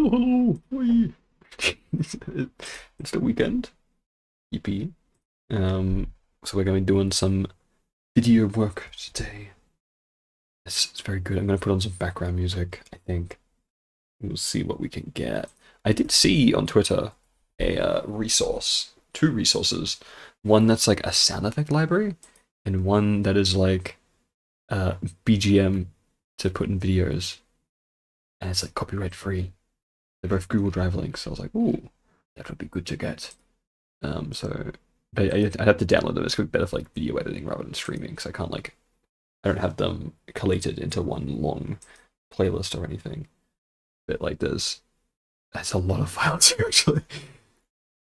hello. Oi. It's the weekend. EP. So we're going to be doing some video work today. It's very good. I'm going to put on some background music, I think. We'll see what we can get. I did see on Twitter a two resources. One that's like a sound effect library, and one that is like BGM to put in videos. And it's like copyright free. They're both Google Drive links, so I was like, ooh, that would be good to get. So but I'd have to download them. It's going to be better for like video editing rather than streaming, because I don't have them collated into one long playlist or anything. But like that's a lot of files here actually.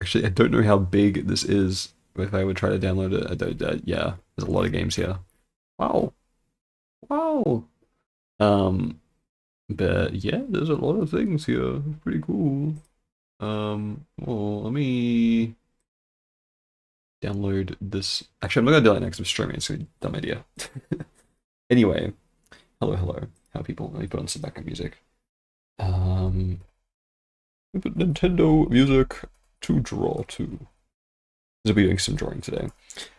Actually, I don't know how big this is. If I would try to download it, yeah, there's a lot of games here. Wow, wow. But yeah, there's a lot of things here. It's pretty cool. Well, let me download this. Actually, I'm not gonna download it next. I'm streaming. It's a dumb idea. Anyway, hello. How people? Let me put on some background music. We put Nintendo music to draw to. We'll be doing some drawing today.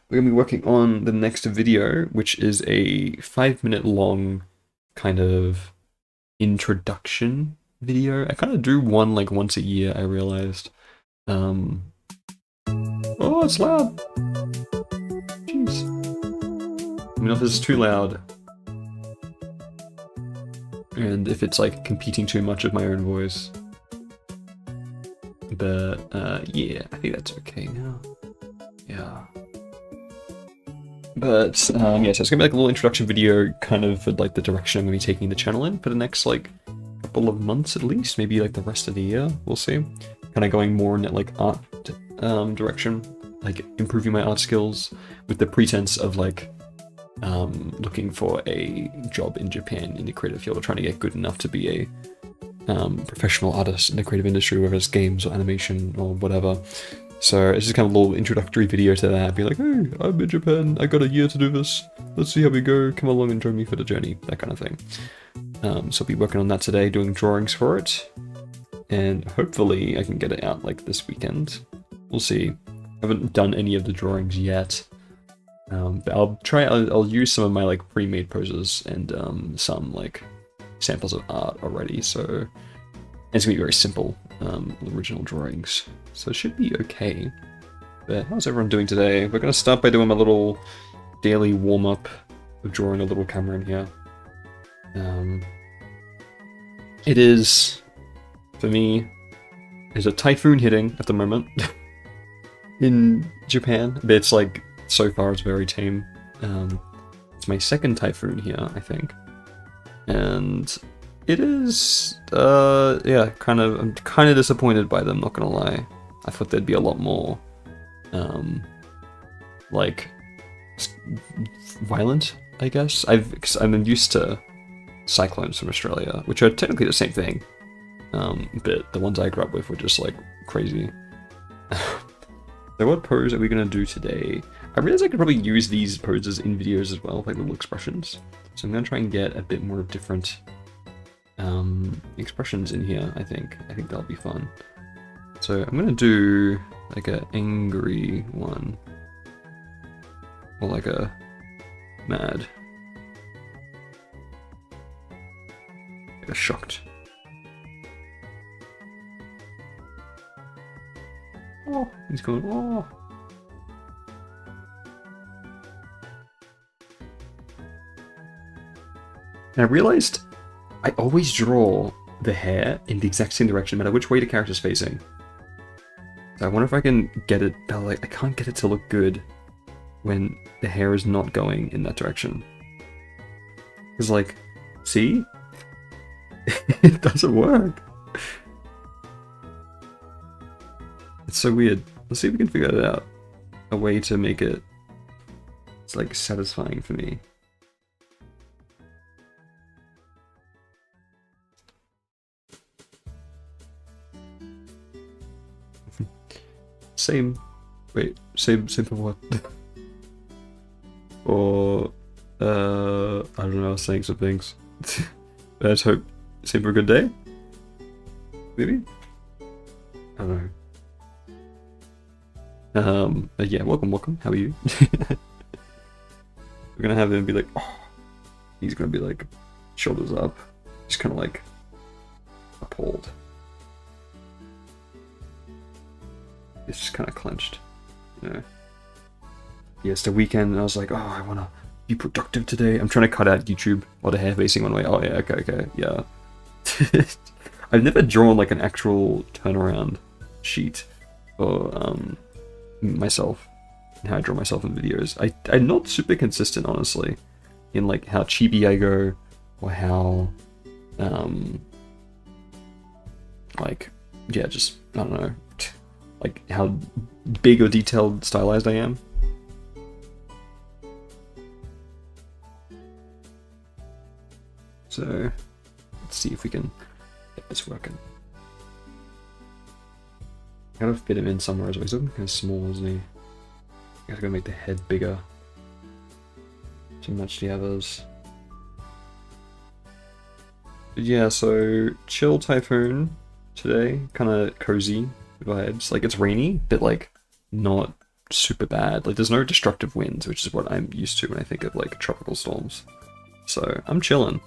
We're gonna be working on the next video, which is a 5-minute long kind of introduction video. I kind of do one like once a year, I realized. Oh, it's loud. Jeez. Let me know if this is too loud. And if it's like competing too much with my own voice. But yeah, I think that's okay now. Yeah. But yeah, so it's gonna be like a little introduction video, kind of for like the direction I'm gonna be taking the channel in for the next like couple of months at least, maybe like the rest of the year. We'll see. Kind of going more in that like art direction, like improving my art skills with the pretense of like looking for a job in Japan in the creative field, or trying to get good enough to be a professional artist in the creative industry, whether it's games or animation or whatever. So it's just kind of a little introductory video to that. Be like, hey, I'm in Japan, I got a year to do this. Let's see how we go. Come along and join me for the journey. That kind of thing. So I'll be working on that today, doing drawings for it. And hopefully I can get it out like this weekend. We'll see. I haven't done any of the drawings yet. But I'll use some of my like pre-made poses and some like samples of art already. So it's gonna be very simple, original drawings. So it should be okay. But how's everyone doing today? We're gonna start by doing my little daily warm-up of drawing a little Cameron here. It is, for me, there's a typhoon hitting at the moment in Japan, but it's like, so far it's very tame. It's my second typhoon here, I think. And it is, yeah, I'm kind of disappointed by them, not gonna lie. I thought there'd be a lot more, like, violent, I guess. Cause I'm used to cyclones from Australia, which are technically the same thing. But the ones I grew up with were just, like, crazy. So what pose are we gonna do today? I realize I could probably use these poses in videos as well, like little expressions. So I'm gonna try and get a bit more of different expressions in here, I think. I think that'll be fun. So I'm gonna do like a angry one. Or like a mad. Like a shocked. Oh, he's going, oh. And I realized I always draw the hair in the exact same direction, no matter which way the character's facing. So I wonder if I can get it, but like, I can't get it to look good when the hair is not going in that direction. Because like, see? It doesn't work. It's so weird. Let's see if we can figure it out. A way to make it's like satisfying for me. Same for what? Or I don't know, I was saying some things. Let's hope same for a good day. Maybe? I don't know. Yeah, welcome. How are you? We're gonna have him be like, oh, he's gonna be like, shoulders up, just kind of like appalled. It's just kind of clenched, you know. Yeah, it's the weekend, and I was like, oh, I wanna be productive today. I'm trying to cut out YouTube while the hair facing one way. Oh yeah, okay, yeah. I've never drawn like an actual turnaround sheet for myself and how I draw myself in videos. I'm not super consistent, honestly, in like how chibi I go or how like, yeah, just I don't know, like how big or detailed stylized I am. So let's see if we can get this working. I gotta fit him in somewhere as well. He's looking kind of small, isn't he? I gotta go make the head bigger to match the others. But yeah, so chill typhoon today, kind of cozy vibes. Like it's rainy, but like not super bad. Like there's no destructive winds, which is what I'm used to when I think of like tropical storms. So I'm chilling.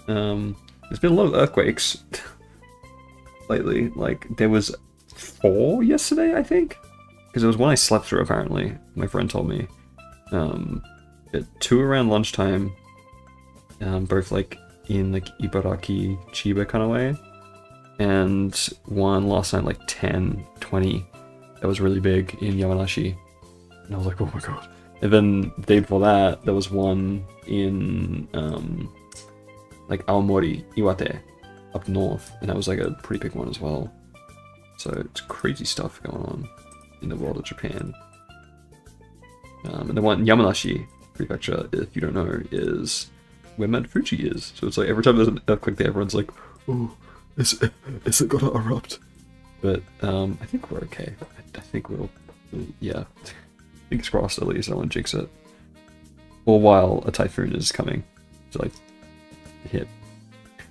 There's been a lot of earthquakes lately. Like there was 4 yesterday, I think, because there was one I slept through. Apparently, my friend told me. But 2 around lunchtime, both like in like Ibaraki, Chiba kind of way, and one last night like 10, 20. That was really big in Yamanashi, and I was like, oh my god. And then the day before that, there was one in like Aomori, Iwate, up north, and that was like a pretty big one as well. So it's crazy stuff going on in the world of Japan. And the one in Yamanashi Prefecture, if you don't know, is where Mount Fuji is. So it's like every time there's an earthquake there, everyone's like, oh, is it gonna erupt? But I think we're okay. I think we'll, yeah. Fingers crossed at least, I don't want to jinx it. Or while a typhoon is coming to like hit.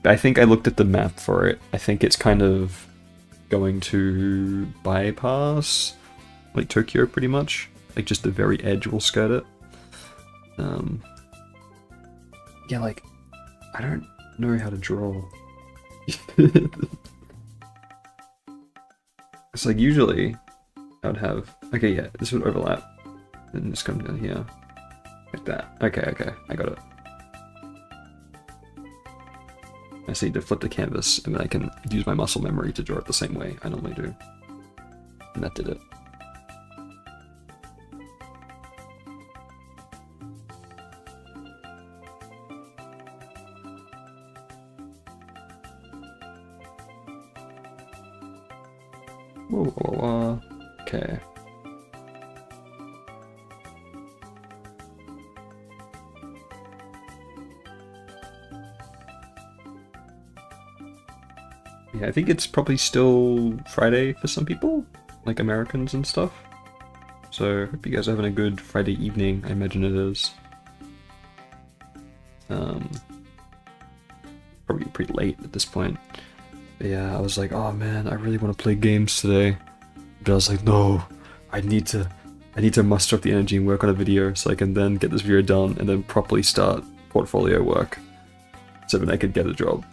But I think I looked at the map for it. I think it's kind of going to bypass like Tokyo pretty much. Like just the very edge will skirt it. Yeah, like I don't know how to draw. It's like usually I would have, okay, yeah, this would overlap and just come down here like that. Okay, I got it. I just need to flip the canvas and then I can use my muscle memory to draw it the same way I normally do. And that did it. Whoa. Okay. Yeah, I think it's probably still Friday for some people, like Americans and stuff. So, hope you guys are having a good Friday evening, I imagine it is. Probably pretty late at this point. But yeah, I was like, oh man, I really want to play games today. But I was like, no, I need to muster up the energy and work on a video so I can then get this video done and then properly start portfolio work so that I could get a job.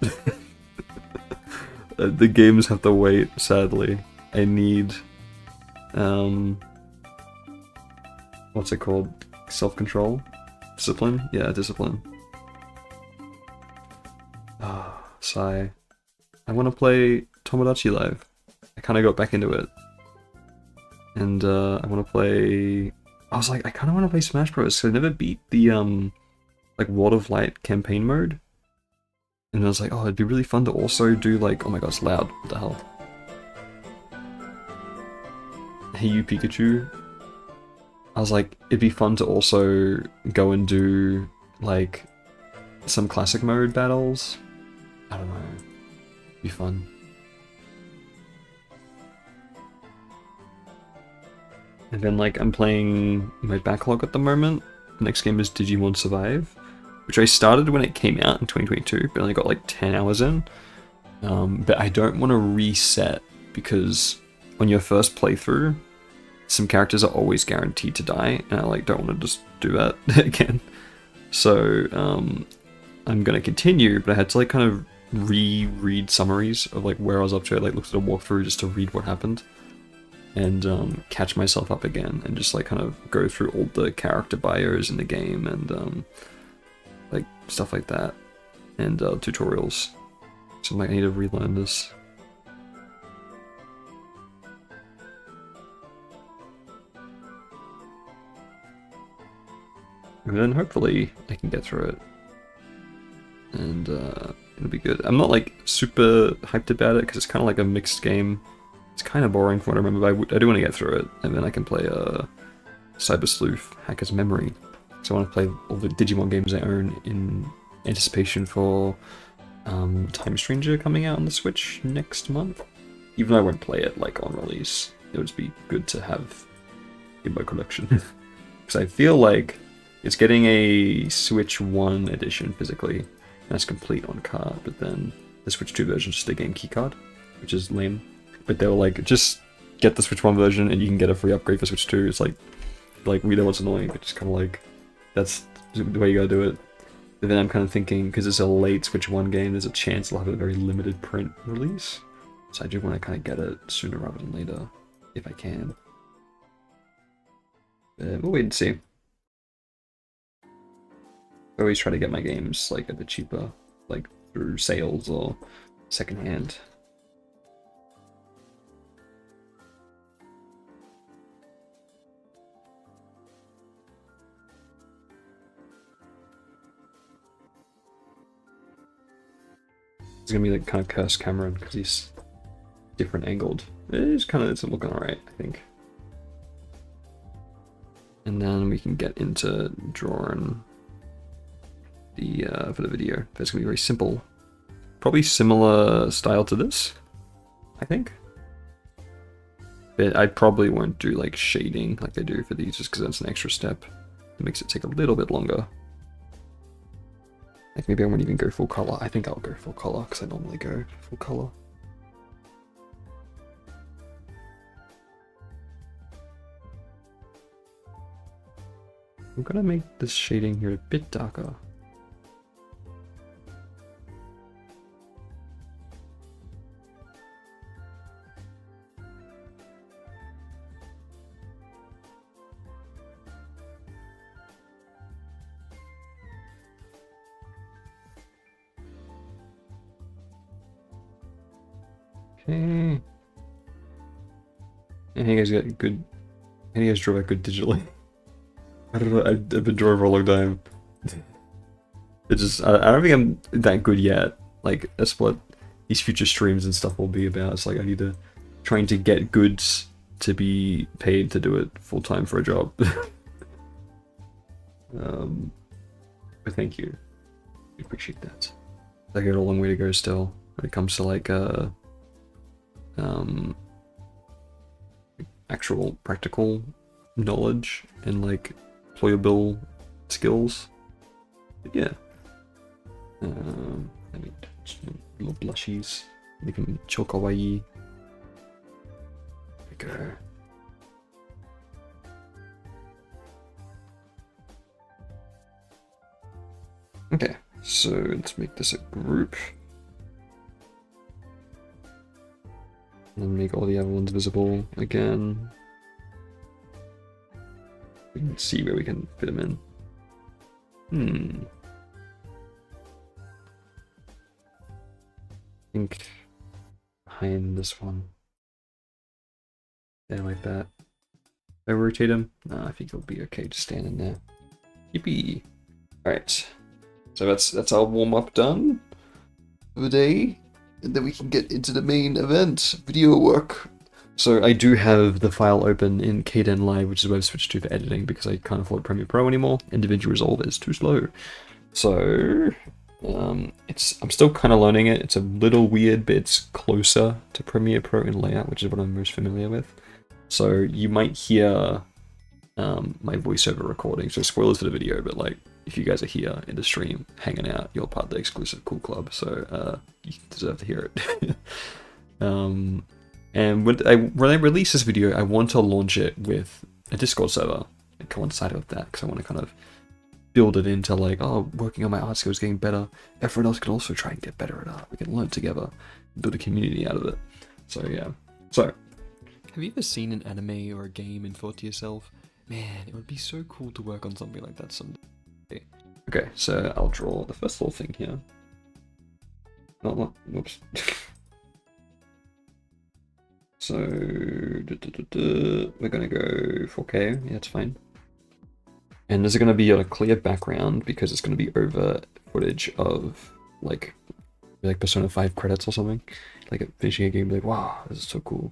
The games have to wait, sadly. I need, what's it called? Self-control? Discipline? Yeah, discipline. Ah, sigh. I want to play Tomodachi Live. I kind of got back into it. And, I want to play... I was like, I kind of want to play Smash Bros. So I never beat the, like, World of Light campaign mode. And I was like, oh, it'd be really fun to also do, like... Oh my god, it's loud. What the hell? Hey You Pikachu. I was like, it'd be fun to also go and do, like, some classic mode battles. I don't know. It'd be fun. And then, like, I'm playing my backlog at the moment. The next game is Digimon Survive, which I started when it came out in 2022, but only got like 10 hours in. But I don't want to reset because on your first playthrough, some characters are always guaranteed to die, and I like don't want to just do that again. So I'm gonna continue, but I had to like kind of reread summaries of like where I was up to. I like looked at a walkthrough just to read what happened, and catch myself up again, and just like kind of go through all the character bios in the game and like stuff like that, and tutorials. So like I need to relearn this. And then hopefully I can get through it. And it'll be good. I'm not like super hyped about it because it's kind of like a mixed game. It's kind of boring from what I remember, but I do want to get through it. And then I can play Cyber Sleuth Hacker's Memory. So I want to play all the Digimon games I own in anticipation for Time Stranger coming out on the Switch next month. Even though I won't play it like on release, it would be good to have in my collection. Because I feel like it's getting a Switch 1 edition physically. That's complete on card, but then the Switch 2 version is just a game key card, which is lame. But they were like, just get the Switch 1 version and you can get a free upgrade for Switch 2. It's like we know what's annoying, but just kind of like, that's the way you gotta do it. But then I'm kind of thinking, because it's a late Switch 1 game, there's a chance it'll have a very limited print release. So I do want to kind of get it sooner rather than later, if I can. We'll wait and see. I always try to get my games like a bit cheaper, like through sales or secondhand. It's gonna be like kind of curse Cameron because he's different angled. It's looking alright, I think. And then we can get into drawing the for the video. It's gonna be very simple. Probably similar style to this, I think. But I probably won't do like shading like I do for these just because that's an extra step. It makes it take a little bit longer. Like maybe I won't even go full color. I think I'll go full color because I normally go full color. I'm gonna make this shading here a bit darker. Okay. And you guys got good. And you guys draw that good digitally. I don't know. I've been drawing for a long time. It just I don't think I'm that good yet. Like that's what these future streams and stuff will be about. It's like I need to trying to get good to be paid to do it full time for a job. But thank you. I appreciate that. I got a long way to go still when it comes to like actual practical knowledge and like employable skills. But yeah. Let me touch little blushies. Make them cho kawaii. There we go. Okay, so let's make this a group. And make all the other ones visible again. We can see where we can fit them in. I think behind this one. Yeah, like that. If I rotate him, I think it'll be okay just standing there. Yippee! Alright. So that's our warm-up done for the day. And then we can get into the main event, video work. So I do have the file open in Kden Live, which is what I've switched to for editing because I can't afford Premiere Pro anymore. Individual Resolve is too slow. So I'm still kind of learning it. It's a little weird, but it's closer to Premiere Pro in layout, which is what I'm most familiar with. So you might hear my voiceover recording. So spoilers for the video, but like if you guys are here in the stream hanging out, you're part of the exclusive cool club, so you deserve to hear it. And when I release this video, I want to launch it with a Discord server and coincide with that, because I want to kind of build it into like, oh, working on my art skills, getting better. Everyone else can also try and get better at art. We can learn together, build a community out of it. So yeah. So, have you ever seen an anime or a game and thought to yourself, man, it would be so cool to work on something like that someday? Okay, so I'll draw the first little thing here. Whoops. So, we're gonna go 4K, yeah, it's fine. And there's gonna be a clear background because it's gonna be over footage of like Persona 5 credits or something. Like finishing a game, like, wow, this is so cool.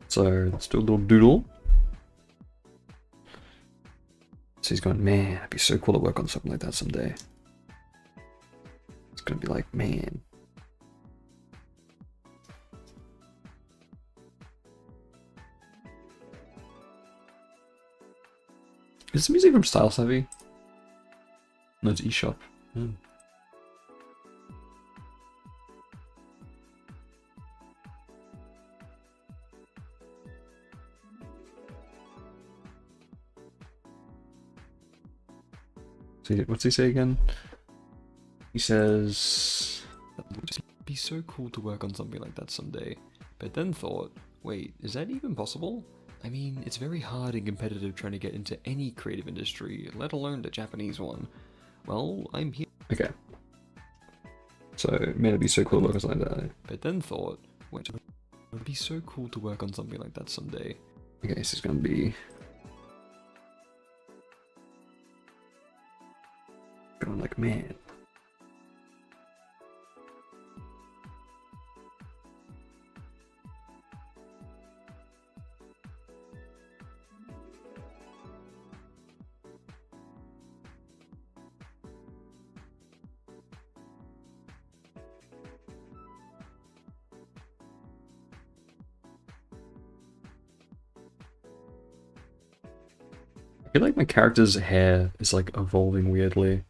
So let's do a little doodle. So he's going, man, it'd be so cool to work on something like that someday. It's gonna be like, man. Is this music from Style Savvy? No, it's eShop. Hmm. So what's he say again? He says, it would just be so cool to work on something like that someday. But then thought, wait, is that even possible? I mean, it's very hard and competitive trying to get into any creative industry, let alone the Japanese one. Well, I'm here. Okay. So, man, it'd be so cool to work on something like that. But then thought, wait, it would be so cool to work on something like that someday. Okay, so it's gonna be... going like, man. I feel like my character's hair is like evolving weirdly.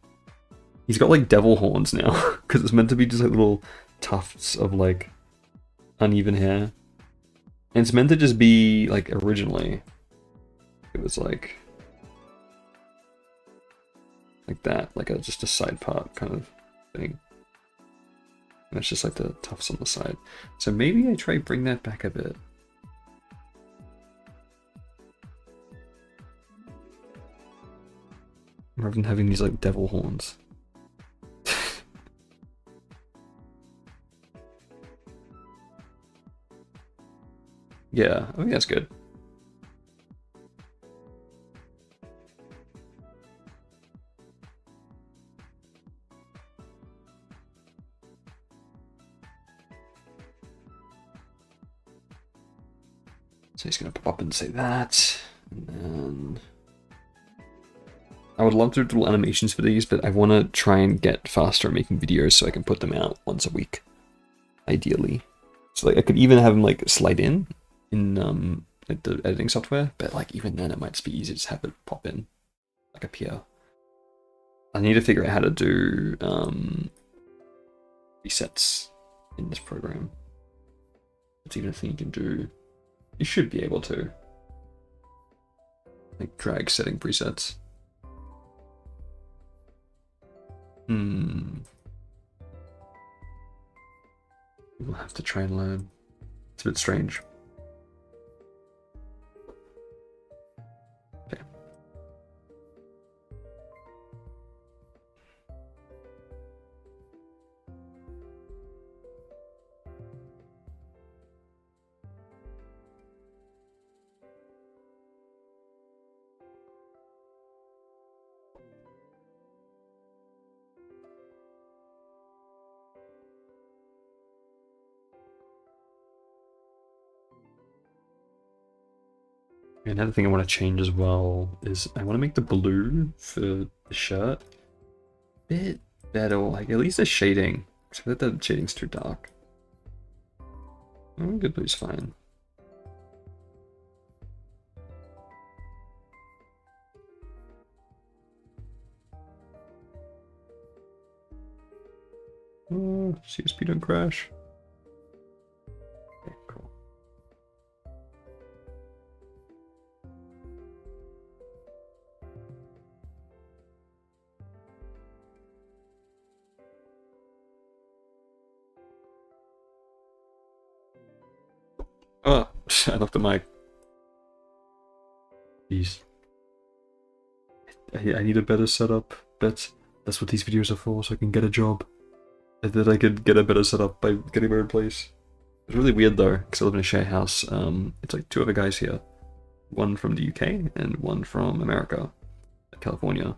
He's got like devil horns now, because it's meant to be just like little tufts of like uneven hair. And it's meant to just be like originally, it was like that, like just a side part kind of thing. And it's just like the tufts on the side. So maybe I try bring that back a bit. Rather than having these like devil horns. Yeah, I think that's good. So he's gonna pop up and say that, and then I would love to do little animations for these, but I want to try and get faster at making videos so I can put them out once a week, ideally. So like I could even have them like slide in like the editing software, but like even then it might just be easier to just have it pop in, like appear. I need to figure out how to do resets in this program. It's even a thing you can do. You should be able to like drag setting presets. We'll have to try and learn. It's a bit strange. Okay. Another thing I want to change as well is I want to make the blue for the shirt a bit better, like at least the shading. I feel like the shading's too dark. Oh, good blue's fine. Oh, CSP don't crash. Okay, cool. Oh, I left the mic. Jeez. I need a better setup, but that's what these videos are for, so I can get a job. I thought I could get a better setup by getting my own place. It's really weird though, because I live in a share house. It's like two other guys here. One from the UK and one from America, California.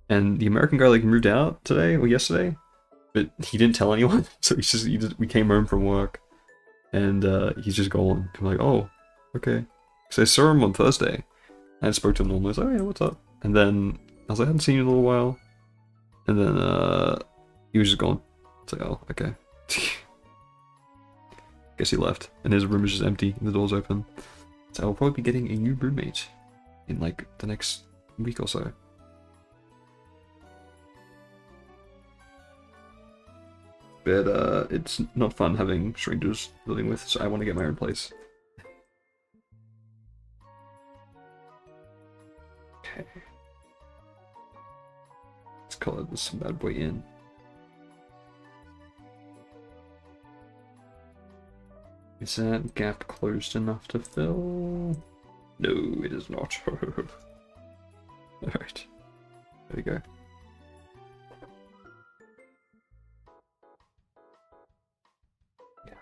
And the American guy like moved out today or yesterday, but he didn't tell anyone. So we came home from work, and he's just gone. I'm like, oh, okay. So I saw him on Thursday. I spoke to him normally. I was like, oh yeah, what's up? And then I was like, I hadn't seen you in a little while. And then he was just gone. It's like, oh, okay. Guess he left, and his room is just empty, and the door's open. So I'll probably be getting a new roommate in like the next week or so. But it's not fun having strangers living with, so I want to get my own place. Okay. Let's color this bad boy in. Is that gap closed enough to fill? No, it is not. Alright. There we go. Yeah.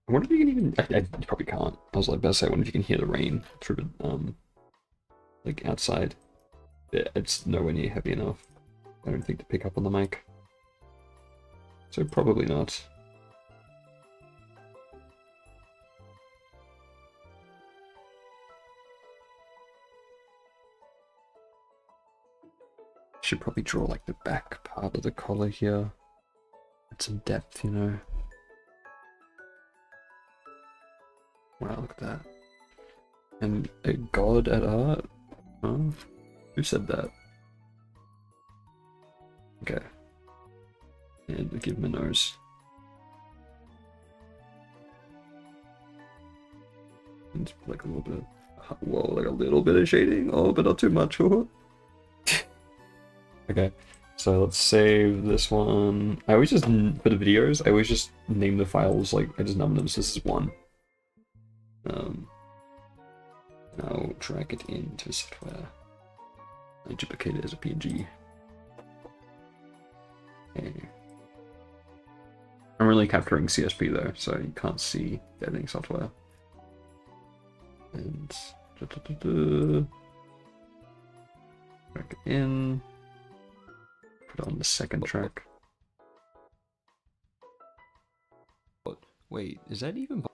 I wonder if you can even... I probably can't. I was like about to say, I wonder if you can hear the rain through the, like outside. It's nowhere near heavy enough, I don't think, to pick up on the mic. So probably not. Should probably draw like the back part of the collar here. Add some depth, you know. Wow, look at that. And a god at art? Huh? Who said that? Okay. And we give him a nose. And like a little bit of, whoa, like a little bit of shading. Oh, but not too much. Okay, so let's save this one. I always just, for the videos, I always just name the files, like, I just number them, so this is one. I'll drag it into software. I duplicate it as a PNG. Okay. I'm really capturing CSP though, so you can't see the editing software. And drag it in. Put on the second track. Wait, is that even?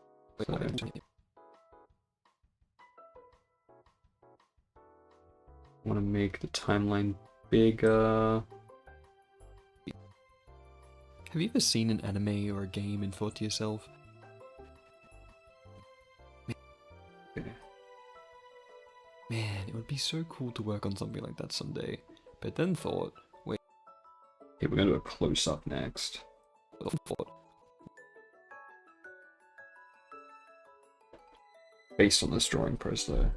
Want to make the timeline bigger. Have you ever seen an anime or a game and thought to yourself, man, it would be so cool to work on something like that someday, but then thought, wait, okay, we're gonna do a close-up next. Based on this drawing press though.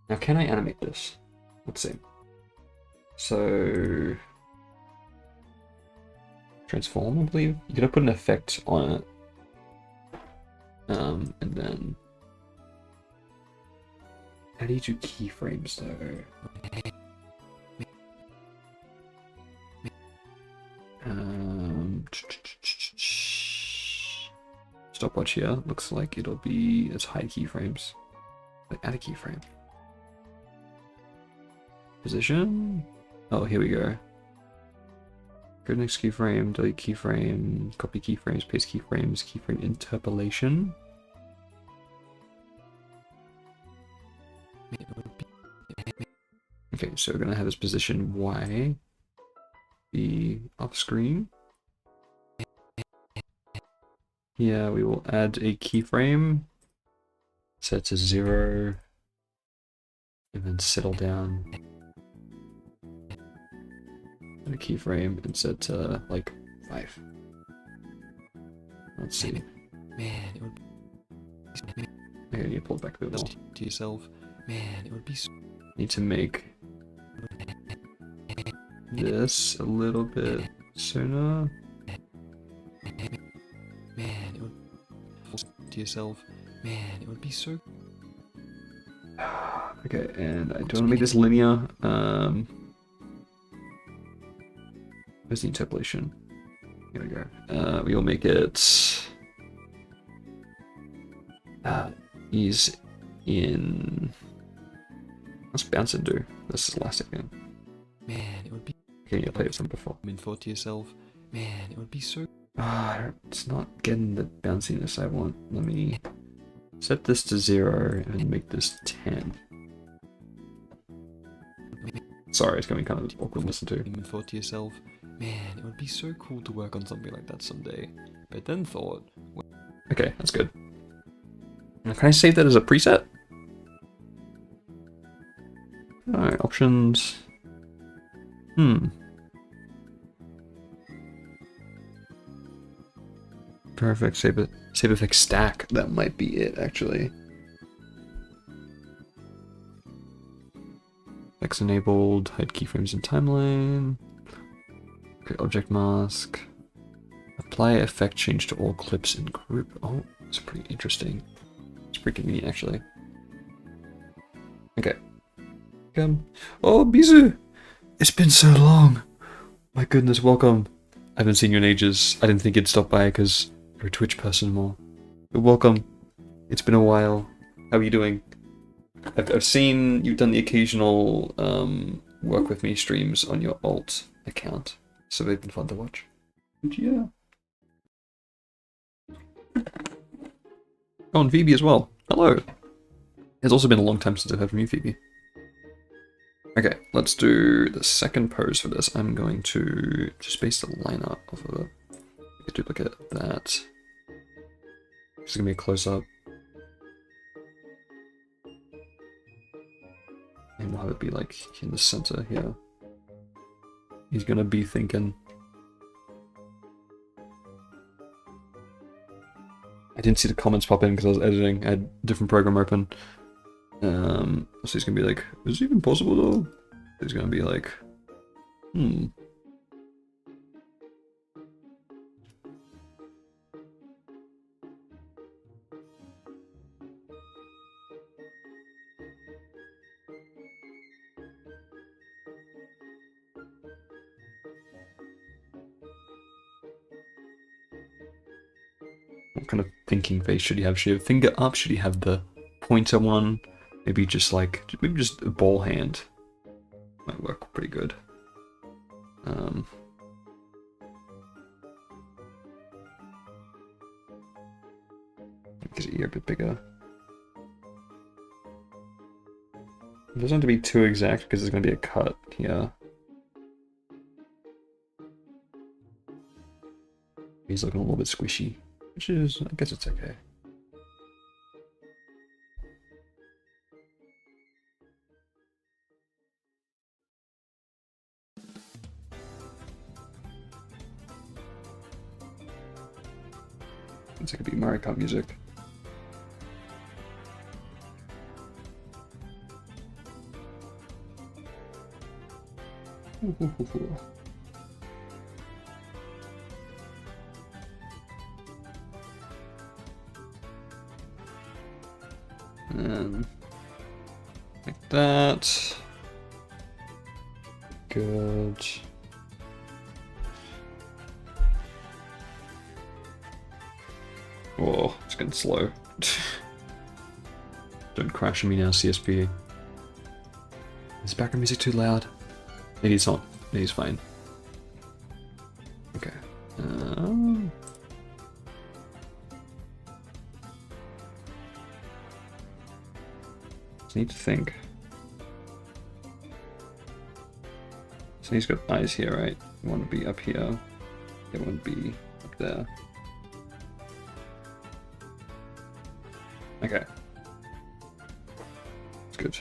Now can I animate this? Let's see. So transform, I believe. You're gonna put an effect on it. And then how do you do keyframes though? Stopwatch here. Looks like it'll be, let's hide keyframes. Like add a keyframe. Position. Oh, here we go. Go to next keyframe, delete keyframe, copy keyframes, paste keyframes, keyframe interpolation. Okay, so we're gonna have this position Y be off screen. Yeah, we will add a keyframe, set to 0, and then settle down and a keyframe and set to like 5. Let's see. Man, it would be... Okay, you need to pull it back a bit more. To yourself, man, it would be so... Need to make this a little bit sooner. Man, it would... To yourself, man, it would be so... Okay, and I don't want to make this linear. Where's the interpolation? Here we go. We'll make it... He's in... What's bouncing do? This is last again. Man, it would be... Okay, you played it some before. I mean, thought to yourself, man, it would be so... It's not getting the bounciness I want. Let me set this to 0 and make this 10. Sorry, it's going to be kind of awkward to listen to. And thought to yourself, man, it would be so cool to work on something like that someday. But then thought... Okay, that's good. Now, can I save that as a preset? Alright, options. Perfect, save effect stack. That might be it, actually. X enabled, hide keyframes in timeline. Okay, object mask. Apply effect change to all clips in group. Oh, that's pretty interesting. It's pretty convenient, actually. Okay. Oh, Bizu! It's been so long! My goodness, welcome. I haven't seen you in ages. I didn't think you'd stop by because you're a Twitch person more. But welcome. It's been a while. How are you doing? I've seen you've done the occasional work with me streams on your alt account, so they've been fun to watch. And yeah. Oh, and Phoebe as well. Hello. It's also been a long time since I've heard from you, Phoebe. Okay, let's do the second pose for this. I'm going to just base the line up off of a duplicate that. This is gonna be a close up. And we'll have it be like in the center here. He's gonna be thinking. I didn't see the comments pop in because I was editing. I had a different program open. So he's gonna be like, is it even possible though? He's gonna be like, what kind of thinking face should he have? Should he have finger up? Should he have the pointer one? Maybe just a ball hand. Might work pretty good. Make his ear a bit bigger. It doesn't have to be too exact because there's going to be a cut here. He's looking a little bit squishy, which is, I guess it's okay. It's like a bit Mario Kart music. And like that. Good. Whoa, it's getting slow. Don't crash on me now, CSP. Is background music too loud? Maybe it's not. Maybe it's fine. Okay. Just need to think. So he's got eyes here, right? You want to be up here. It want to be up there. Okay. That's good.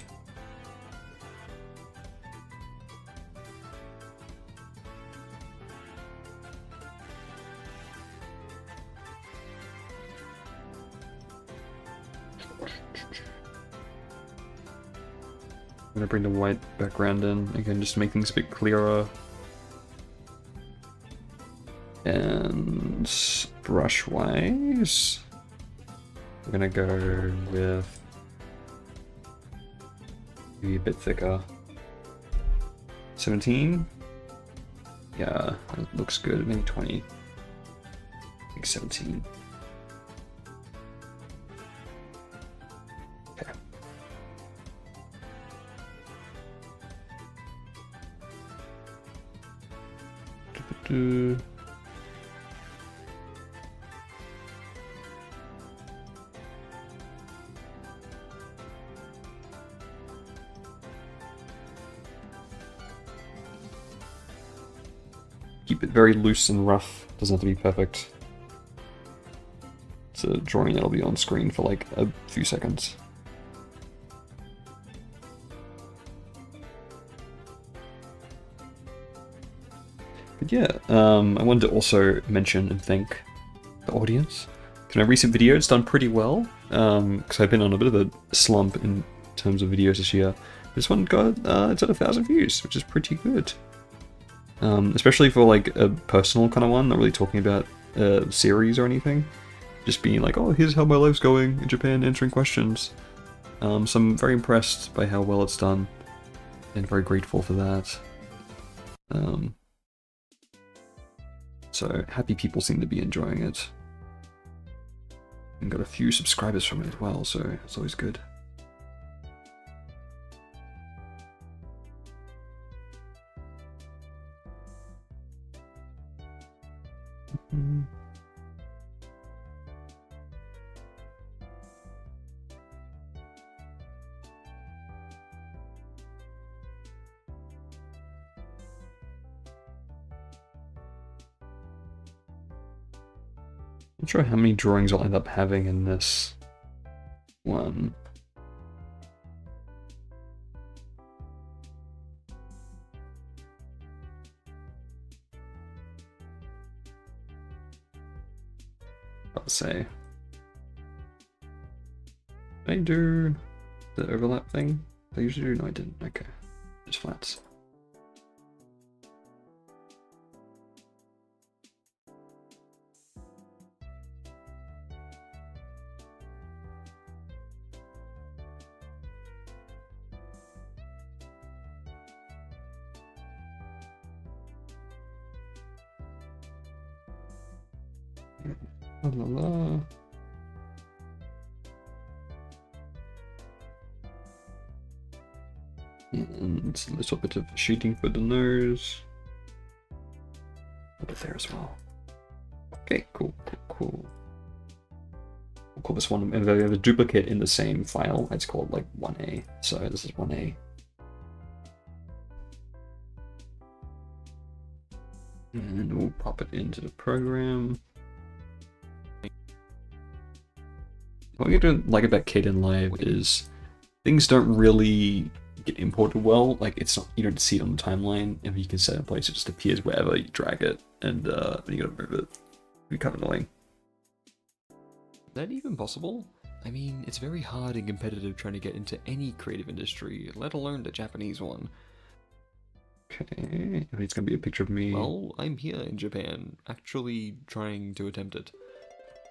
gonna bring the white background in again, just to make things a bit clearer. And brush-wise, we're gonna go with maybe a bit thicker. 17? Yeah, that looks good. Maybe 20. I think 17. Okay. Do-do-do. Keep it very loose and rough. Doesn't have to be perfect. It's a drawing that'll be on screen for like a few seconds. But yeah, I wanted to also mention and thank the audience. Because my recent video has done pretty well. Because I've been on a bit of a slump in terms of videos this year. This one got it's at 1,000 views, which is pretty good. Especially for like a personal kind of one, not really talking about a series or anything. Just being like, oh, here's how my life's going in Japan, answering questions. So I'm very impressed by how well it's done, and very grateful for that. So happy people seem to be enjoying it. And got a few subscribers from it as well, so it's always good. Not sure how many drawings I'll end up having in this one. I'll say. Did I do the overlap thing? Did I usually do? No, I didn't. Okay. Just flats. La la la. And a little bit of shading for the nose. A bit there as well. Okay, cool, cool, cool. We'll call this one, and we have a duplicate in the same file. It's called like 1A. So this is 1A. And we'll pop it into the program. What I don't like about Kden Live is things don't really get imported well. Like it's not, you don't see it on the timeline, and you can set it in place, it just appears wherever you drag it, and when you gotta move it. It'd be kind of annoying. Is that even possible? I mean, it's very hard and competitive trying to get into any creative industry, let alone the Japanese one. Okay, it's gonna be a picture of me. Well, I'm here in Japan, actually trying to attempt it.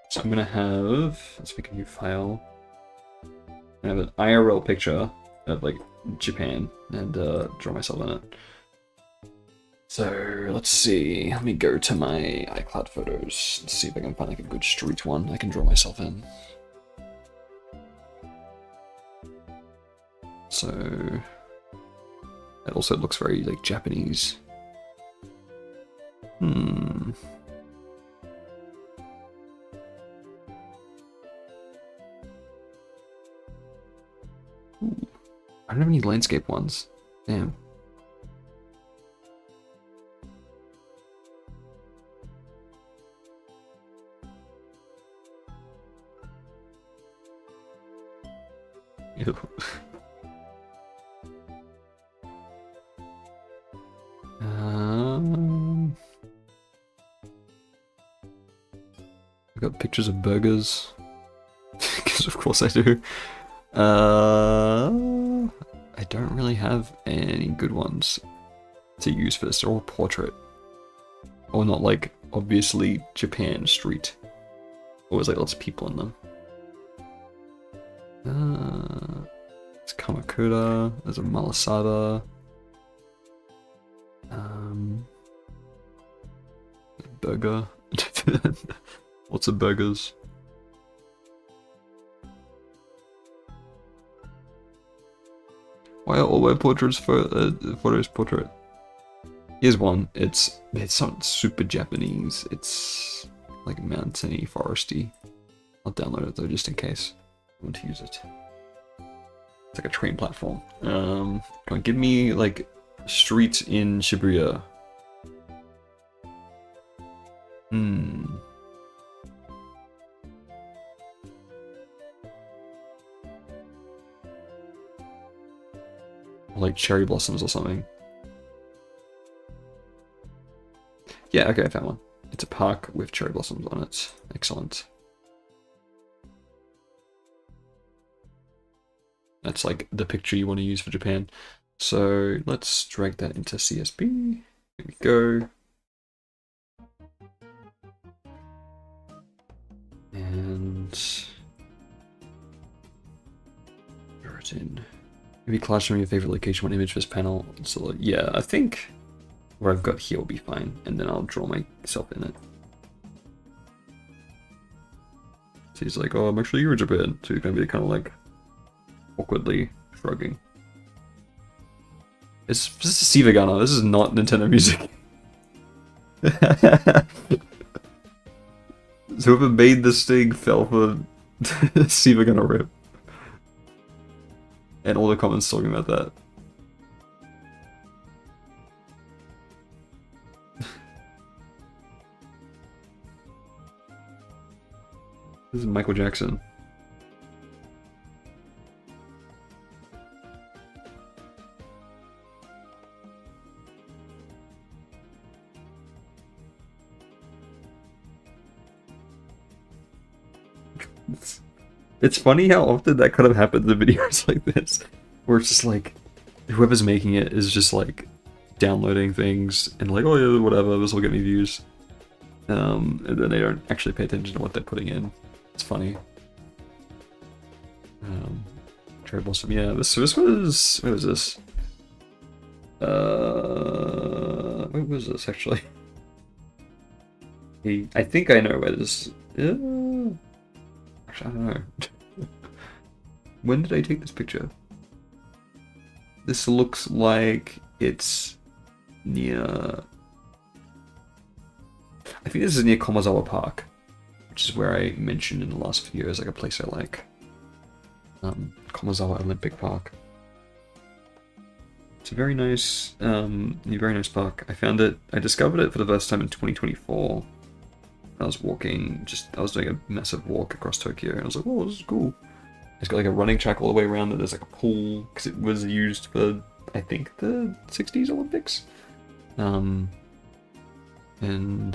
So I'm gonna have, let's make a new file. I have an IRL picture of like Japan and draw myself in it. So let's see, let me go to my iCloud photos and see if I can find like a good street one I can draw myself in. So it also looks very like Japanese. Ooh, I don't have any landscape ones. Damn. Ew. I've got pictures of burgers. Because of course I do. I don't really have any good ones to use for this. They're all portrait. Or not like, obviously, Japan street. Always like lots of people in them. It's Kamakura, there's a Malasada. Burger. Lots of burgers. Why are all my portraits photos portrait? Here's one. It's not super Japanese. It's like mountainy, foresty. I'll download it though just in case I want to use it. It's like a train platform. Come on, give me like streets in Shibuya. Like cherry blossoms or something. Yeah, okay, I found one. It's a park with cherry blossoms on it. Excellent. That's like the picture you want to use for Japan. So let's drag that into CSB. Here we go. And draw it in. Maybe collage from your favorite location, one image for this panel. So yeah, I think where I've got here will be fine, and then I'll draw myself in it. So he's like, oh, I'm actually here in Japan. So he's gonna be kind of like awkwardly shrugging. This is Sivagana. This is not Nintendo music. So whoever made this thing fell for Sivagana rip. And all the comments talking about that. This is Michael Jackson. It's funny how often that kind of happens in videos like this, where it's just like, whoever's making it is just like downloading things and like, oh yeah, whatever, this will get me views. And then they don't actually pay attention to what they're putting in. It's funny. Cherry Blossom, yeah, this was, where was this? Where was this actually? I think I know where this actually, I don't know. When did I take this picture? This looks like it's near... I think this is near Komazawa Park, which is where I mentioned in the last video as like a place I like. Komazawa Olympic Park. It's a very nice park. I found it, I discovered it for the first time in 2024. I was walking, I was doing a massive walk across Tokyo, and I was like, oh, this is cool. It's got like a running track all the way around, and there's like a pool, because it was used for, I think, the 60s Olympics. And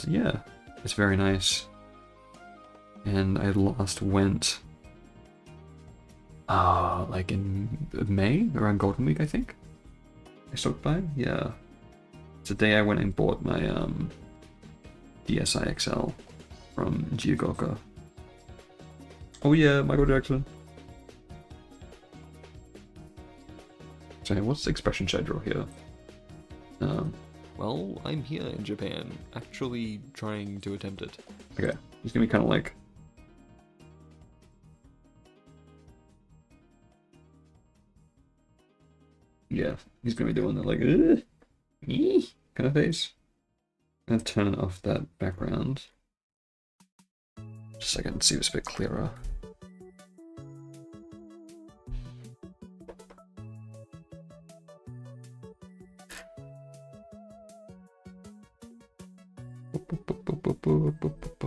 yeah, it's very nice. And I last went, like in May, around Golden Week, I think. I stopped by, yeah. It's the day I went and bought my DSi XL from Giagoka. Oh yeah, Michael Jackson. So what's the expression should I draw here? Well, I'm here in Japan, actually trying to attempt it. Okay, he's gonna be kind of like... Yeah, he's gonna be doing that like, kind of face. I'm gonna turn off that background, just so I can see this a bit clearer.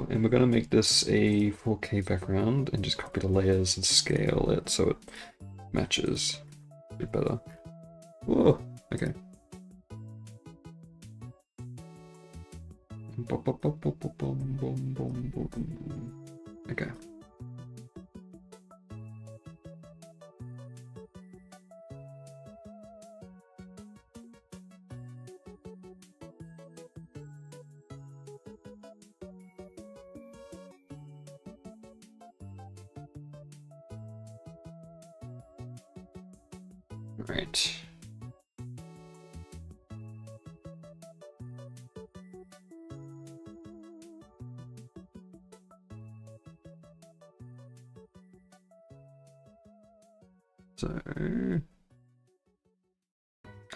And we're gonna make this a 4K background and just copy the layers and scale it so it matches a bit better. Whoa, okay. Okay. Right. So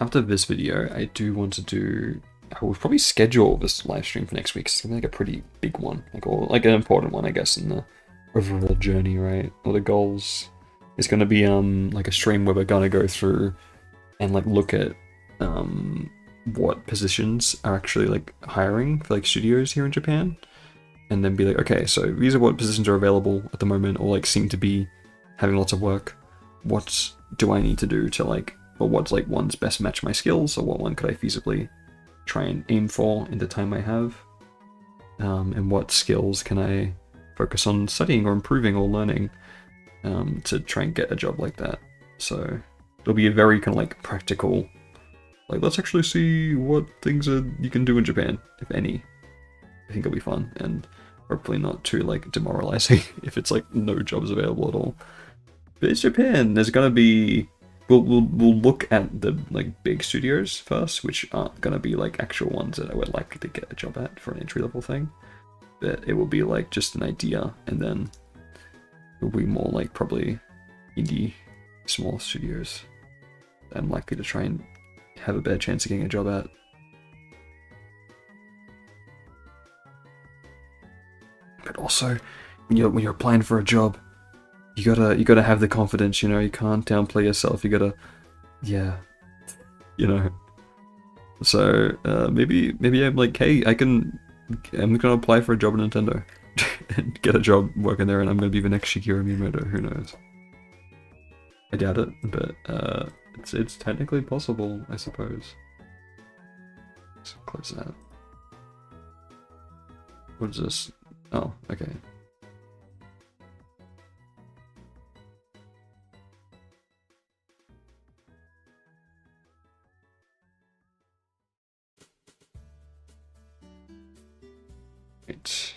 after this video, I do want to do. I will probably schedule this live stream for next week. It's gonna be like a pretty big one, like an important one, I guess, in the overall journey, right? Or the goals. It's gonna be like a stream where we're gonna go through and like look at what positions are actually like hiring for like studios here in Japan, and then be like, okay, so these are what positions are available at the moment, or like seem to be having lots of work. What do I need to do to like, or what's like one's best match my skills, or what one could I feasibly try and aim for in the time I have, and what skills can I focus on studying or improving or learning to try and get a job like that. So it'll be a very kind of like practical, like let's actually see what things you can do in Japan, if any. I think it'll be fun, and hopefully not too like demoralizing if it's like no jobs available at all. But it's Japan. There's gonna be. We'll look at the like big studios first, which aren't gonna be like actual ones that I would likely to get a job at for an entry level thing. But it will be like just an idea, and then it'll be more like probably indie, small studios that I'm likely to try and have a better chance of getting a job at. But also, when you're applying for a job, you gotta have the confidence, you know. You can't downplay yourself. You gotta, yeah, you know. So maybe I'm like, hey, I'm gonna apply for a job at Nintendo and get a job working there, and I'm gonna be the next Shigeru Miyamoto. Who knows? I doubt it, but it's technically possible, I suppose. So close that. What is this? Oh, okay. Right.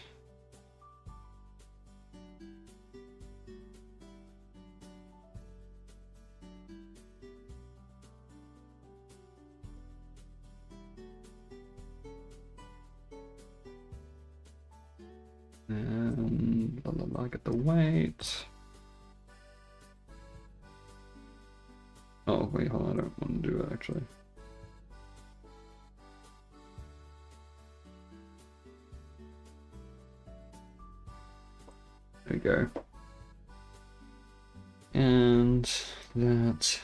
And I get the weight. Oh wait, hold on, I don't want to do it actually. There we go. And that.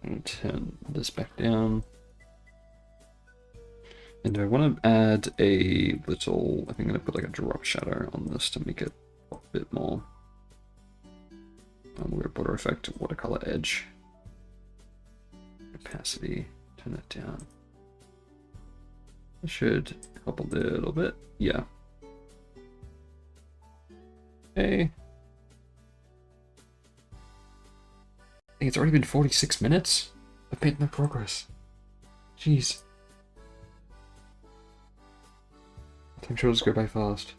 And turn this back down. And I want to add a little, I think I'm going to put like a drop shadow on this to make it a bit more. We're going to border effect, watercolor edge. Opacity, turn that down. It should help a little bit, yeah. Okay. I think it's already been 46 minutes. I've made no progress. Jeez. Time shows go by fast.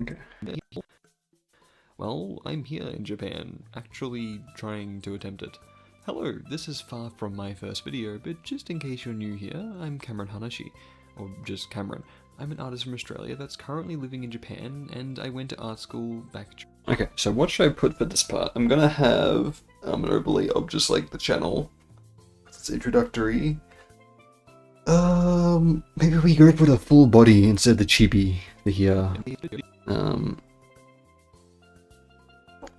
Okay. Well, I'm here in Japan, actually trying to attempt it. Hello, this is far from my first video, but just in case you're new here, I'm Cameronhanashi, or just Cameron. I'm an artist from Australia that's currently living in Japan, and I went to art school back. Okay, so what should I put for this part? I'm gonna have an overlay of just like the channel. It's introductory. Maybe we go for the full body instead of the chibi here.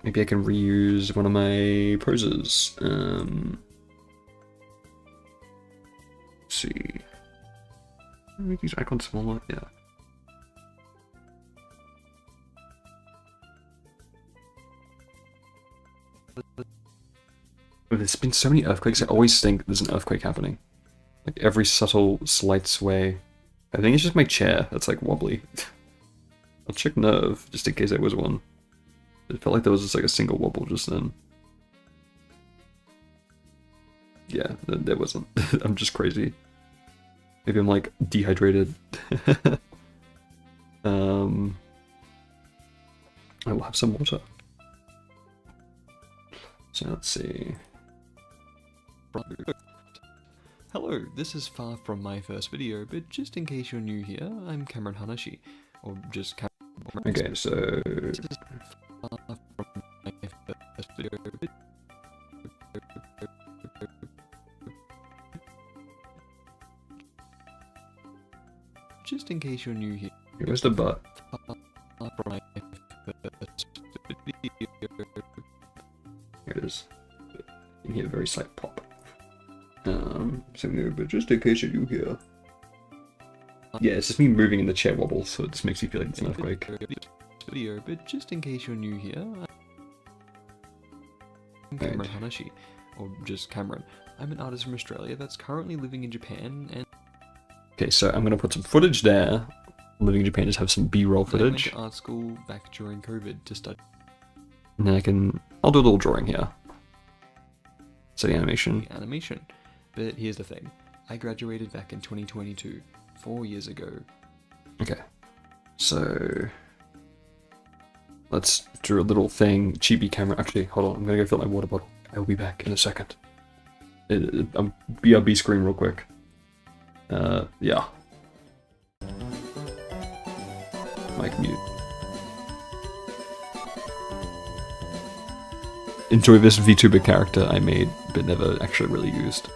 Maybe I can reuse one of my poses. Let's see. Make these icons smaller, yeah. There's been so many earthquakes, I always think there's an earthquake happening. Like every subtle, slight sway. I think it's just my chair that's like wobbly. I'll check nerve, just in case there was one. It felt like there was just like a single wobble just then. Yeah, there wasn't. I'm just crazy. Maybe I'm like dehydrated. I will have some water. So let's see. Hello, this is far from my first video, but just in case you're new here, I'm Cameronhanashi, or just Cameron. Okay, so This is far from my first video, but just in case you're new here, where's the butt? far from my first video. Here it is. You can hear a very slight pop. So new, but just in case you're new here. Yeah, it's just me moving in the chair wobble, so it just makes me feel like it's an earthquake. Video, but just in case you're new here, I'm Cameronhanashi, or just Cameron. I'm an artist from Australia that's currently living in Japan, and Okay, so I'm gonna put some footage there. Living in Japan, just have some B-roll I went footage. to art school back during COVID to study And then I'll do a little drawing here. So the animation. animation. But here's the thing, I graduated back in 2022, 4 years ago. Okay. So let's do a little thing. Chibi camera. Actually, hold on. I'm gonna go fill my water bottle. I will be back in a second. BRB screen real quick. Yeah. Mic mute. Enjoy this VTuber character I made, but never actually really used.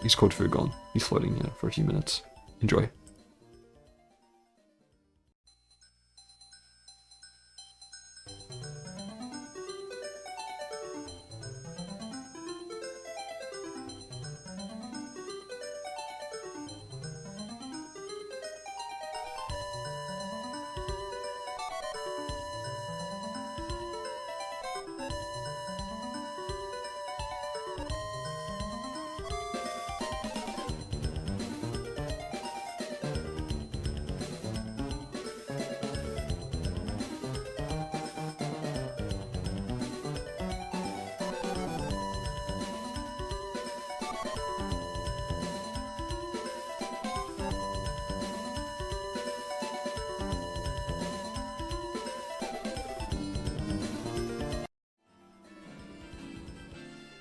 He's called Huion. He's floating here for a few minutes. Enjoy.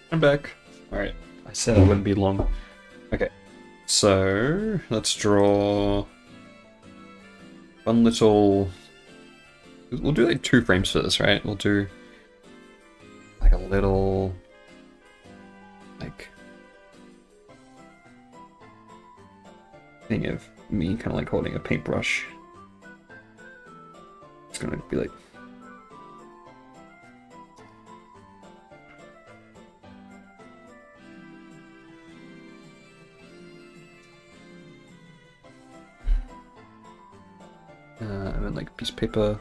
I'm back. Alright, I said it wouldn't be long. Okay, so let's draw one little... We'll do like 2 frames for this, right? We'll do like a little... like... thing of me kind of like holding a paintbrush. It's gonna be like... and then like a piece of paper.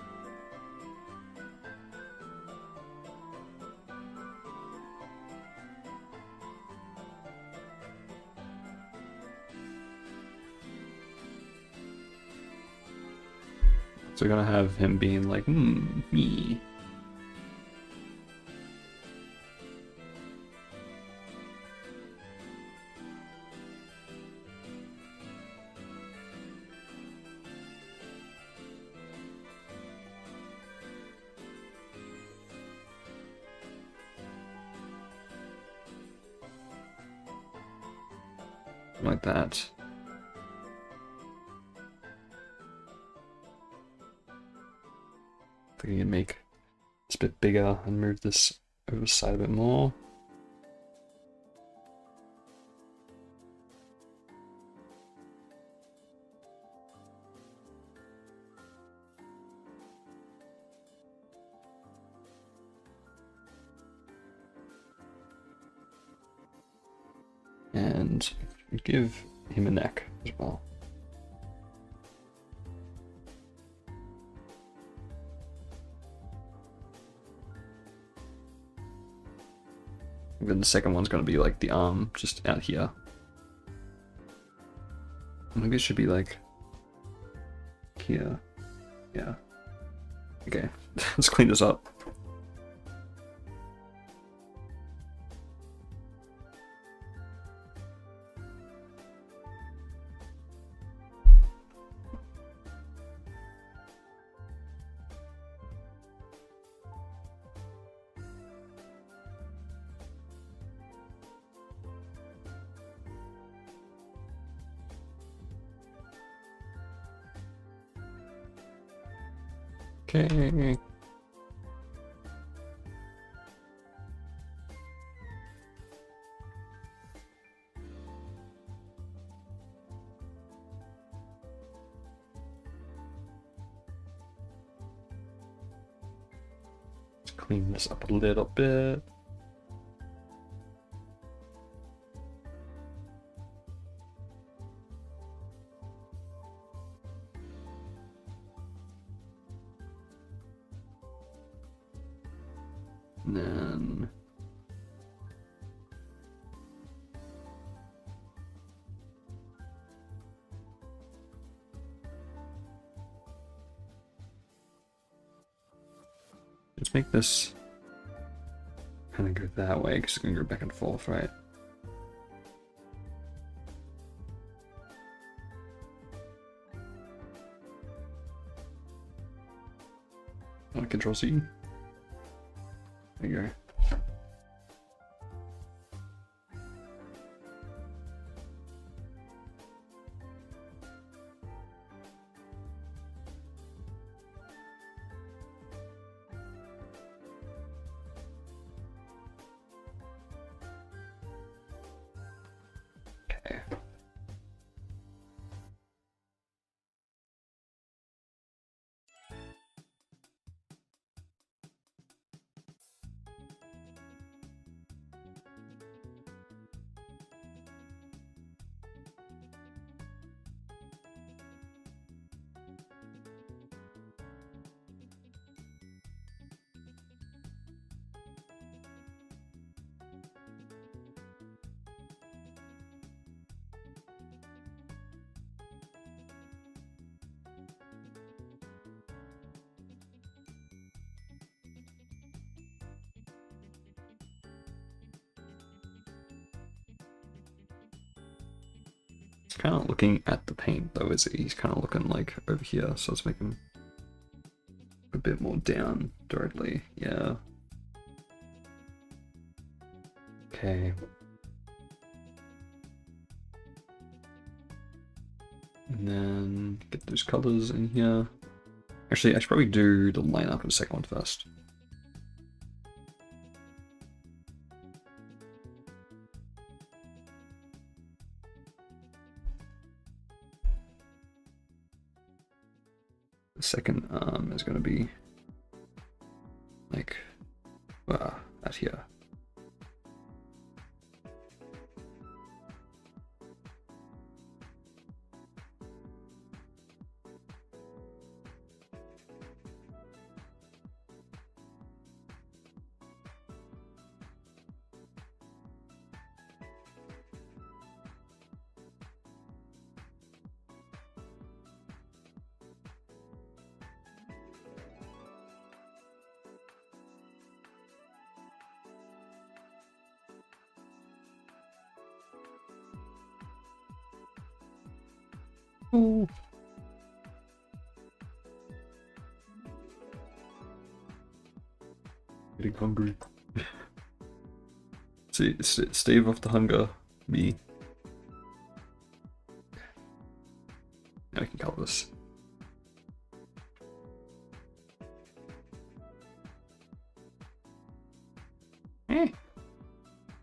So we're gonna have him being like, me. Like that. I think I can make this a bit bigger and move this over the side a bit more. And give him a neck as well. And then the second one's going to be like the arm just out here. Maybe it should be like here. Yeah. Okay, let's clean this up. Okay. Let's clean this up a little bit. And then let's make this kind of go that way because it's going to go back and forth, right? Control C. There you go. Okay. He's kind of looking at the paint though, is he? He's kind of looking like over here, so let's make him a bit more down directly. Yeah. Okay. And then get those colors in here. Actually, I should probably do the lineup in the second one first. The second arm is going to be like out here. Oh. Getting hungry. See, stave off the hunger, me. Now I can color this.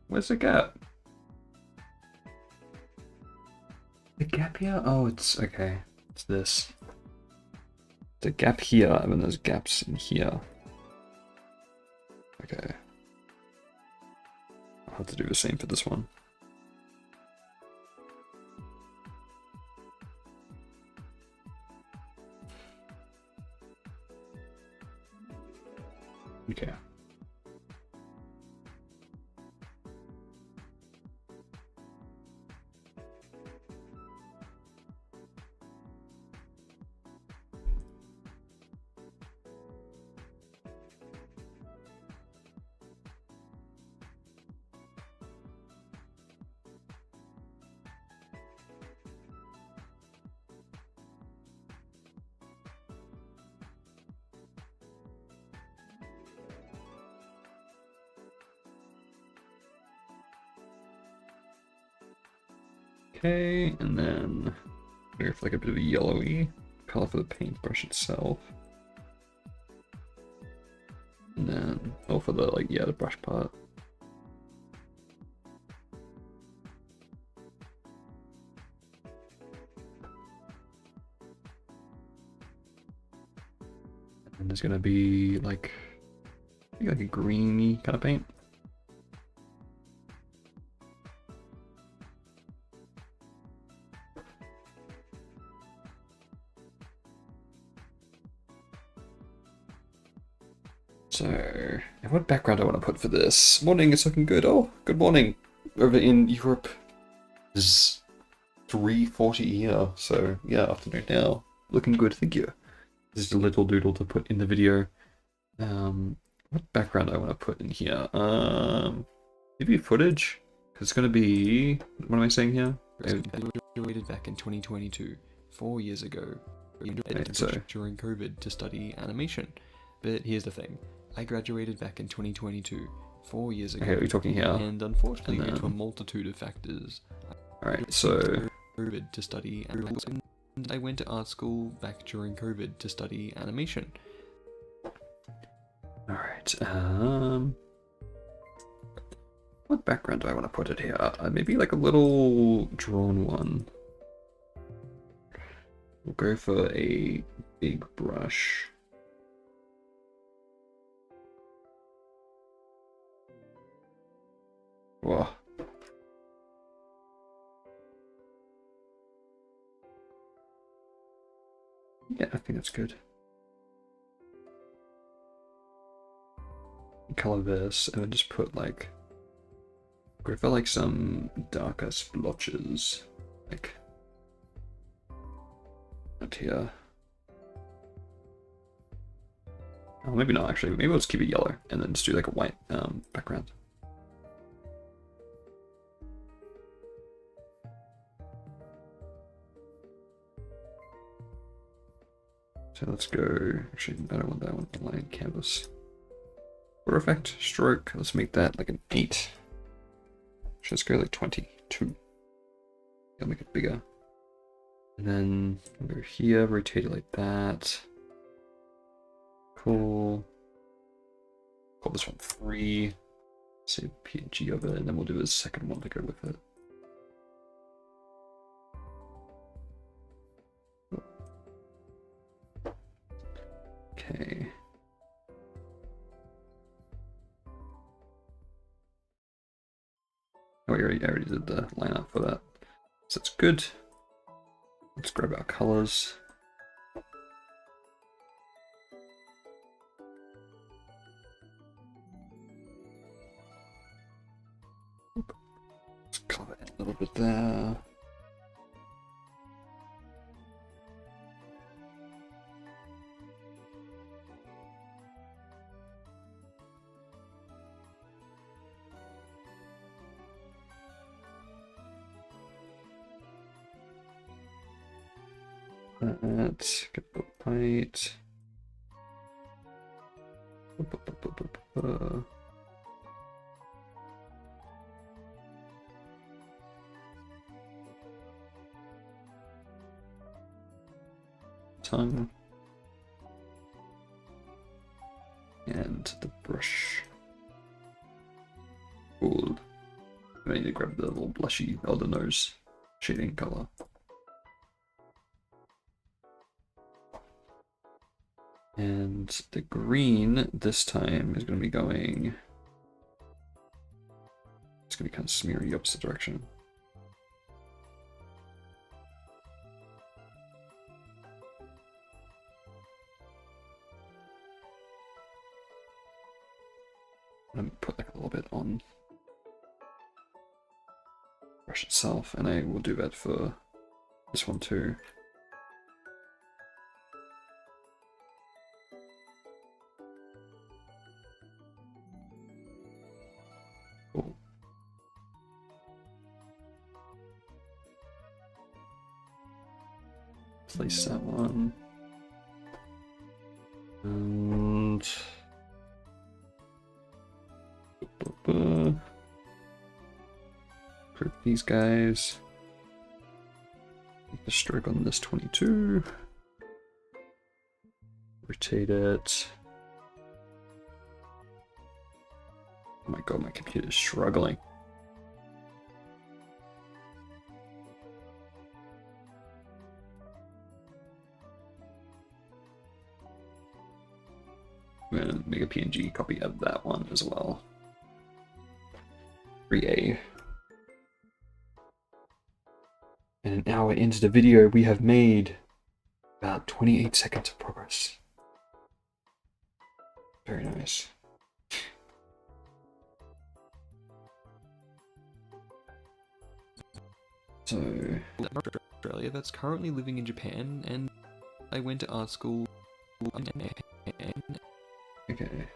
Where's the gap? The gap here? Oh, it's okay. It's this. The gap here, and then there's gaps in here. Okay. I'll have to do the same for this one. Okay. Okay, and then go for like a bit of a yellowy color for the paintbrush itself. Oh, for the, like, yeah, the brush part. And there's gonna be, like a greeny kind of paint. So, what background I want to put for this? Morning, it's looking good. Oh, good morning. Over in Europe, it's 3:40 here, so yeah, afternoon now. Looking good, thank you. This is a little doodle to put in the video. What background I want to put in here? Maybe footage? Because it's going to be... What am I saying here? I graduated back in 2022, 4 years ago, so during COVID to study animation. But here's the thing, I graduated back in 2022, 4 years ago. Okay, we're talking here. And unfortunately, due to a multitude of factors, Alright, so... COVID to study animation. And I went to art school back during COVID to study animation. Alright, what background do I want to put it here? Maybe like a little drawn one. We'll go for a big brush. Whoa. Yeah, I think that's good. Color this, and then just put like... Go for like some darker splotches. Like... Up here. Oh, maybe not actually. Maybe we'll just keep it yellow, and then just do like a white background. So let's go, actually I don't want that one, line canvas. Water effect, stroke, let's make that like an 8. Let's go like 22. I'll make it bigger. And then we'll go here, rotate it like that. Cool. Call this one 3. Save PNG of it, and then we'll do a second one to go with it. Okay. Oh, I already did the lineup for that. So that's good. Let's grab our colors. Let's color it a little bit there. That, get the white. Tongue. And the brush. Cool. I need to grab the little blushy, or the nose shading color. And the green this time is going to be going... It's going to be kind of smeary opposite direction. I'm going to put like a little bit on the brush itself, and I will do that for this one too. Cool. Place that one. And group these guys. Make the stroke on this 22. Rotate it. my god, my computer's struggling. I'm gonna make a PNG copy of that one as well. 3A. And an hour into the video, we have made about 28 seconds of progress. Very nice. So, Australia that's currently living in Japan, and I went to art school. okay.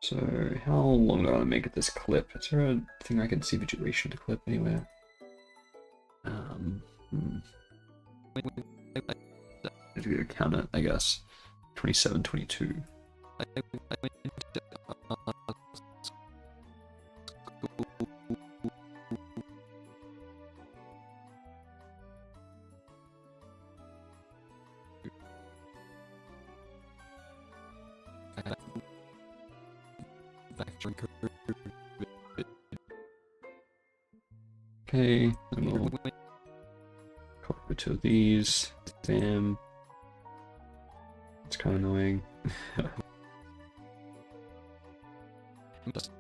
So, how long do I want to make this clip? Is there a thing I can see the duration of the clip anywhere? If you count it, I guess. 27, 22. Okay, and we'll copy two of these. Damn. It's kind of annoying.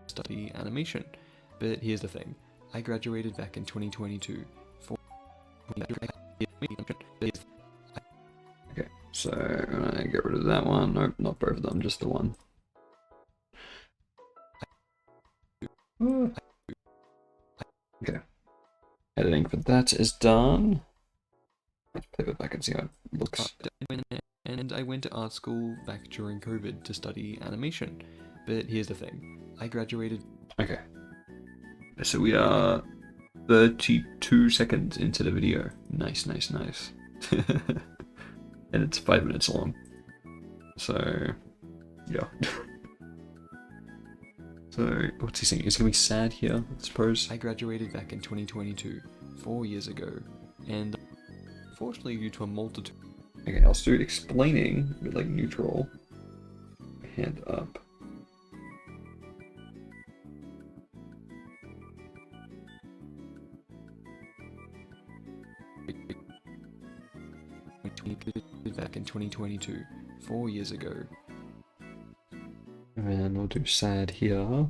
Study animation, but here's the thing: I graduated back in 2022. Okay, so I'm gonna get rid of that one. Nope, not both of them, just the one. Okay, editing for that is done. Let's play it back and see how it looks. And I went to art school back during COVID to study animation, but here's the thing: I graduated. Okay, so we are 32 seconds into the video. Nice, nice, nice. And it's 5 minutes long. So, yeah. So, what's he saying? It's gonna be sad here, I suppose. I graduated back in 2022, 4 years ago, and unfortunately due to a multitude. Okay, I'll start explaining with like neutral. Hand up. Back in 2022, 4 years ago. And then we'll do sad here.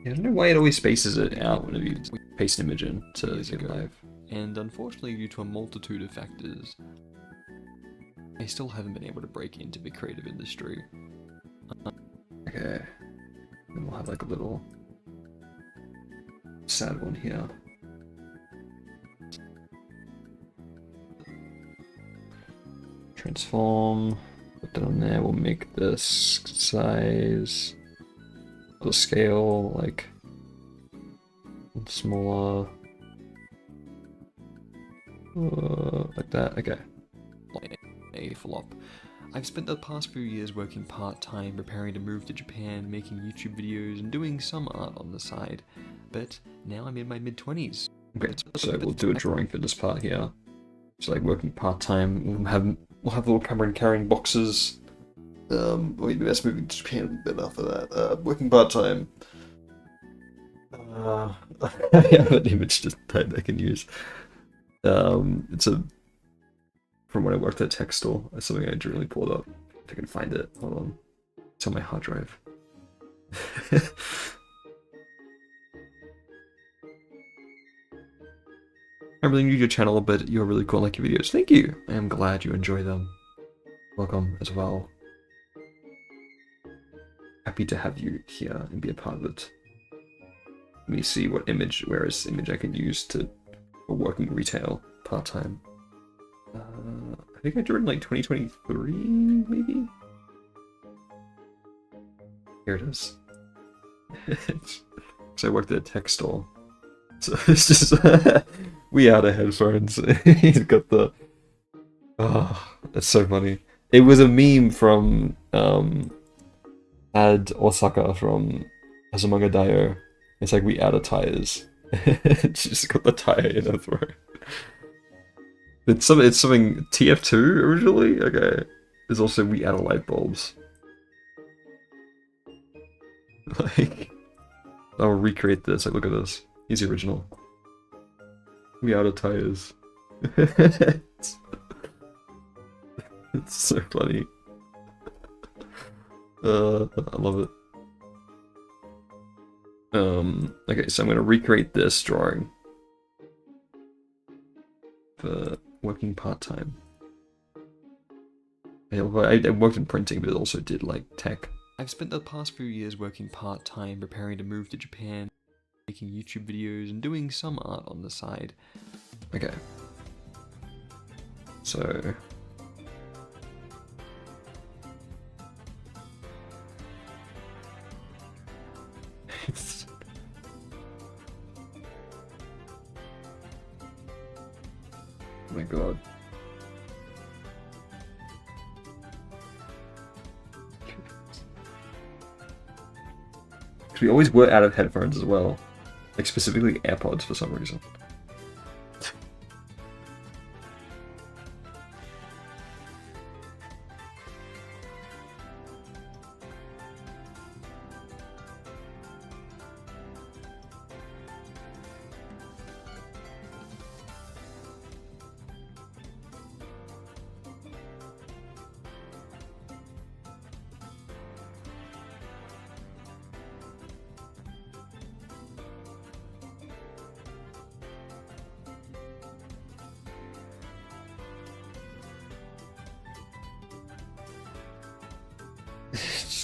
Yeah, I don't know why it always spaces it out whenever you paste an image in to get live. And unfortunately, due to a multitude of factors, I still haven't been able to break into the creative industry. Okay. Then we'll have like a little sad one here. Transform. Put that on there. We'll make this size. The scale like smaller. Like that. Okay. A flop. I've spent the past few years working part-time, preparing to move to Japan, making YouTube videos, and doing some art on the side. But now I'm in my mid-20s. Okay, so we'll do a drawing for this part here. So like working part-time, we'll have little Cameron carrying boxes. Wait, that's moving to Japan a bit after that. Working part-time. I have an image just that I can use. It's from when I worked at a tech store. That's something I generally pulled up. If I can find it. Hold on. It's on my hard drive. I'm really new to your channel, but you're really cool. I like your videos. Thank you. I am glad you enjoy them. Welcome as well. Happy to have you here and be a part of it. Let me see what image, where is image I can use to for working retail part-time. I think I drew it in like 2023, maybe? Here it is. So I worked at a tech store. So it's just we out of headphones. He's got the that's so funny. It was a meme from add Osaka from Azumanga Daioh. It's like we add a tires. She just got the tire in her throat. It's something TF2 originally? Okay. There's also we add a light bulbs. Like, I'll recreate this. Like, look at this. Here's the original. We out of tires. It's so funny. I love it. Okay, so I'm gonna recreate this drawing for working part-time. I worked in printing, but also did like tech. I've spent the past few years working part-time, preparing to move to Japan, making YouTube videos, and doing some art on the side. Okay. So... Oh my god. Because we always were out of headphones as well. Like specifically AirPods for some reason.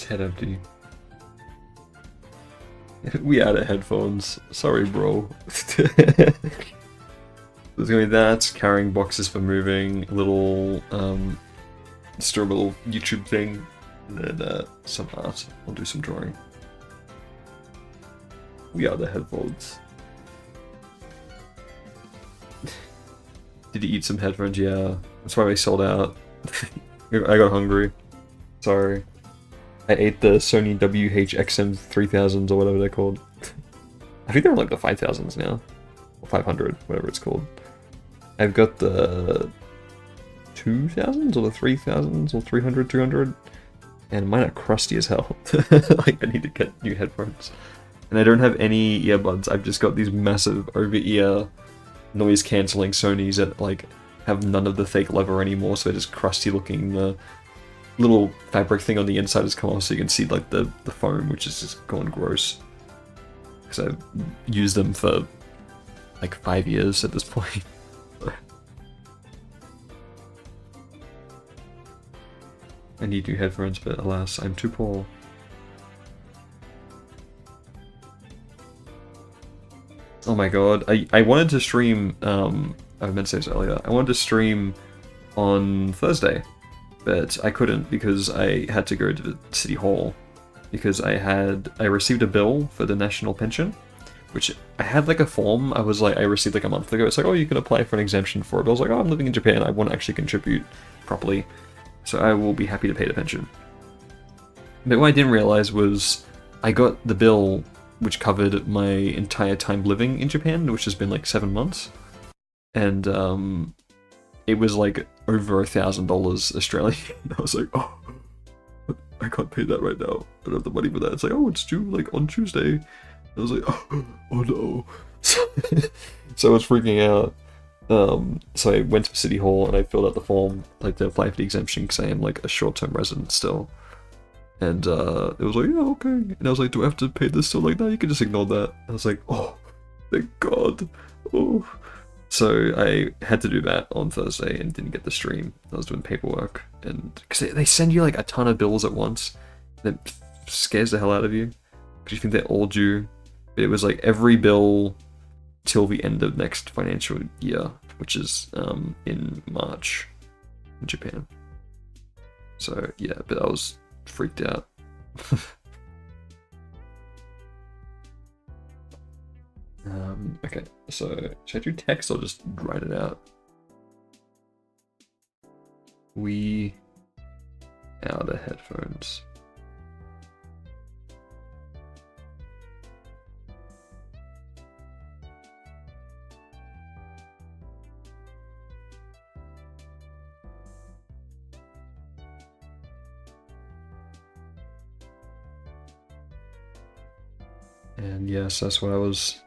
Head empty. We out of headphones. Sorry, bro. There's gonna be that, carrying boxes for moving, little, just a little YouTube thing, and then some art. I'll do some drawing. We out of headphones. Did you eat some headphones? Yeah. That's why we sold out. I got hungry. Sorry. I ate the Sony WH-XM 3000s or whatever they're called. I think they're like the 5000s now. Or 500, whatever it's called. I've got the 2000s or the 3000s or 300, 200. And mine are crusty as hell. Like, I need to get new headphones. And I don't have any earbuds. I've just got these massive over-ear noise-cancelling Sonys that, like, have none of the fake leather anymore, so they're just crusty looking. The little fabric thing on the inside has come off so you can see like the foam, which is just gone gross. Because I've used them for like 5 years at this point. I need new headphones, but alas, I'm too poor. Oh my god, I wanted to stream, I meant to say this earlier, I wanted to stream on Thursday. But I couldn't because I had to go to the city hall because I received a bill for the national pension, which I had like a form I received like a month ago. It's like, oh, you can apply for an exemption for it. But I was like, oh, I'm living in Japan. I want to actually contribute properly. So I will be happy to pay the pension. But what I didn't realize was I got the bill which covered my entire time living in Japan, which has been like 7 months. And it was like over $1,000 Australian. I was like, oh, I can't pay that right now. I don't have the money for that. It's like, oh, it's due like on Tuesday. I was like, oh no. So I was freaking out. So I went to City Hall and I filled out the form, like to apply for the exemption because I am like a short-term resident still. And it was like, yeah, okay. And I was like, do I have to pay this still? Like, no, you can just ignore that. I was like, oh, thank God. Oh. So I had to do that on Thursday and didn't get the stream. I was doing paperwork, and because they send you like a ton of bills at once, and it scares the hell out of you because you think they're all due. But it was like every bill till the end of next financial year, which is in March in Japan. So yeah, but I was freaked out. Okay, so should I do text or just write it out? We out of headphones. And yes, that's what I was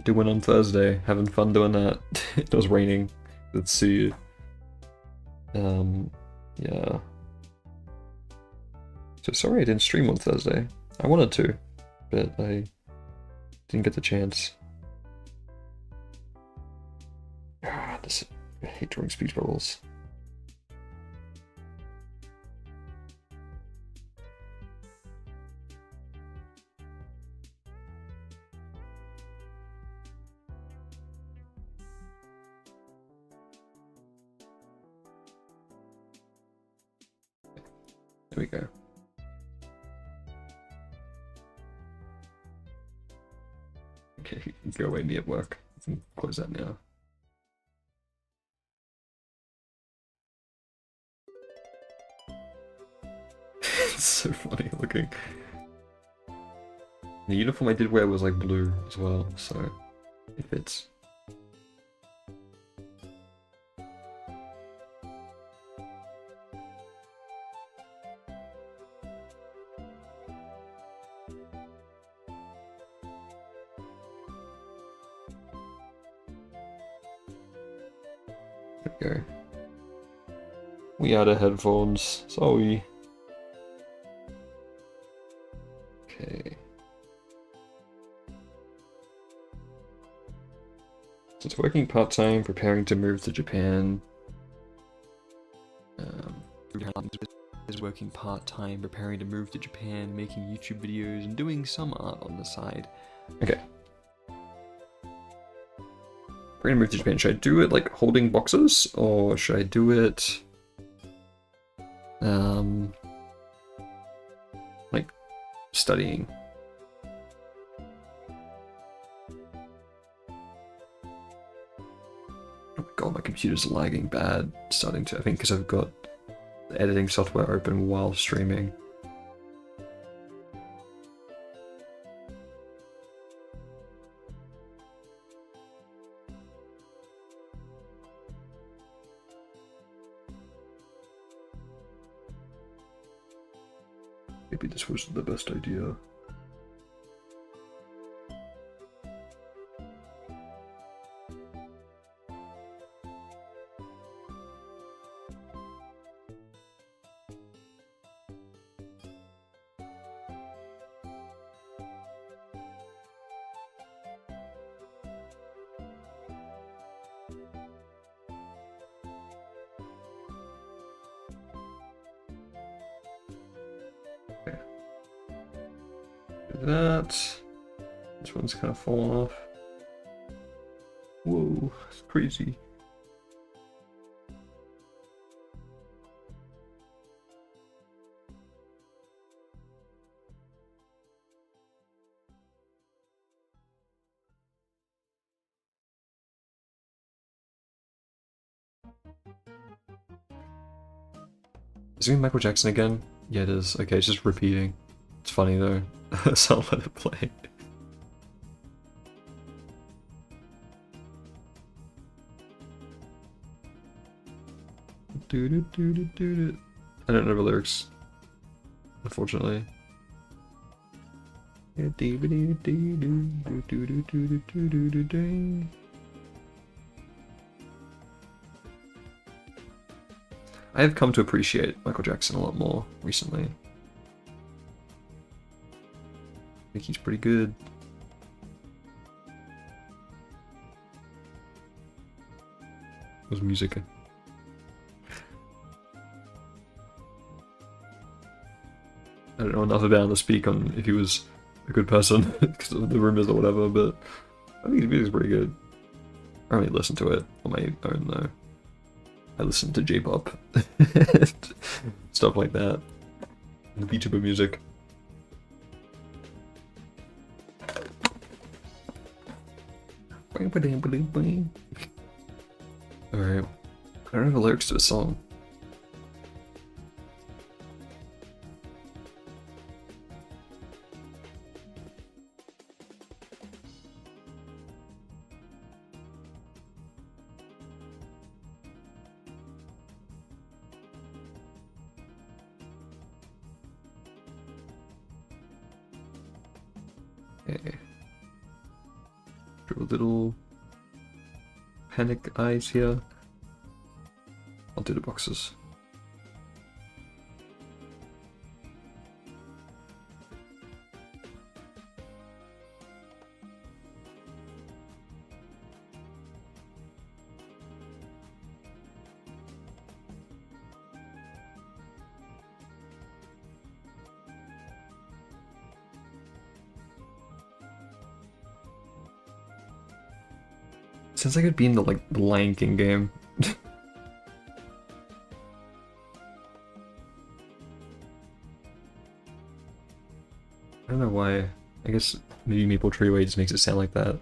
doing on Thursday, having fun doing that. It was raining. Let's see. Yeah. So sorry I didn't stream on Thursday. I wanted to, but I didn't get the chance. Ah, I hate drawing speech bubbles. There we go. Okay, go away, me at work. I can close that now. It's so funny looking. The uniform I did wear was like blue as well, so it fits. There we go. We out of headphones, sorry. Okay. So it's working part-time, preparing to move to Japan. Is working part-time, preparing to move to Japan, making YouTube videos, and doing some art on the side. Okay. We're gonna move to Japan. Should I do it like holding boxes, or should I do it like studying? Oh my god, my computer's lagging bad. Starting to, I think, because I've got the editing software open while streaming. Maybe this wasn't the best idea. That. This one's kind of fallen off. Whoa, it's crazy. Is it Michael Jackson again? Yeah, it is. Okay, it's just repeating. It's funny though, so I'll let it play. I don't know the lyrics, unfortunately. I have come to appreciate Michael Jackson a lot more recently. I think he's pretty good. Was music. I don't know enough about him to speak on if he was a good person because of the rumors or whatever, but I think his music's pretty good. I only listen to it on my own though. I listen to J-pop stuff like that. VTuber music. Alright. I don't have the lyrics to a song. Okay. Draw little panic eyes here. I'll do the boxes. Sounds like it'd be in the the Lion King game. I don't know why. I guess maybe Maple Treeway just makes it sound like that.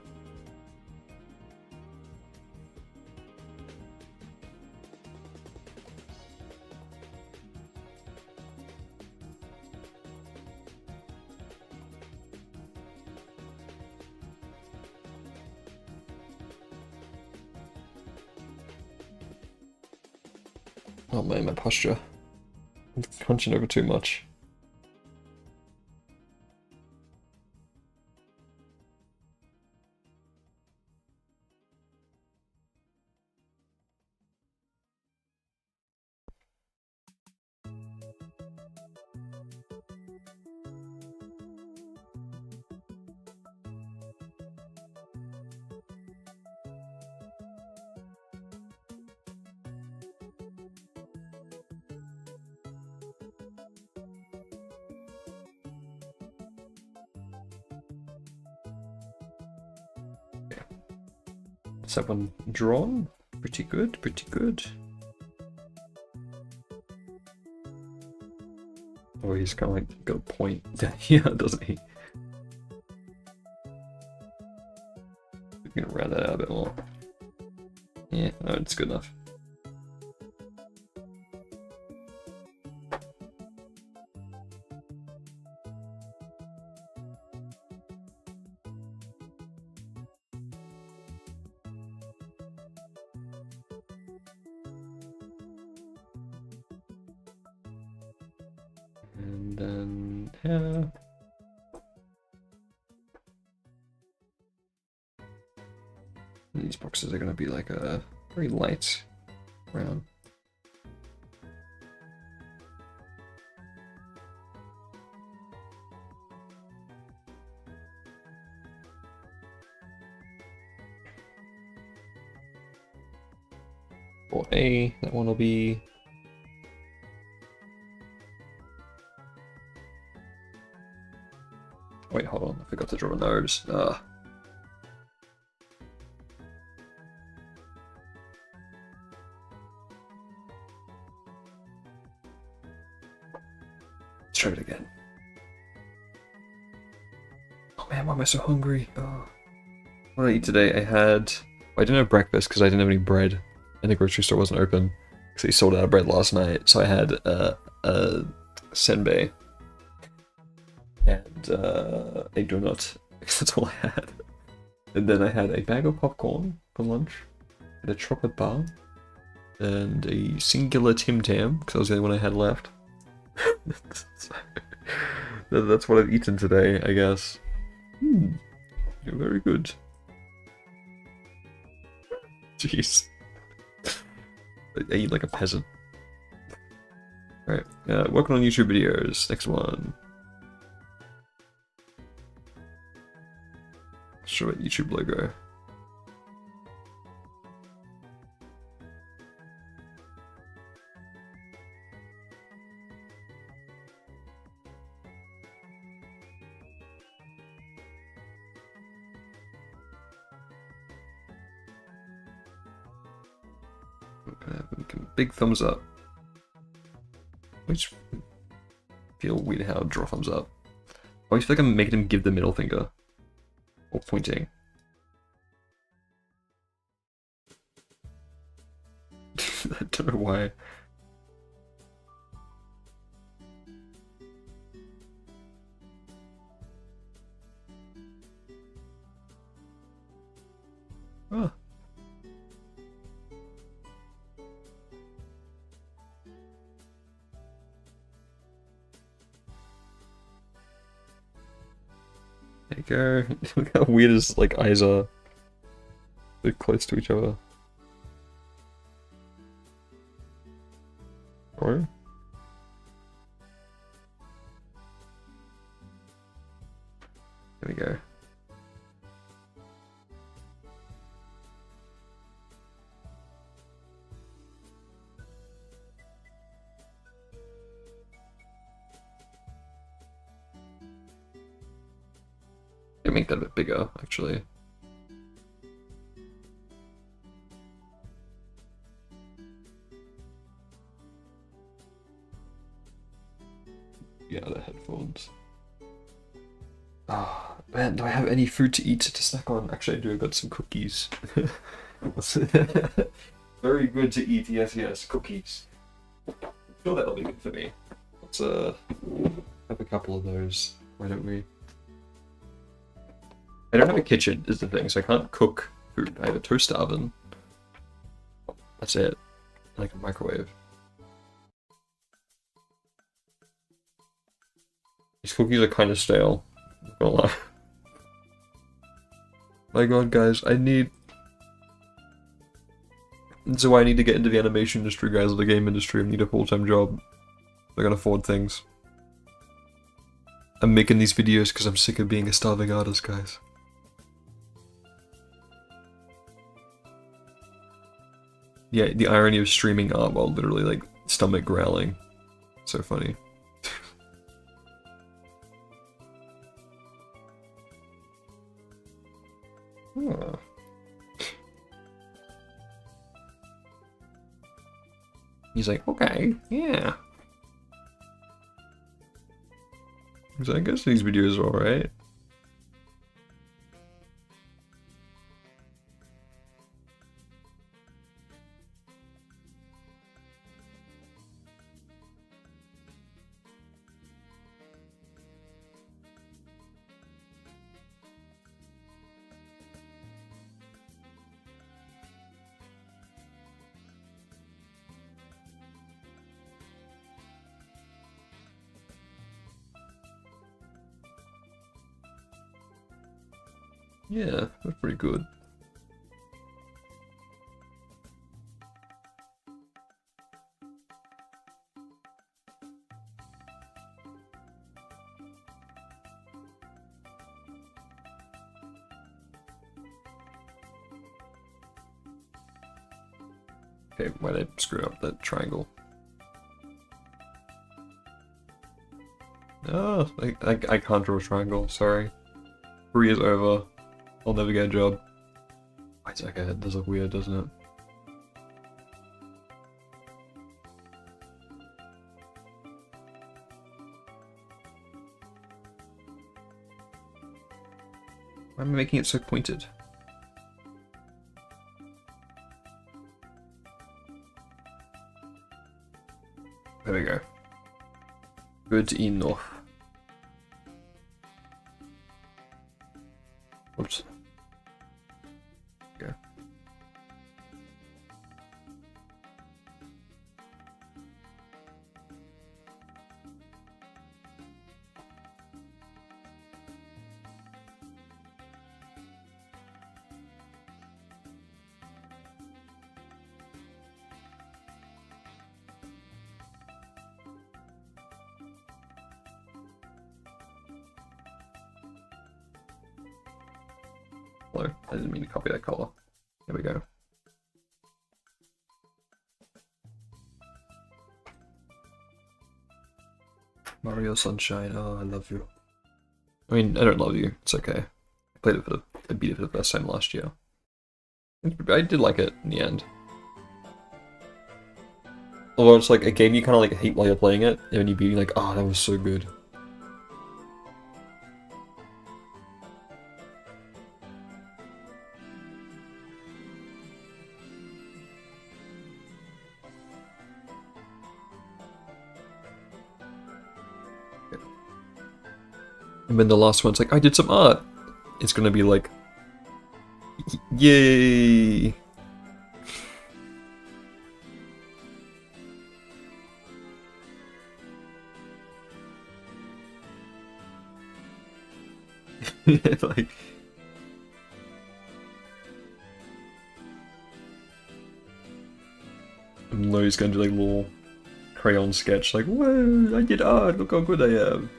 Oh man, my posture. I'm crunching over too much. Is that one drawn? Pretty good, pretty good. Oh, he's kind of like got a point down here, doesn't he? We're gonna round that out a bit more. Yeah, no, it's good enough. And then hair. And these boxes are going to be like a very light brown. For A, that one will be wait, hold on, I forgot to draw a nose. Let's try it again. Oh man, why am I so hungry? Oh. What did I eat today? I didn't have breakfast because I didn't have any bread and the grocery store wasn't open because they sold out of bread last night. So I had a senbei and a donut. That's all I had. And then I had a bag of popcorn for lunch, and a chocolate bar, and a singular Tim Tam because that was the only one I had left. That's what I've eaten today, I guess. You're very good. Jeez. I eat like a peasant. Alright, working on YouTube videos. Next one. Show it YouTube logo. Big thumbs up. I just feel weird how I draw thumbs up. I always feel like I'm making him give the middle finger. Or pointing. I don't know why. Oh. There we go. Look how weird his like eyes are. They're close to each other. Or there we go. Make that a bit bigger, actually. Yeah, the headphones. Ah, oh, man, do I have any food to eat to snack on? Actually, I do. I've got some cookies. Very good to eat. Yes, yes, cookies. I'm sure that'll be good for me. Let's have a couple of those. Why don't we? I don't have a kitchen, is the thing, so I can't cook food. I have a toaster oven. That's it. Like a microwave. These cookies are kind of stale. Not gonna lie. My god, guys, I need... So I need to get into the animation industry, guys, or the game industry. I need a full-time job. I can afford things. I'm making these videos because I'm sick of being a starving artist, guys. Yeah, the irony of streaming art while literally, like, stomach growling. So funny. Huh. He's like, okay, yeah. So I guess these videos are alright. Yeah, that's pretty good. Okay, why did I screw up that triangle? Oh, I can't draw a triangle, sorry. 3 is over. I'll never get a job. Wait a second, it does look weird, doesn't it? Why am I making it so pointed? There we go. Good enough. Oops. Okay. Hello, I didn't mean to copy that color. There we go. Mario Sunshine, oh, I love you. I mean, I don't love you, it's okay. I played it I beat it for the first time last year. I did like it in the end. Although it's like a game you kind of like hate while you're playing it, and when you beat it, you're like, oh, that was so good. And then the last one's like, I did some art. It's gonna be like, yay! Like, and Lo's gonna do like a little crayon sketch, like, whoa, I did art, look how good I am.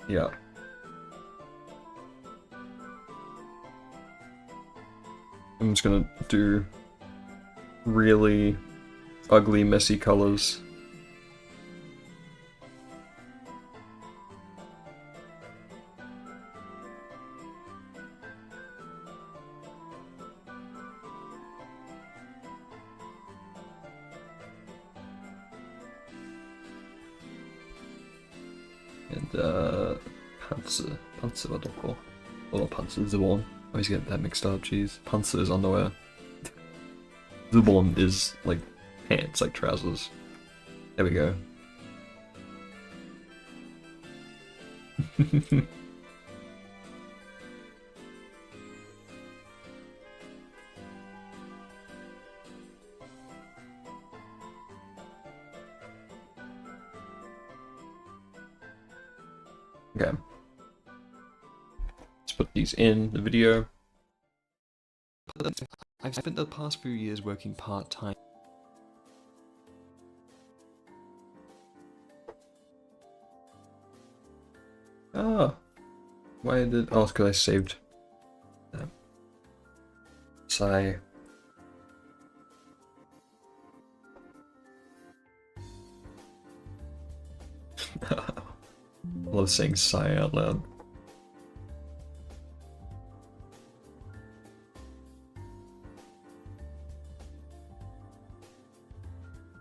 Yeah. I'm just gonna do really ugly, messy colors. And Panzer war doch auch. Oder Panzer, Zubon. I always get that mixed up, jeez. Panzer is underwear. Zubon is like pants, like trousers. There we go. Okay. Let's put these in the video. I've spent the past few years working part-time. Ah. Why did... Oh, it's because I saved. Sigh. I love saying sigh out loud.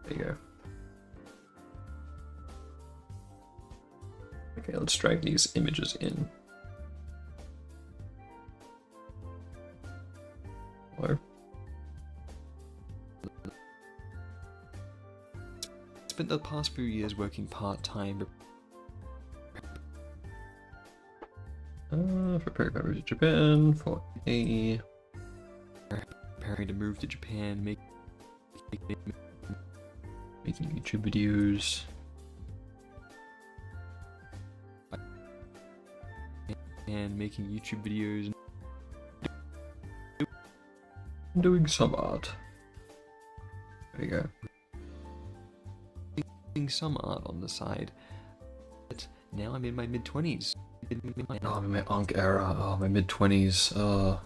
There you go. Okay, let's drag these images in. Hello? Spent the past few years working part-time. Preparing to move to Japan for a... Preparing to move to Japan, making YouTube videos. and making YouTube videos. Doing some art. There you go. Doing some art on the side. But now I'm in my mid-20s. Oh, I'm in my Ankh era. Oh, my mid-20s. Oh.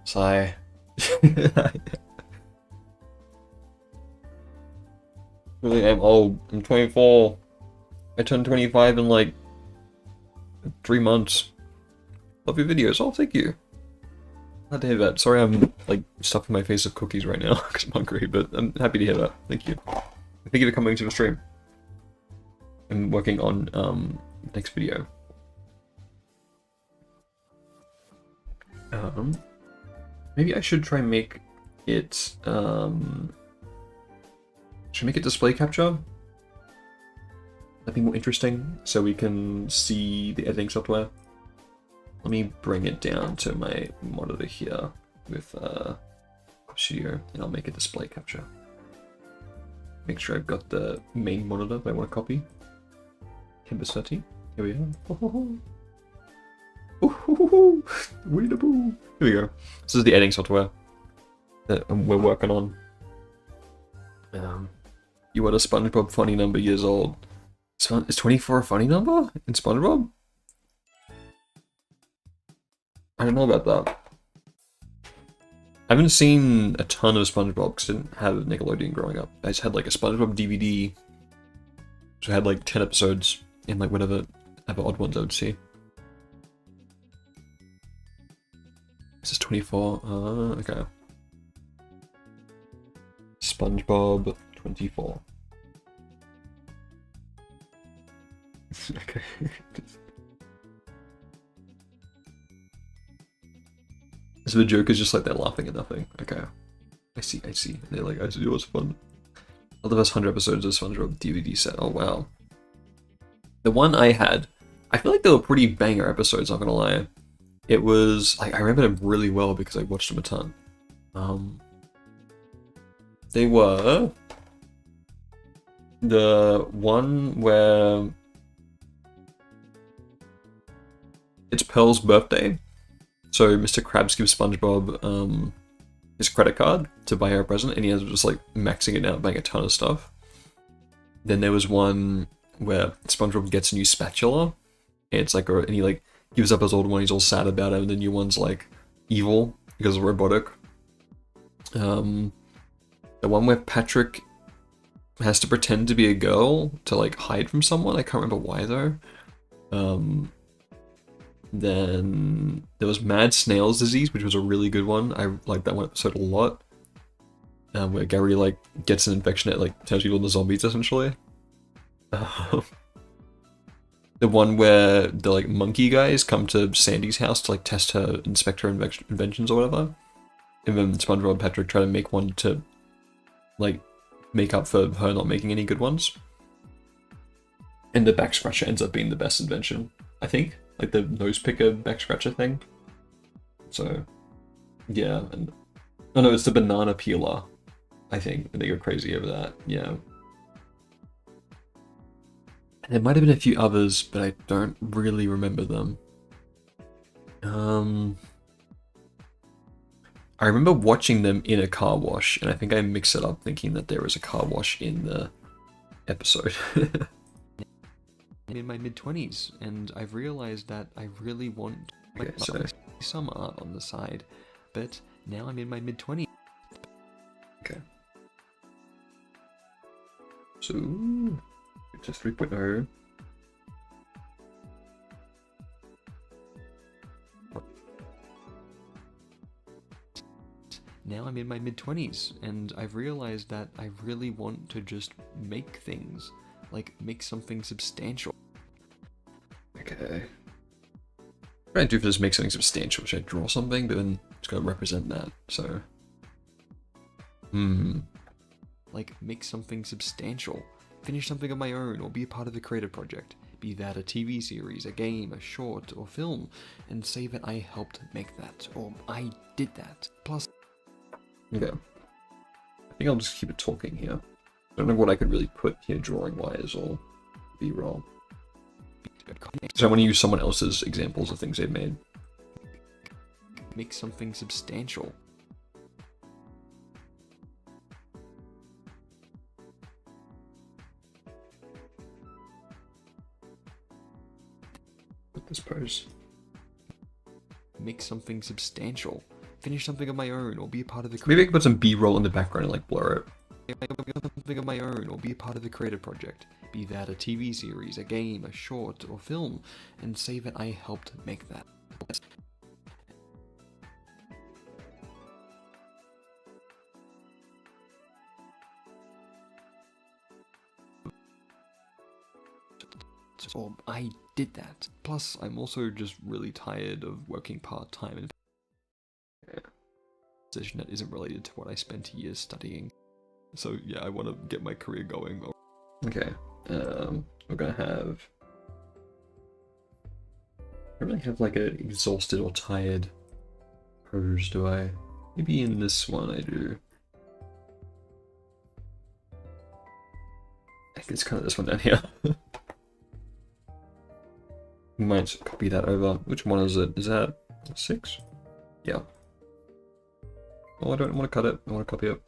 Sigh. Really, I'm old. I'm 24. I turned 25 in like 3 months. Love your videos. Oh, thank you. Glad to hear that. Sorry I'm like stuffing my face with cookies right now because I'm hungry, but I'm happy to hear that. Thank you. Thank you for coming to the stream. I'm working on next video. Maybe I should try and make it should I make it display capture? That'd be more interesting so we can see the editing software. Let me bring it down to my monitor here with Studio and I'll make a display capture. Make sure I've got the main monitor that I want to copy. Kamvas 30. Here we are. Here we go. This is the editing software that we're working on. You are a SpongeBob funny number years old. Is 24 a funny number in SpongeBob? I don't know about that. I haven't seen a ton of SpongeBob because I didn't have Nickelodeon growing up. I just had like a SpongeBob DVD, so I had like 10 episodes in like whatever odd ones I would see. This is 24. Okay. SpongeBob 24. Okay. So the joke is just like they're laughing at nothing. Okay. I see. They're like, I see what's fun. All the first 100 episodes of SpongeBob DVD set. Oh wow. The one I had, I feel like they were pretty banger episodes, not gonna lie. It was, like, I remember them really well because I watched them a ton. They were the one where it's Pearl's birthday, so Mr. Krabs gives SpongeBob his credit card to buy her a present, and he ends up just like maxing it out, buying a ton of stuff. Then there was one where SpongeBob gets a new spatula, and it's like, and he like gives up his old one, he's all sad about it, and the new one's like evil because it's robotic. The one where Patrick has to pretend to be a girl to like hide from someone, I can't remember why though. Then there was Mad Snail's Disease, which was a really good one. I liked that one episode a lot. Where Gary like gets an infection that like turns people into zombies essentially. The one where the like monkey guys come to Sandy's house to like test her, inspect her inventions or whatever. And then SpongeBob and Patrick try to make one to like make up for her not making any good ones. And the back scratcher ends up being the best invention, I think. Like the nose picker back scratcher thing. So yeah, and oh no, it's the banana peeler, I think, and they go crazy over that. Yeah. And there might have been a few others, but I don't really remember them. I remember watching them in a car wash, and I think I mixed it up thinking that there was a car wash in the episode. I'm in my mid-20s, and I've realized that I really want some art on the side, but now I'm in my mid-20s. Okay. So, to 3.0. Now I'm in my mid-20s, and I've realized that I really want to just make things. Like, make something substantial. Okay. What do I do for this make something substantial? Should I draw something, but then it's got to represent that, so... Like, make something substantial. Finish something of my own, or be a part of a creative project. Be that a TV series, a game, a short, or film, and say that I helped make that, or I did that. Plus... Okay. I think I'll just keep it talking here. I don't know what I could really put here drawing-wise or B-roll. So I want to use someone else's examples of things they've made. Make something substantial. Put this pose. Make something substantial. Finish something of my own, or be a part of the... Maybe I could put some B-roll in the background and like blur it. Something of my own, or be a part of a creative project. Be that a TV series, a game, a short, or film, and say that I helped make that. Or I did that. Plus, I'm also just really tired of working part-time in a position that isn't related to what I spent years studying. So yeah, I want to get my career going. Okay, we're gonna have... I don't really have like an exhausted or tired pose, do I? Maybe in this one I do. I think it's kind of this one down here. We might copy that over. Which one is it? Is that 6? Yeah. Oh, I don't want to cut it. I want to copy it.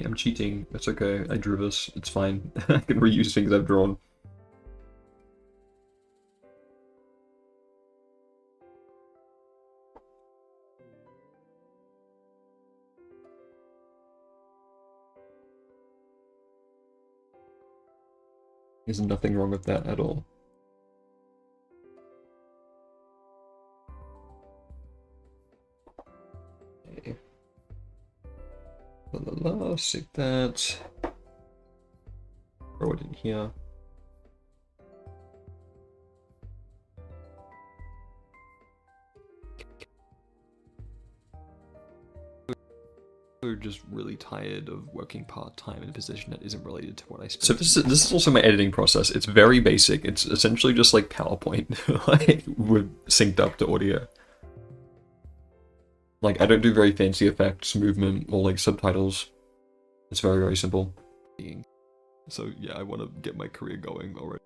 I'm cheating. That's okay. I drew this. It's fine. I can reuse things I've drawn. There's nothing wrong with that at all. Okay. Save that. Throw it in here. Just really tired of working part-time in a position that isn't related to what I spent. So this is also my editing process. It's very basic. It's essentially just like PowerPoint, like with synced up to audio. Like, I don't do very fancy effects, movement, or like subtitles. It's very, very simple. So yeah, I want to get my career going already.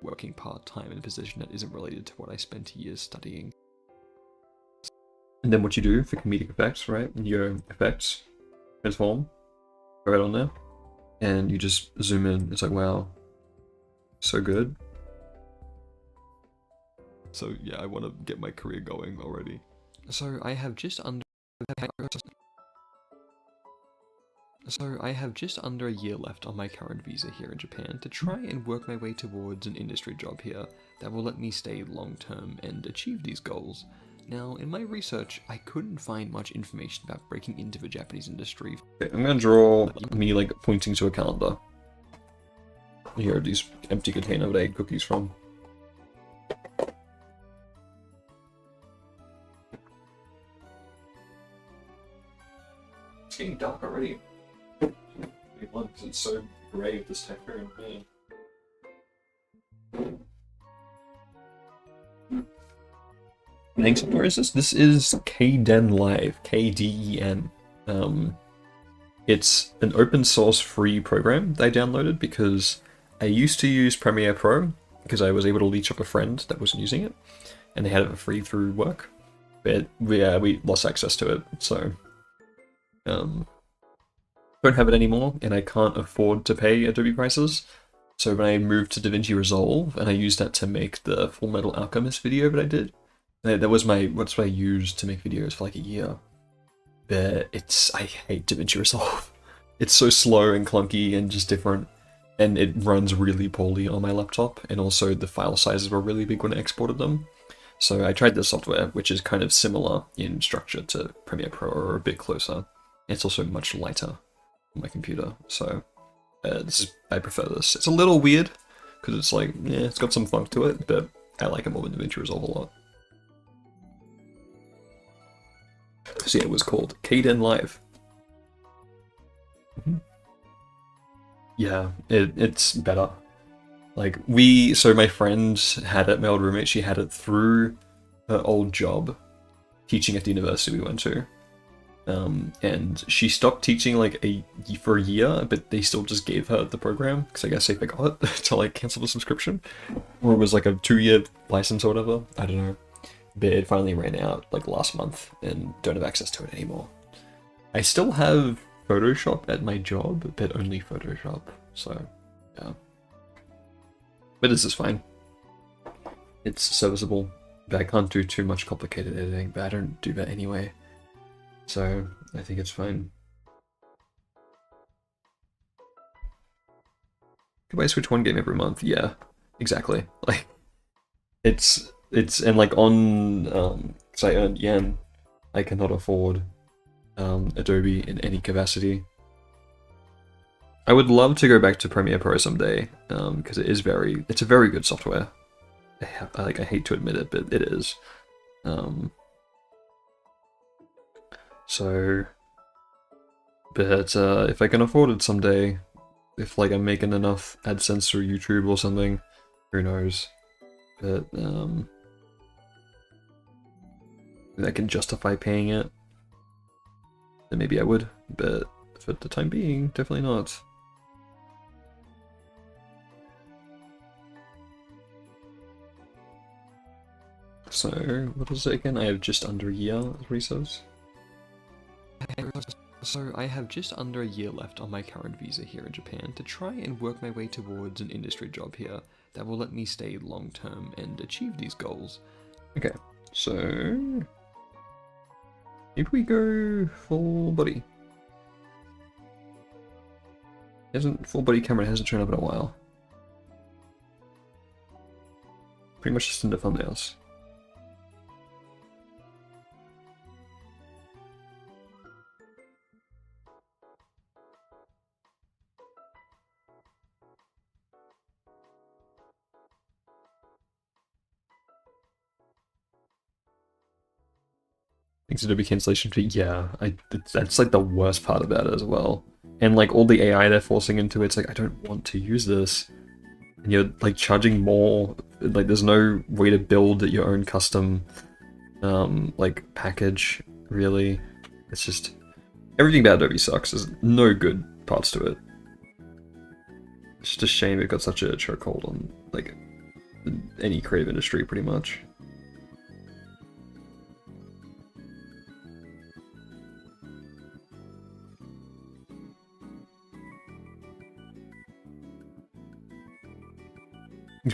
Working part-time in a position that isn't related to what I spent years studying. And then what you do for comedic effects, right? Your effects, transform, go right on there, and you just zoom in. It's like, wow, so good. So yeah, I want to get my career going already. So I have just under a year left on my current visa here in Japan to try and work my way towards an industry job here that will let me stay long term and achieve these goals. Now, in my research, I couldn't find much information about breaking into the Japanese industry. Okay, I'm gonna draw me like pointing to a calendar. Here are these empty container with egg cookies from. It's getting dark already. Because it's so grey with this typhoon. Thanks, where is this? This is Kden Live, KDEN. It's an open source free program that I downloaded because I used to use Premiere Pro because I was able to leech up a friend that wasn't using it, and they had it for free through work. But we lost access to it, so don't have it anymore, and I can't afford to pay Adobe prices. So when I moved to DaVinci Resolve, and I used that to make the Full Metal Alchemist video that I did, that was what I used to make videos for like a year. But I hate DaVinci Resolve. It's so slow and clunky and just different, and it runs really poorly on my laptop, and also the file sizes were really big when I exported them. So I tried this software, which is kind of similar in structure to Premiere Pro, or a bit closer. It's also much lighter on my computer, so I prefer this. It's a little weird, because it's like, yeah, it's got some funk to it, but I like it more than DaVinci Resolve a lot. So yeah, it was called Kden Live. Yeah, it's better. Like, so my friend had it, my old roommate, she had it through her old job, teaching at the university we went to. And she stopped teaching like for a year, but they still just gave her the program, because I guess they forgot to like cancel the subscription. Or it was like a 2-year license or whatever, I don't know. But it finally ran out like last month, and don't have access to it anymore. I still have Photoshop at my job, but only Photoshop, so yeah. But this is fine. It's serviceable, but I can't do too much complicated editing, but I don't do that anyway. So I think it's fine. Could I switch one game every month? Yeah, exactly. Like, it's and like on because I earn yen, I cannot afford Adobe in any capacity. I would love to go back to Premiere Pro someday, because it's a very good software. I hate to admit it, but it is. So, but if I can afford it someday, if like I'm making enough AdSense through YouTube or something, who knows? But if I can justify paying it, then maybe I would. But for the time being, definitely not. So, what was it again? I have just under a year, as he says. So I have just under a year left on my current visa here in Japan to try and work my way towards an industry job here that will let me stay long term and achieve these goals. Okay, so maybe we go full body. Full body camera hasn't shown up in a while. Pretty much just in the thumbnails. Thanks Adobe cancellation fee. Yeah, that's like the worst part about it as well. And like all the AI they're forcing into it's like, I don't want to use this. And you're like charging more. Like there's no way to build your own custom like package, really. It's just everything about Adobe sucks. There's no good parts to it. It's just a shame it got such a chokehold on like any creative industry, pretty much.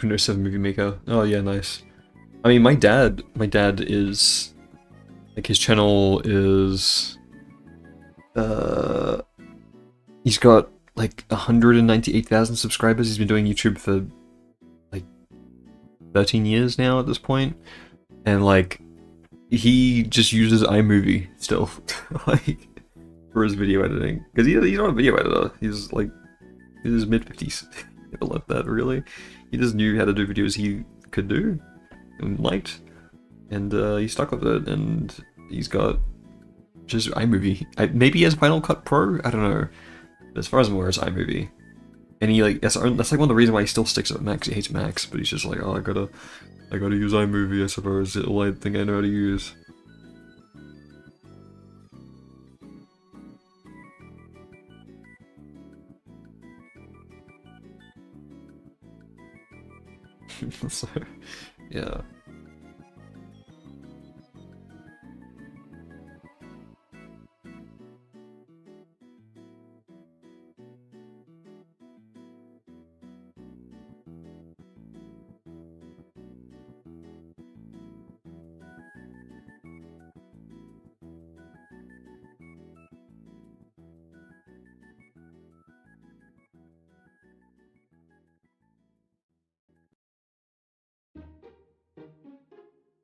Windows 7 Movie Maker. Oh yeah, nice. I mean, my dad is like his channel is he's got like 198,000 subscribers. He's been doing YouTube for like 13 years now at this point, and like he just uses iMovie still, like for his video editing because he's not a video editor. He's like in his mid-50s. Never left that really. He just knew how to do videos he could do and liked, and he stuck with it. And he's got just iMovie. Maybe he has Final Cut Pro. I don't know. But as far as I'm aware, it's iMovie. And he like that's like one of the reasons why he still sticks with Macs. He hates Macs, but he's just like, oh, I gotta use iMovie. I suppose it's all I think I know how to use. So, yeah.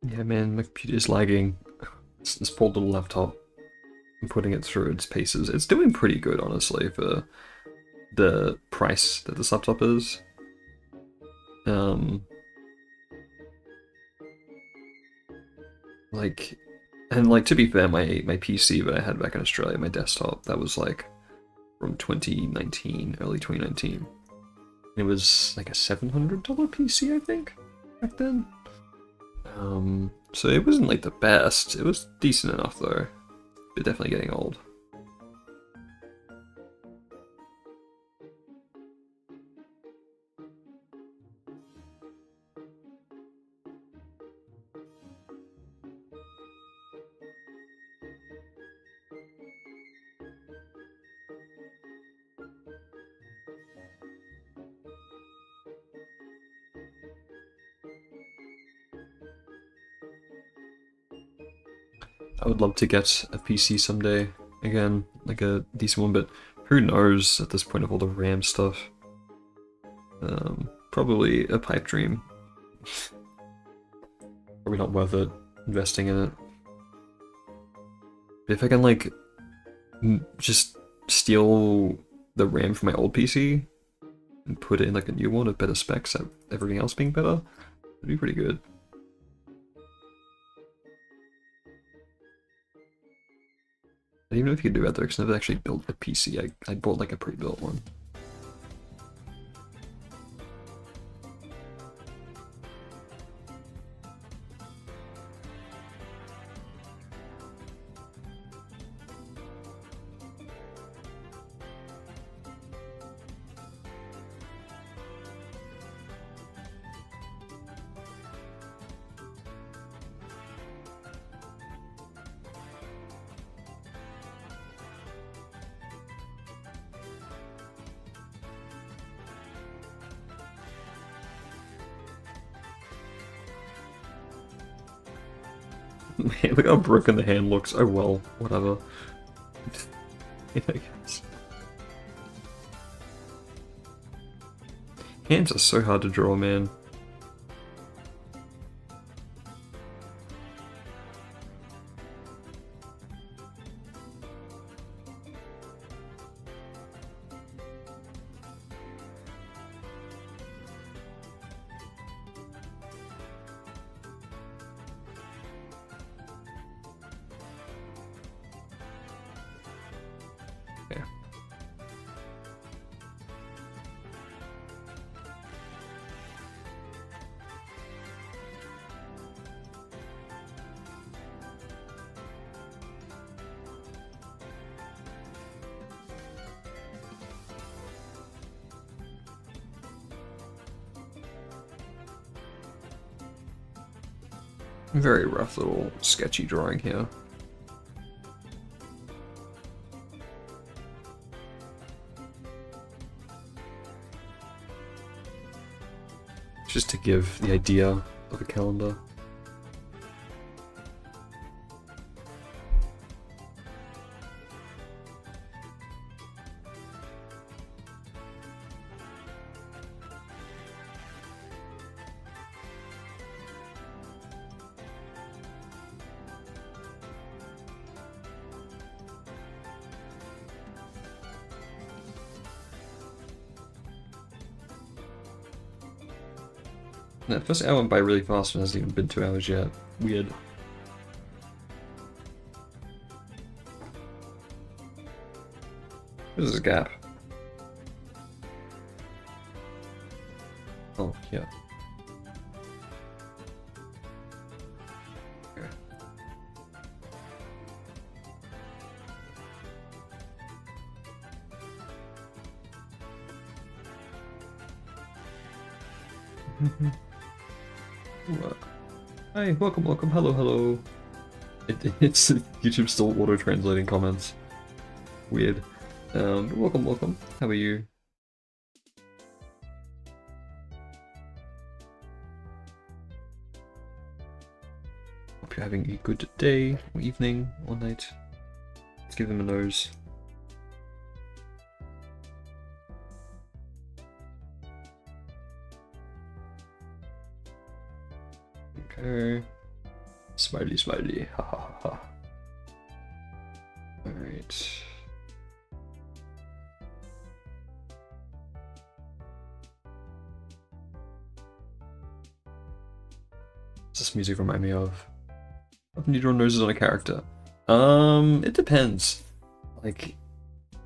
Yeah, man, my computer's lagging. This poor little laptop. I'm putting it through its paces. It's doing pretty good, honestly, for the price that this laptop is. Like, and like to be fair, my PC that I had back in Australia, my desktop, that was like from 2019, early 2019. It was like a $700 PC, I think, back then. So it wasn't like the best. It was decent enough though, but definitely getting old. I would love to get a PC someday, again, like a decent one, but who knows at this point of all the RAM stuff. Probably a pipe dream. Probably not worth it, investing in it. But if I can, like, just steal the RAM from my old PC and put it in, like, a new one with better specs, everything else being better, it'd be pretty good. I don't even know if you could do that though, because I never actually built a PC. I bought like a pre-built one. Man, look how broken the hand looks. Oh well, whatever. Yeah, I guess. Hands are so hard to draw, man. Very rough little sketchy drawing here. Just to give the idea of a calendar. That first hour went by really fast and it hasn't even been 2 hours yet. Weird. This is a gap. Oh, yeah. Okay. Hi, welcome, welcome, hello, hello. It's YouTube still auto-translating comments. Weird. Welcome, welcome. How are you? Hope you're having a good day, or evening, or night. Let's give them a nose. Okay. Smiley, smiley. Ha ha ha ha. Alright. What's this music remind me of? How often do you draw noses on a character? It depends. Like,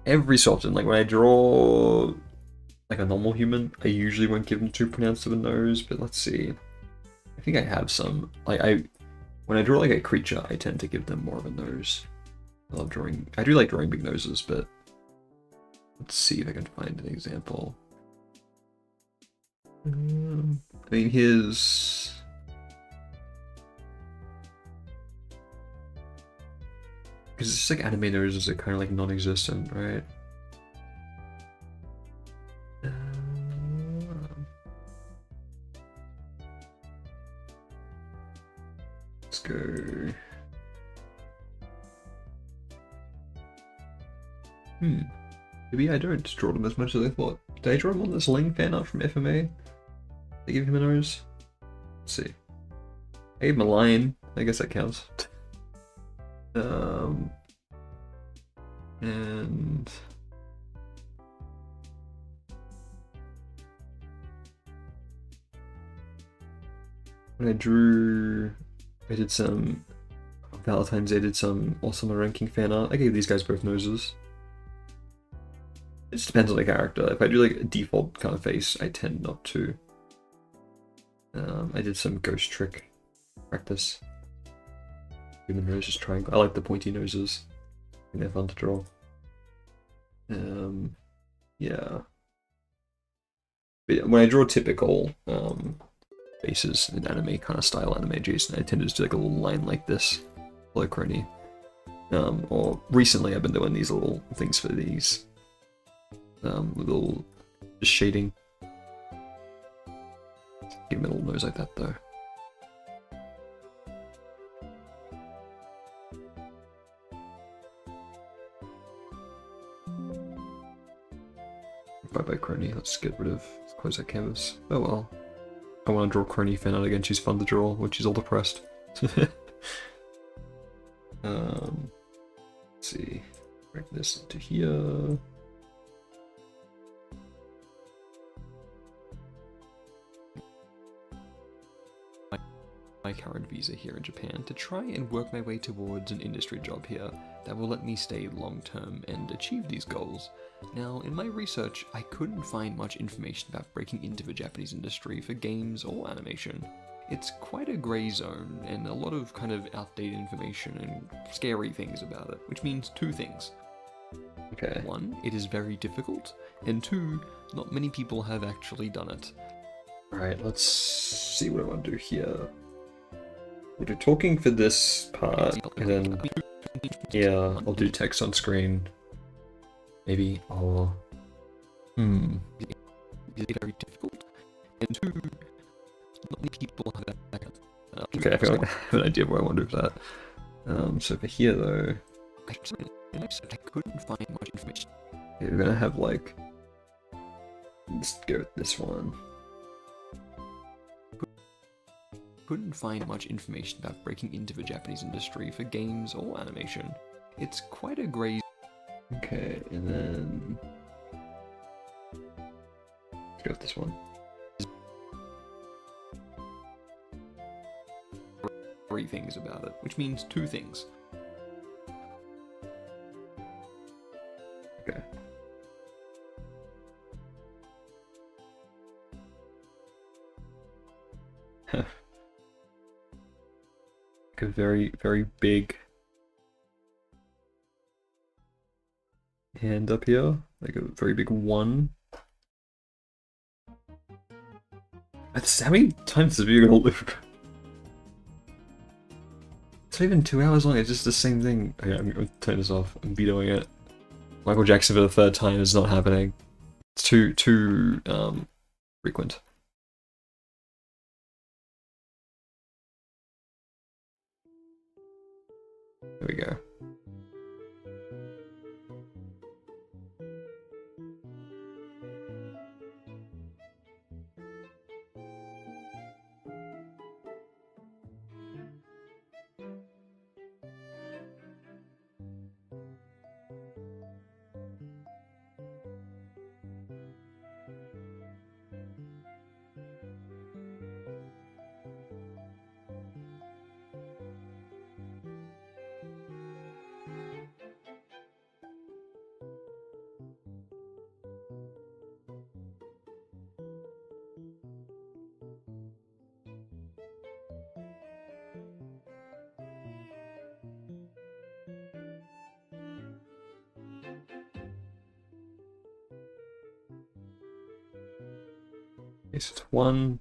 every so often, like when I draw like a normal human, I usually won't give them too pronounced of a nose, but let's see. I think I have some. Like when I draw like a creature, I tend to give them more of a nose. I do like drawing big noses, but let's see if I can find an example. I mean, his. Because it's just like anime noses are kind of like non-existent, right? Let's go. Maybe I don't draw them as much as I thought. Did I draw him on this Ling fan art from FMA? They give him a nose? Let's see. I gave him a line. I guess that counts. And when I did some Valentine's Day, I did some Awesome Ranking fan art. I gave these guys both noses. It just depends on the character. If I do like a default kind of face, I tend not to. I did some ghost trick practice. Human nose is triangle. I like the pointy noses. I think they're fun to draw. Yeah. But when I draw typical faces in anime kind of style anime, Jason, I tend to just do like a little line like this, below crony. Or recently I've been doing these little things for these. Little just shading. Give him a little nose like that though. Bye-bye crony, let's get rid of, let's close that canvas. Oh well. I want to draw crony fan out again, she's fun to draw when she's all depressed. Let's see, bring this into here. My current visa here in Japan to try and work my way towards an industry job here that will let me stay long term and achieve these goals. Now, in my research, I couldn't find much information about breaking into the Japanese industry for games or animation. It's quite a grey zone, and a lot of kind of outdated information and scary things about it, which means two things. Okay. One, it is very difficult, and two, not many people have actually done it. Alright, let's see what I want to do here. We'll do talking for this part, and then, yeah, I'll do text on screen. Maybe, or... Is very difficult, and two, not many people have that background. Okay, I feel like I have an idea of what I want to do with that. So for here, though... I couldn't find much information. Okay, we're gonna have, like... Let's go with this one. Couldn't find much information about breaking into the Japanese industry for games or animation. It's quite a grey. Okay, and then... Let's go with this one. Three things about it, which means two things. Okay. Like a very, very big hand up here, like a very big one. How many times is this video gonna loop? It's not even 2 hours long, it's just the same thing. Okay, I'm gonna turn this off. I'm vetoing it. Michael Jackson for the third time is not happening. It's too frequent. There we go. It's one.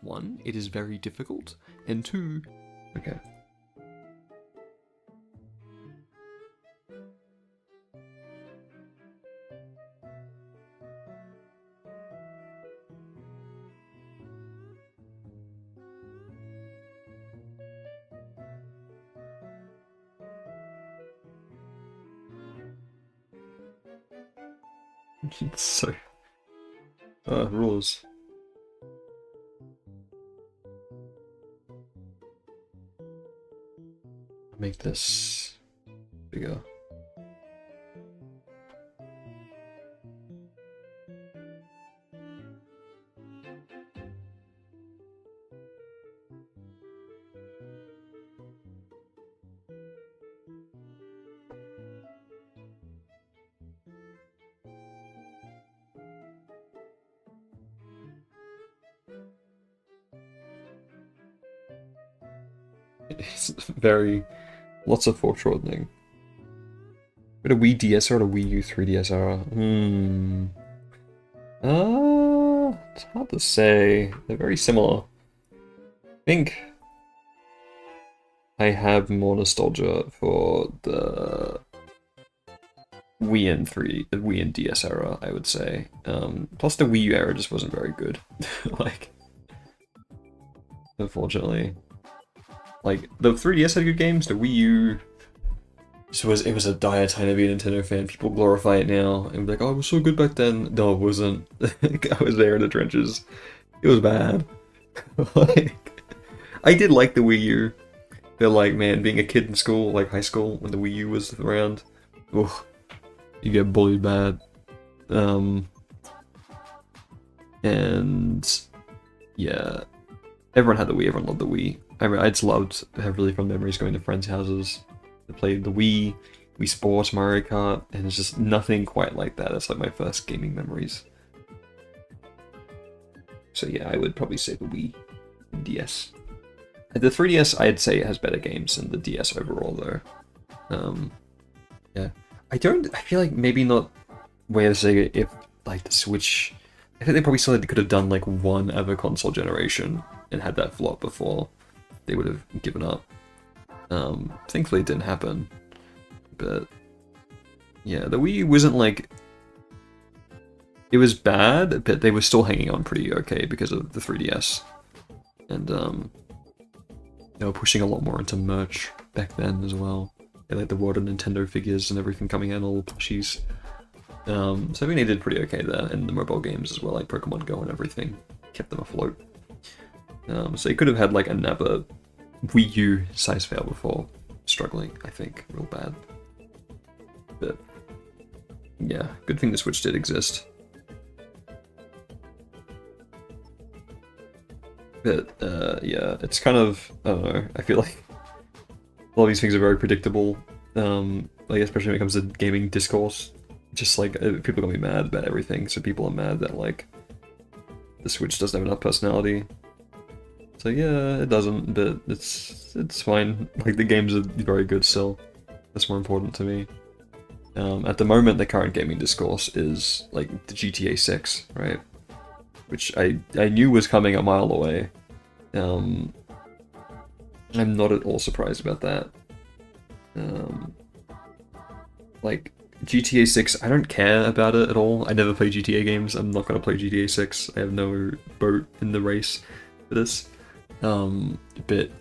One, it is very difficult, and two, Okay. So, rules. Make this bigger. It's very lots of foreshortening. But a Wii DS or a Wii U 3DS era? It's hard to say. They're very similar. I think I have more nostalgia for the Wii and the Wii and DS era, I would say. Plus the Wii U era just wasn't very good. Like, unfortunately. Like, the 3DS had good games, the Wii U... it was a dire time to be a Nintendo fan. People glorify it now and be like, oh, it was so good back then. No, it wasn't. I was there in the trenches. It was bad. Like, I did like the Wii U. But like, man, being a kid in school, like high school, when the Wii U was around, oh, you get bullied bad. And yeah, everyone had the Wii. Everyone loved the Wii. I just loved, have really fond memories going to friends' houses. They played the Wii Sports, Mario Kart, and it's just nothing quite like that. That's like my first gaming memories. So yeah, I would probably say the Wii and DS. The 3DS, I'd say, has better games than the DS overall, though. Yeah. I feel like maybe not way to say if, like, the Switch I think they probably still could have done like one other console generation and had that flop before they would have given up. Thankfully it didn't happen, but yeah, the Wii wasn't like, it was bad, but they were still hanging on pretty okay because of the 3DS, and they were pushing a lot more into merch back then as well. They had like the World of Nintendo figures and everything coming out, all plushies. So I think they did pretty okay there, and the mobile games as well, like Pokemon Go and everything, kept them afloat. So they could have had like another Wii U size fail before struggling, I think, real bad. But yeah, good thing the Switch did exist. But yeah, it's kind of, I don't know, I feel like a lot of these things are very predictable, like especially when it comes to gaming discourse. Just like, people are gonna be mad about everything, so people are mad that like the Switch doesn't have enough personality. So yeah, it doesn't, but it's fine. Like the games are very good still. That's more important to me. At the moment, the current gaming discourse is like the GTA 6, right? Which I knew was coming a mile away. I'm not at all surprised about that. Like GTA 6, I don't care about it at all. I never play GTA games. I'm not gonna play GTA 6. I have no boat in the race for this. But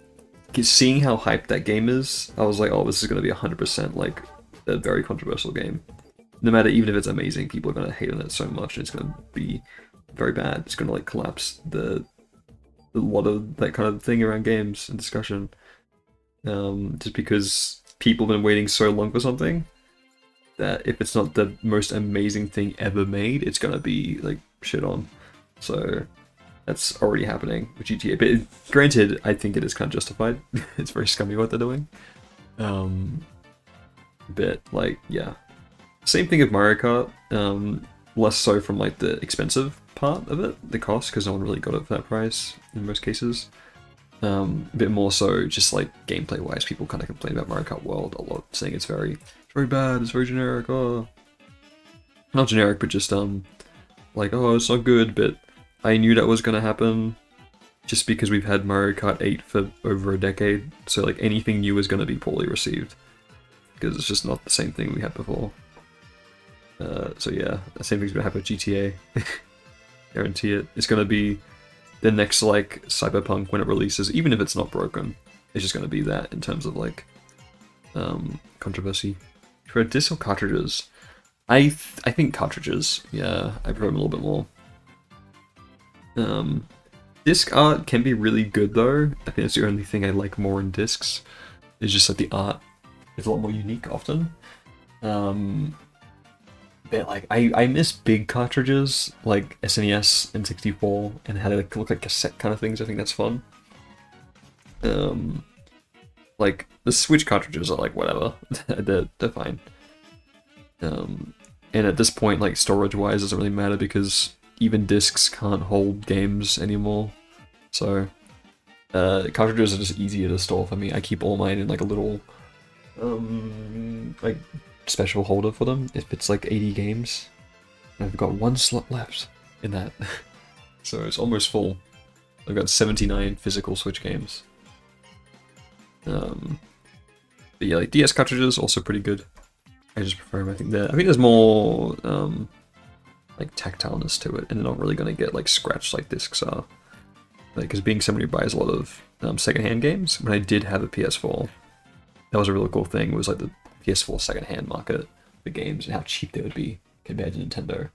seeing how hyped that game is, I was like, oh, this is gonna be 100% like a very controversial game. No matter, even if it's amazing, people are gonna hate on it so much, and it's gonna be very bad. It's gonna like collapse a lot of that kind of thing around games and discussion. Just because people have been waiting so long for something that if it's not the most amazing thing ever made, it's gonna be like shit on. So that's already happening with GTA. But granted, I think it is kind of justified. It's very scummy what they're doing. But like, yeah. Same thing with Mario Kart. Less so from like the expensive part of it, the cost, because no one really got it for that price in most cases. A bit more so just like gameplay wise, people kind of complain about Mario Kart World a lot, saying it's very bad, it's very generic, oh. Not generic, but just like, oh, it's not good, but I knew that was gonna happen just because we've had Mario Kart 8 for over a decade, so like anything new is gonna be poorly received. Because it's just not the same thing we had before. So yeah, the same thing's gonna happen with GTA. Guarantee it. It's gonna be the next like Cyberpunk when it releases, even if it's not broken. It's just gonna be that in terms of like controversy. For disc or cartridges, I think cartridges. Yeah, I prefer them a little bit more. Disc art can be really good though. I think that's the only thing I like more in discs. Is just like the art is a lot more unique often. But like I miss big cartridges like SNES and 64 and how they like, look like cassette kind of things. I think that's fun. Like the Switch cartridges are like whatever. they're fine. And at this point, like storage wise, it doesn't really matter because even discs can't hold games anymore. So cartridges are just easier to store for me. I keep all mine in like a little like special holder for them if it's like 80 games. And I've got one slot left in that. So it's almost full. I've got 79 physical Switch games. But yeah, like DS cartridges also pretty good. I just prefer them. I think there's more like tactileness to it, and they're not really gonna get like scratched like discs are. Like, because being somebody who buys a lot of secondhand games, when I did have a PS4, that was a really cool thing. It was like the PS4 secondhand market for games and how cheap they would be compared to Nintendo.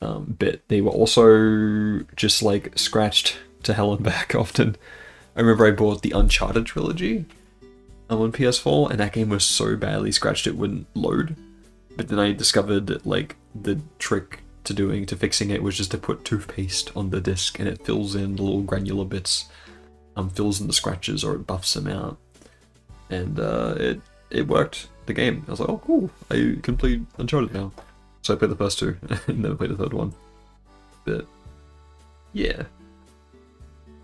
But they were also just like scratched to hell and back often. I remember I bought the Uncharted trilogy on PS4, and that game was so badly scratched it wouldn't load. But then I discovered that like the trick to fixing it was just to put toothpaste on the disc, and it fills in the little granular bits, fills in the scratches, or it buffs them out. And it worked. The game. I was like, oh cool, I can play Uncharted now. So I played the first two, and never played the third one. But yeah.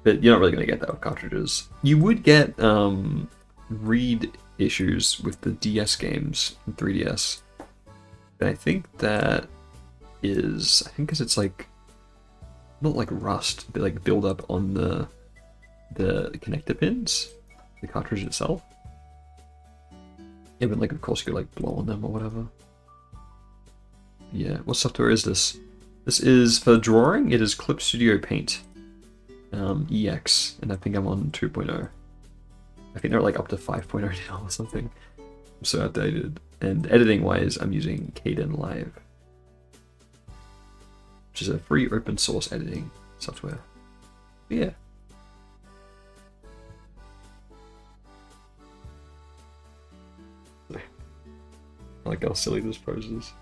But you're not really going to get that with cartridges. You would get read issues with the DS games and 3DS. And I think that is, because it's like not like rust, but like build up on the connector pins, the cartridge itself. Yeah, but like of course you could like blow on them or whatever. Yeah, what software is this? This is for drawing. It is Clip Studio Paint EX, and I think I'm on 2.0. I think they're like up to 5.0 now or something. I'm so outdated. And editing wise, I'm using Kden Live, which is a free open source editing software. Yeah. I like how silly this pose is.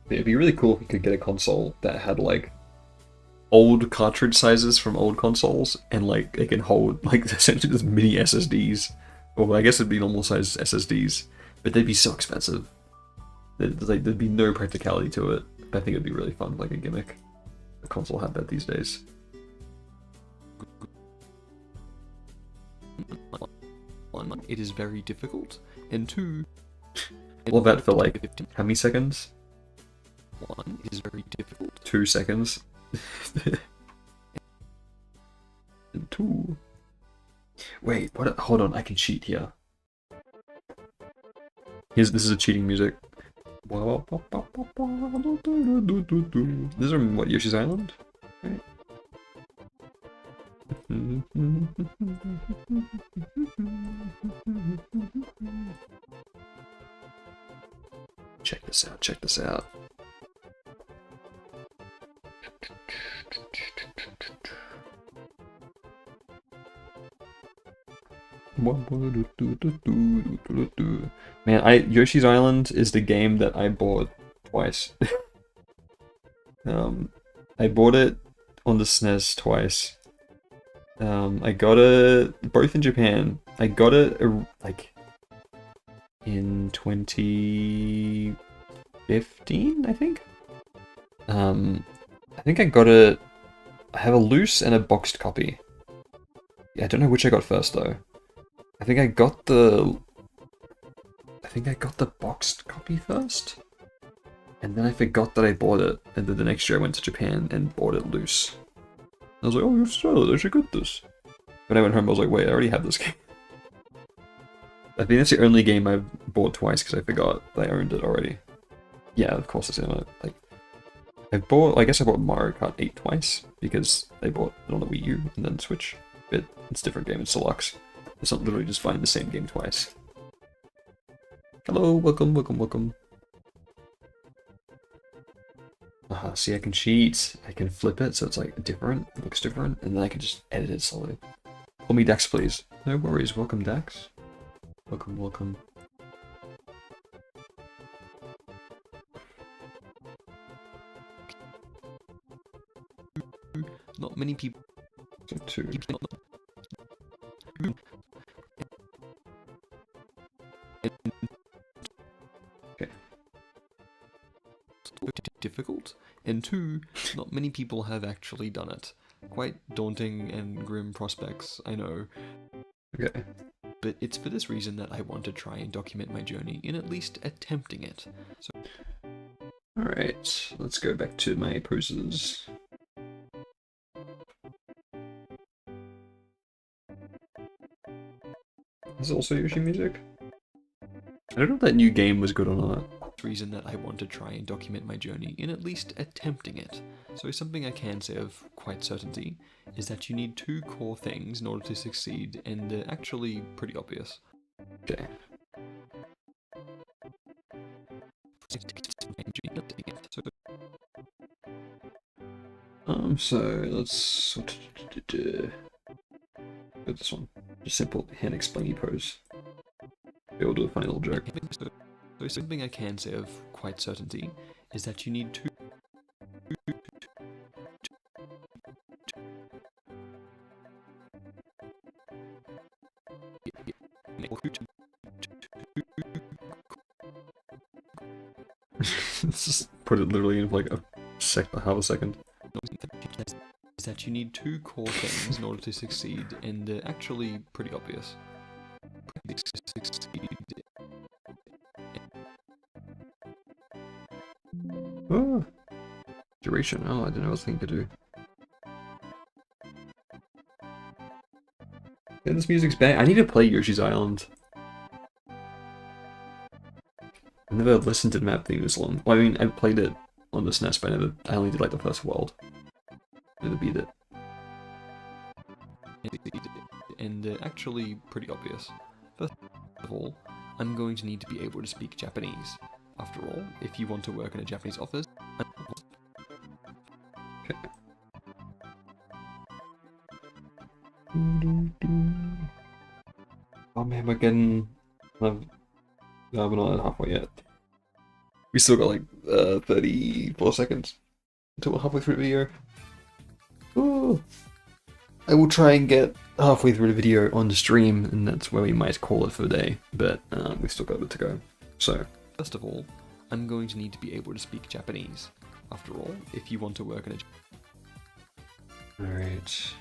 It'd be really cool if we could get a console that had like old cartridge sizes from old consoles, and like it can hold like essentially just mini SSDs. Well, I guess it'd be normal sized SSDs, but they'd be so expensive. There'd be no practicality to it. But I think it'd be really fun, like a gimmick. The console had that these days. One, it is very difficult, and two, Love that for like how many seconds? one, it is very difficult. 2 seconds. And 2. Wait, what? Hold on, I can cheat here. This is a cheating music. This is from what, Yoshi's Island? Right. Check this out, check this out. Man, Yoshi's Island is the game that I bought twice. I bought it on the SNES twice. I got it both in Japan. I got it like in 2015, I think. I think I got it. I have a loose and a boxed copy. Yeah, I don't know which I got first though. I think I got the boxed copy first, and then I forgot that I bought it, and then the next year I went to Japan and bought it loose. I was like, oh, you're Australia, I should get this. When I went home, I was like, wait, I already have this game. I think that's the only game I've bought twice because I forgot that I owned it already. Yeah, of course, I guess I bought Mario Kart 8 twice because they bought it on the Wii U and then Switch. But it's a different game, it's deluxe. It's not literally just finding the same game twice. Hello, welcome, welcome, welcome. See, I can cheat. I can flip it so it's like different, it looks different, and then I can just edit it slowly. Call me Dax, please. No worries, welcome, Dax. Welcome, welcome. Not many people. So 2. Okay. Difficult, and two, not many people have actually done it. Quite daunting and grim prospects, I know. Okay. But it's for this reason that I want to try and document my journey in at least attempting it. So, Alright, let's go back to my poses. Is it also Yoshi music? I don't know if that new game was good or not. reason that I want to try and document my journey in at least attempting it. So something I can say of quite certainty is that you need two core things in order to succeed, and they're actually pretty obvious. Okay. So let's go this one. Just simple hand explainy pose. We'll do a funny little joke. So something I can say of quite certainty is that you need two. Let's just put it literally in like half a second. Is that you need two core things in order to succeed, and they're actually pretty obvious. duration. Oh, I didn't know what thing could do. Yeah, this music's bad. I need to play Yoshi's Island. I never listened to the map theme this long. Well, I mean, I played it on the SNES, but I only did like the first world. Never beat it. And actually pretty obvious. First of all, I'm going to need to be able to speak Japanese. After all, if you want to work in a Japanese office... Okay. Oh man, we're getting... No, we're not halfway yet. We still got like 34 seconds until we're halfway through the video. Ooh. I will try and get halfway through the video on the stream, and that's where we might call it for the day, but we've still got a bit to go. So, first of all, I'm going to need to be able to speak Japanese. After all, if you want to work in a... Alright.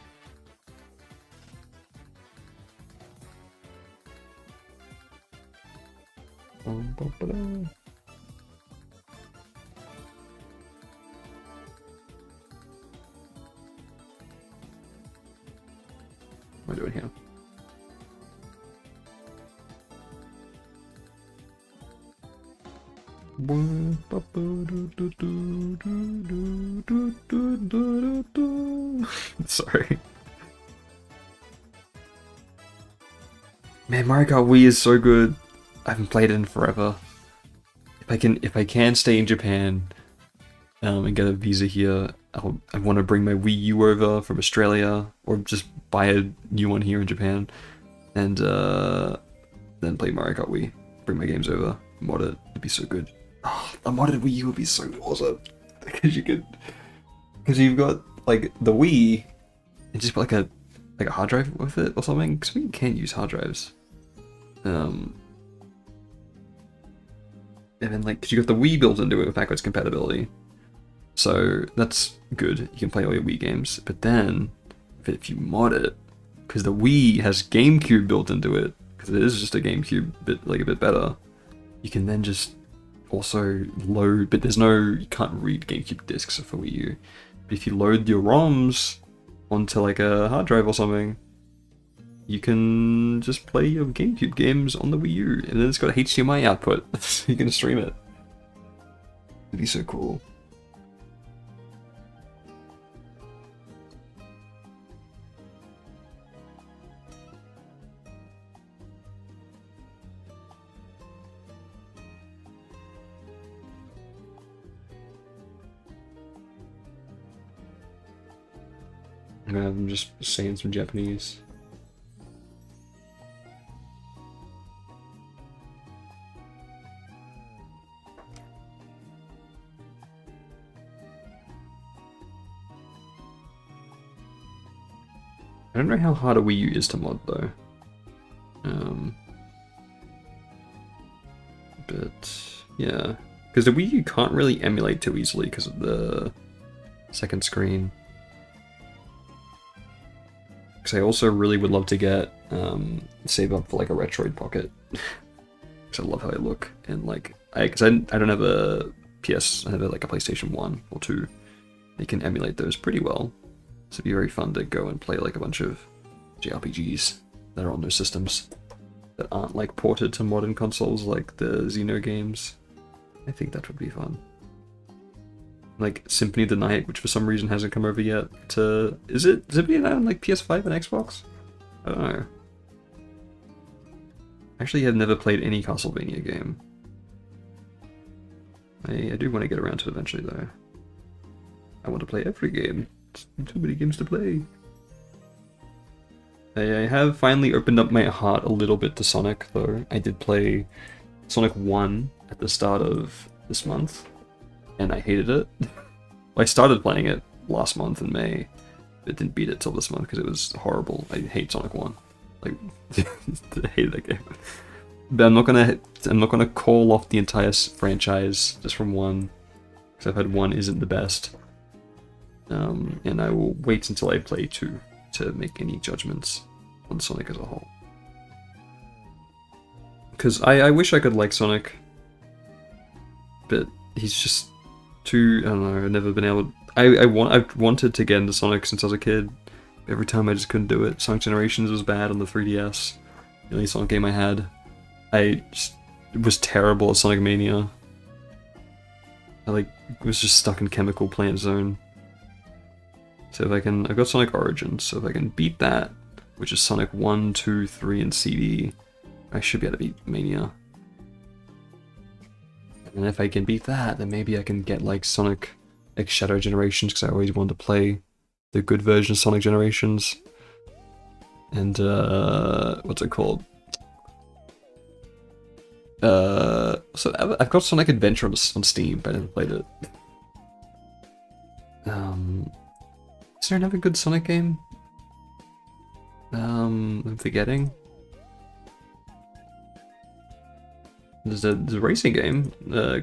What am I doing here? Sorry. Man, Mario Kart Wii is so good. I haven't played it in forever. If I can stay in Japan and get a visa here, I want to bring my Wii U over from Australia, or just buy a new one here in Japan, and then play Mario Kart Wii. Bring my games over, mod it. It'd be so good. Oh, a modded Wii U would be so awesome because you've got like the Wii and just put like a hard drive with it or something, because we can't use hard drives. And then like, cause you got the Wii built into it with backwards compatibility, so that's good. You can play all your Wii games, but then if you mod it, because the Wii has GameCube built into it, because it is just a GameCube bit a bit better, you can then just also load, but you can't read GameCube discs for Wii U. But if you load your ROMs onto like a hard drive or something, you can just play your GameCube games on the Wii U, and then it's got HDMI output, so you can stream it. It'd be so cool. I'm just saying some Japanese. I don't know how hard a Wii U is to mod though. But yeah, because the Wii U can't really emulate too easily because of the second screen. Because I also really would love to get save up for like a Retroid Pocket, because I love how they look, and like I don't have a PS, I have like a PlayStation 1 or 2. They can emulate those pretty well, so it'd be very fun to go and play like a bunch of JRPGs that are on those systems that aren't like ported to modern consoles like the Xeno games. I think that would be fun. Like Symphony of the Night, which for some reason hasn't come over yet to... Is it Symphony of the Night on like PS5 and Xbox? I don't know. Actually, I've never played any Castlevania game. I do want to get around to it eventually though. I want to play every game. There's too many games to play. I have finally opened up my heart a little bit to Sonic though. I did play Sonic 1 at the start of this month, and I hated it. I started playing it last month in May, but didn't beat it till this month because it was horrible. I hate Sonic 1. Like, I hate that game. But I'm not gonna call off the entire franchise just from 1, because I've heard 1 isn't the best. And I will wait until I play 2 to make any judgments on Sonic as a whole. Because I wish I could like Sonic, but he's just I don't know, I've never been able... I've wanted to get into Sonic since I was a kid. Every time I just couldn't do it. Sonic Generations was bad on the 3DS. The only Sonic game I had. I just was terrible at Sonic Mania. I was just stuck in Chemical Plant Zone. So if I can... I've got Sonic Origins, so if I can beat that, which is Sonic 1, 2, 3, and CD, I should be able to beat Mania. And if I can beat that, then maybe I can get like Sonic X Shadow Generations, because I always wanted to play the good version of Sonic Generations. And what's it called? So I've got Sonic Adventure on Steam, but I never played it. Is there another good Sonic game? I'm forgetting. There's a racing game,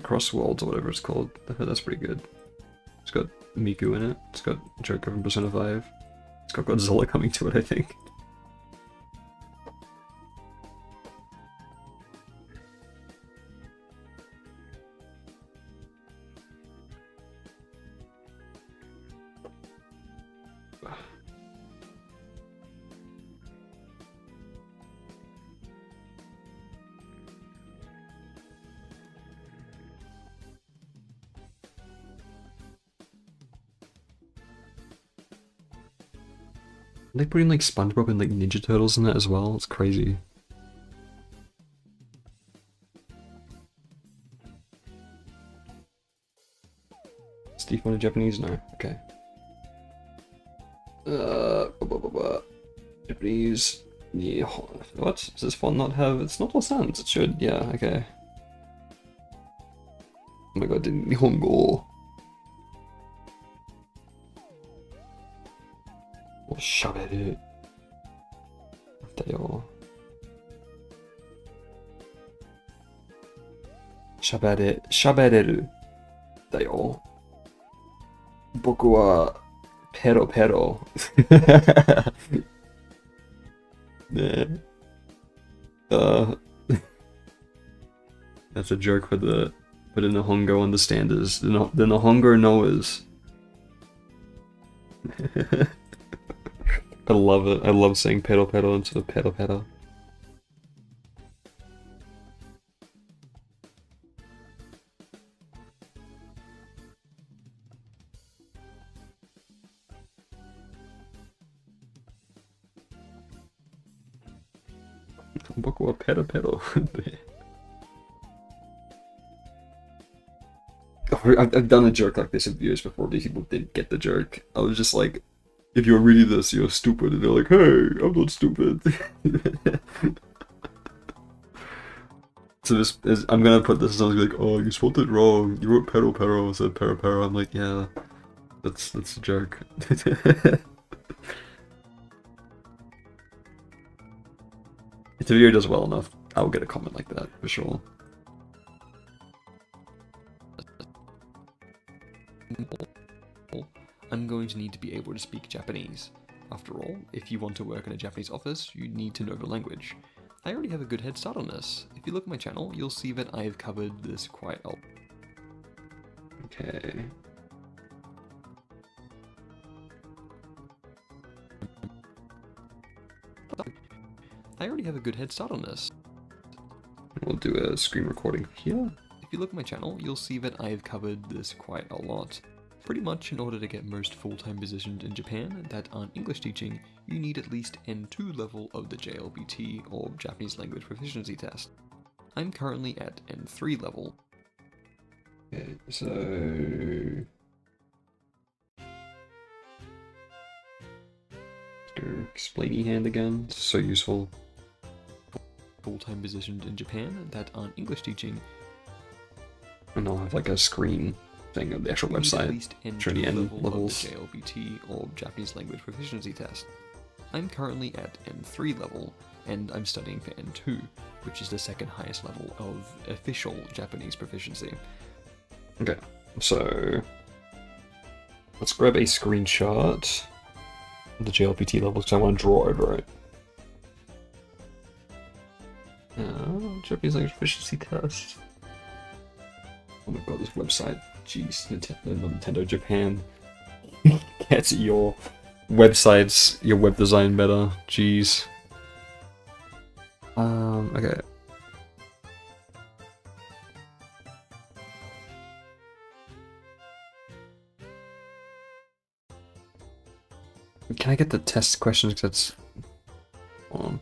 Cross Worlds or whatever it's called. I heard that's pretty good. It's got Miku in it. It's got Joker from Persona 5. It's got Godzilla coming to it, I think. They putting like SpongeBob and like Ninja Turtles in that as well. It's crazy. Steve wanted Japanese? No. Okay. Japanese. Yeah. What? Does this font not have? It's not Sans. It should. Yeah. Okay. Oh my god! Nihongo. しゃべるだよ。しゃべれるだよ。僕はペロペロ。ね。That's a joke for the Nihongo understanders. The Nihongo knowers. I love it. I love saying pedal pedal instead of pedal pedal. Boku wa pedal pedal. I've done a joke like this in videos before. These people didn't get the joke. I was just like, if you're reading this, you're stupid. And they're like, hey, I'm not stupid. So this is, I'm gonna put this, and I was like, oh, you spelled it wrong. You wrote pedal pedal instead of pero pero. I'm like, yeah, that's a joke. If the video does well enough, I'll get a comment like that, for sure. I'm going to need to be able to speak Japanese. After all, if you want to work in a Japanese office, you need to know the language. I already have a good head start on this. If you look at my channel, you'll see that I have covered this quite a lot. Okay. I already have a good head start on this. We'll do a screen recording here. If you look at my channel, you'll see that I have covered this quite a lot. Pretty much in order to get most full-time positions in Japan that aren't English teaching, you need at least N2 level of the JLPT or Japanese Language Proficiency Test. I'm currently at N3 level. Okay, so... Let's go explainy hand again. It's so useful. Full-time positions in Japan that aren't English teaching. And I'll have like a screen thing of the actual website, showing the N levels. Of the JLPT or Japanese Language Proficiency Test. I'm currently at N3 level, and I'm studying for N2, which is the second highest level of official Japanese proficiency. Okay, so let's grab a screenshot of the JLPT levels because I want to draw over it. Japanese Language Proficiency Test. Oh my god, this website. jeez, Nintendo Japan. Get your websites, your web design better. Jeez. Okay. Can I get the test questions? Because that's on.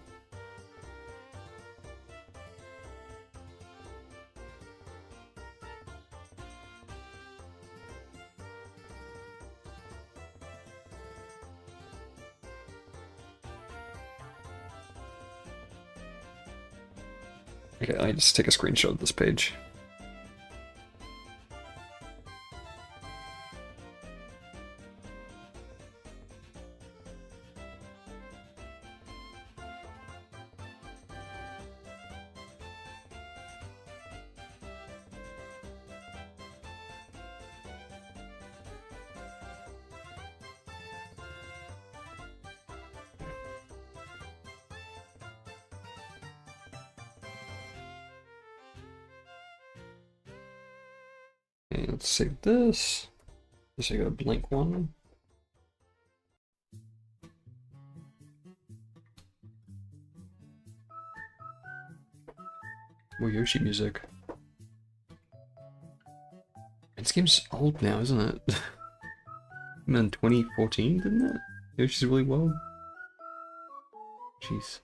Okay, I just take a screenshot of this page. Okay, let's save this. Just I got a blank one. More Yoshi music. This game's old now, isn't it? In 2014, didn't it? Yoshi's really well. Jeez.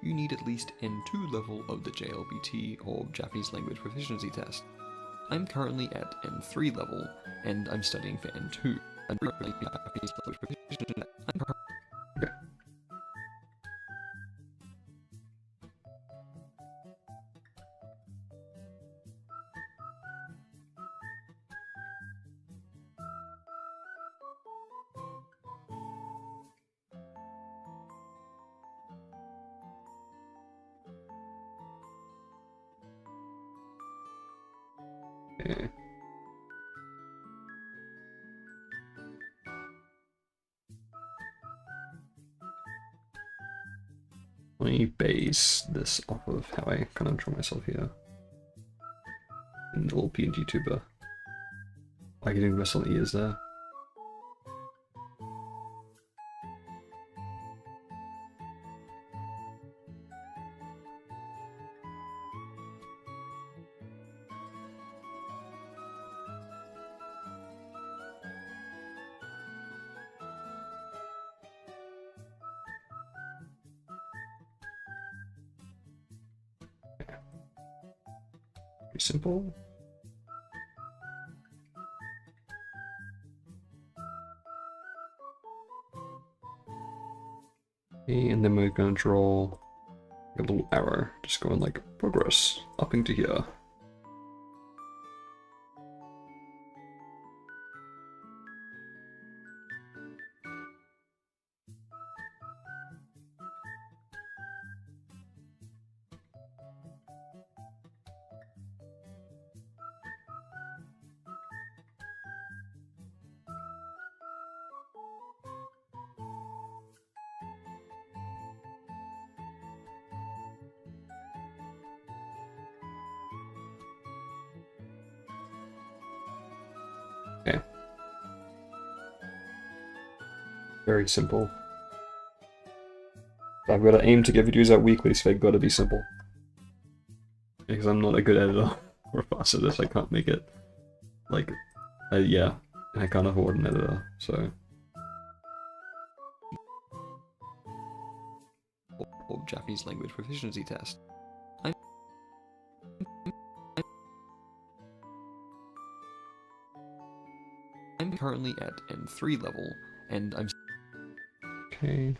You need at least N2 level of the JLBT or Japanese language proficiency test. I'm currently at N3 level, and I'm studying for N2. Japanese language proficiency. Okay. Okay. Let me base this off of how I kind of draw myself here. In the little PNG tuber. Like getting the on ears there. Pretty simple. Okay, and then we're gonna draw a little arrow, just going like progress up into here. Okay. Very simple. I've got to aim to get videos out weekly, so they've got to be simple. Because I'm not a good editor or fast at this, I can't make it. Like, yeah, I can't afford an editor, so. Or Japanese language proficiency test. I'm currently at N3 level, and I'm Okay.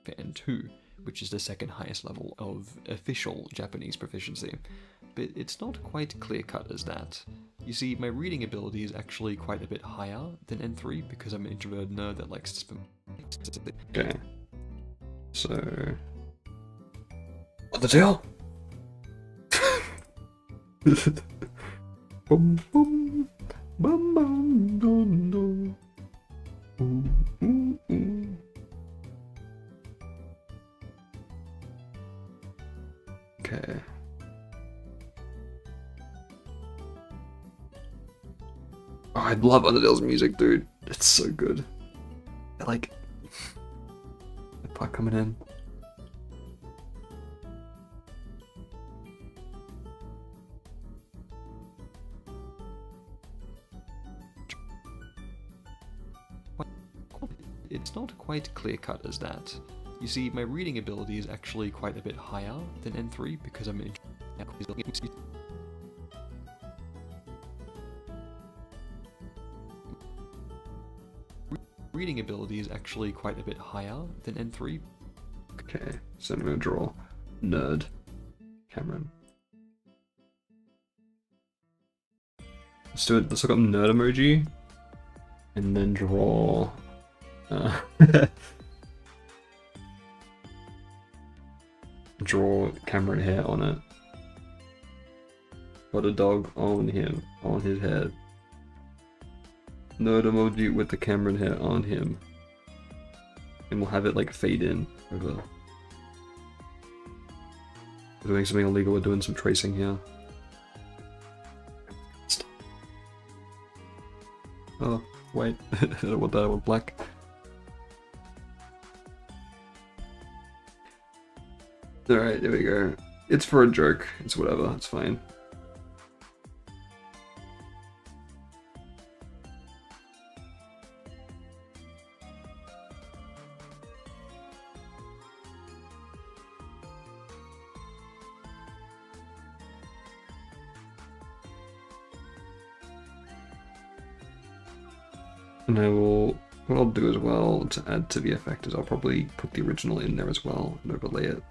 for N2, which is the second highest level of official Japanese proficiency. But it's not quite clear-cut as that. You see, my reading ability is actually quite a bit higher than N3 because I'm an introverted nerd that likes to spend. Okay. So. What the deal? Boom, boom, boom, boom, dun, dun. Ooh, ooh, ooh. Oh, I love Undertale's music, dude. It's so good. I like the part coming in. It's not quite clear-cut as that. You see, my reading ability is actually quite a bit higher than N3 because I'm reading ability is actually quite a bit higher than N3. Okay, so I'm gonna draw nerd Cameron. Let's do it. Let's look up nerd emoji, and then draw. Draw Cameron hair on it. Put a dog on him, on his head. Nerd emoji with the Cameron hair on him. And we'll have it like fade in over. We're doing something illegal, we're doing some tracing here. Oh, wait. I don't want that, I want black. Alright, there we go. It's for a joke. It's whatever, it's fine. And I will, what I'll do as well to add to the effect is I'll probably put the original in there as well and overlay it.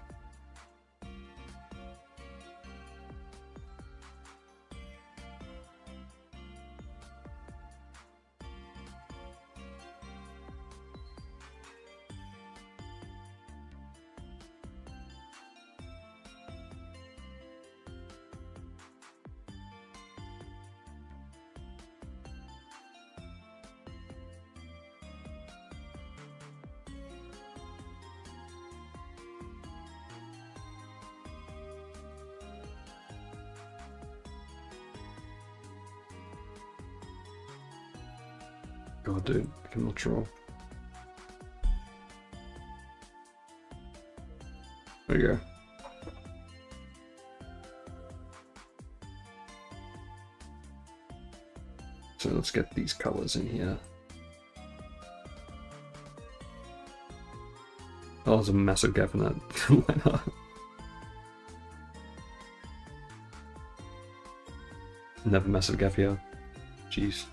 God, dude, I cannot draw. There you go. So let's get these colors in here. Oh, there's a massive gap in that. Why not? Never massive gap here. Jeez.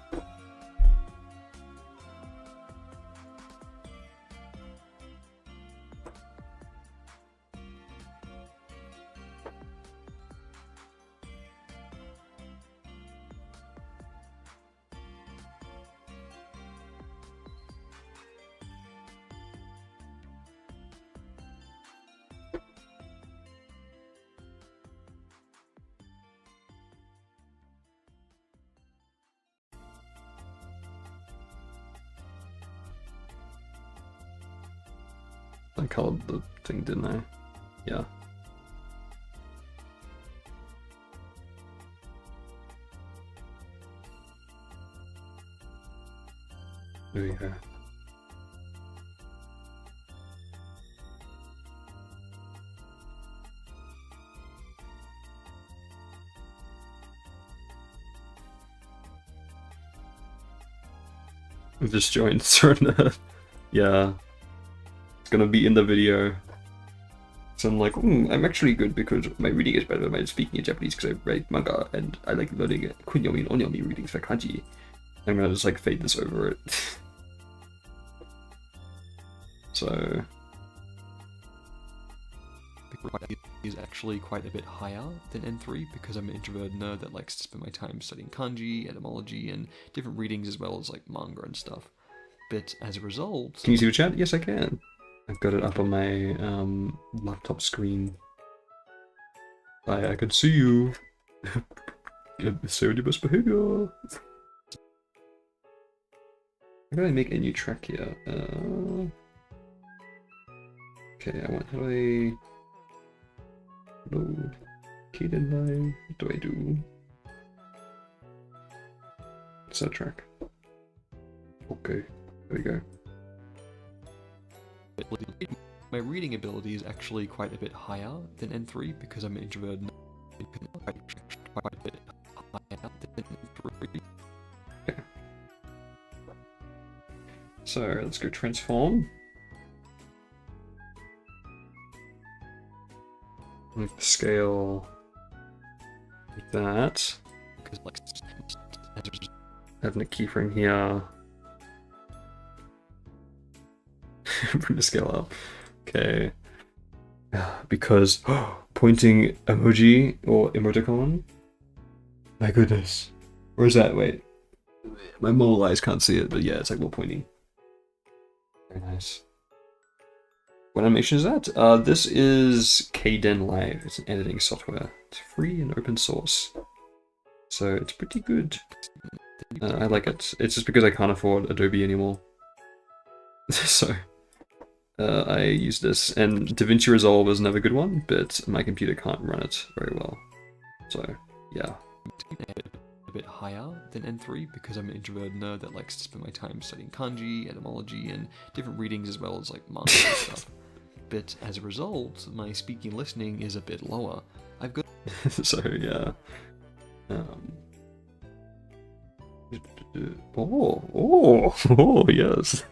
I colored the thing, didn't I? Yeah. There we go. I've just joined Nerd. Yeah. It's gonna be in the video. So I'm like, I'm actually good because my reading is better than my speaking in Japanese because I read manga and I like learning kunyomi and onyomi readings for kanji. I'm gonna just like fade this over it. So is actually quite a bit higher than N3 because I'm an introverted nerd that likes to spend my time studying kanji, etymology, and different readings as well as like manga and stuff. But as a result... Can you see the chat? Yes, I can. I've got it up on my laptop screen. I can see you. So the best behavior. How do I make a new track here? Okay, how do I load key deadline? What do I do? Set track. Okay, there we go. My reading ability is actually quite a bit higher than N3 because I'm an introvert. Quite a bit higher than N3. Okay. So let's go transform. Like the scale like that. Because like Having a keyframe here. Bring the scale up. Okay. Because pointing emoji or emoticon. My goodness. Where is that? Wait. My mole eyes can't see it, but yeah, it's like little pointy. Very nice. What animation is that? This is Kden Live. It's an editing software. It's free and open source. So it's pretty good. I like it. It's just because I can't afford Adobe anymore. So I use this, and DaVinci Resolve is another good one, but my computer can't run it very well. So yeah. a bit higher than N3 because I'm an introverted nerd that likes to spend my time studying kanji, etymology, and different readings as well as like manga and stuff. But as a result, my speaking listening is a bit lower. I've got So yeah. Oh, yes.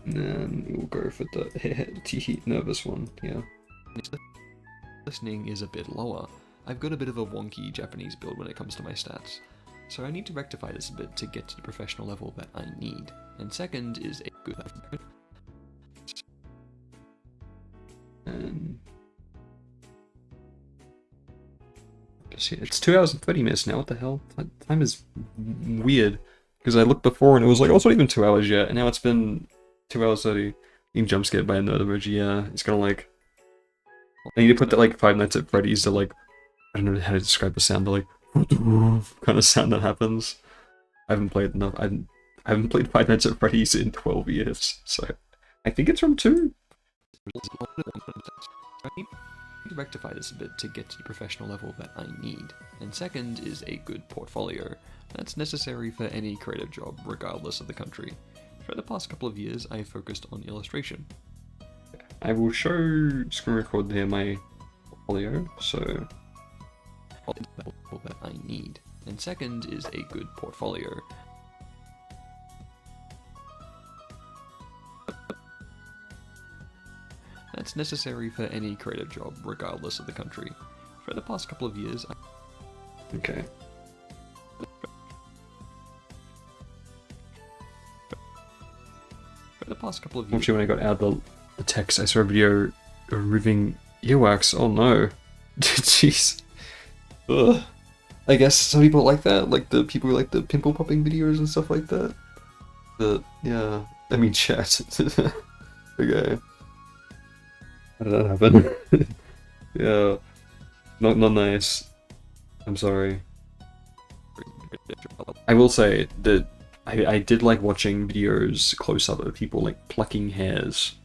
And then we'll go for the nervous one, yeah. listening is a bit lower. I've got a bit of a wonky Japanese build when it comes to my stats. So I need to rectify this a bit to get to the professional level that I need. And second is a good And it's 2 hours and 30 minutes now. What the hell? Time is weird. Because I looked before and it was like, oh, it's not even 2 hours yet. And now it's been 2 hours 30. Being jump scared by a nerd emoji. Yeah, it's kind of like. I need to put that like Five Nights at Freddy's to like. I don't know how to describe the sound. The like kind of sound that happens. I haven't played enough. I haven't played Five Nights at Freddy's in 12 years. So I think it's from 2. I need to rectify this a bit to get to the professional level that I need. And second is a good portfolio. That's necessary for any creative job, regardless of the country. For the past couple of years, I've focused on illustration. I will show screen record here my portfolio, so that I need. And second is a good portfolio. That's necessary for any creative job, regardless of the country. For the past couple of years, okay. Actually, when I got out the text, I saw a video removing earwax. Oh no. Jeez. Ugh. I guess some people like that, like the people who like the pimple popping videos and stuff like that. But yeah, I mean chat. Okay. How did that happen? Yeah. Not nice. I'm sorry. I will say that I did like watching videos close up of people like plucking hairs.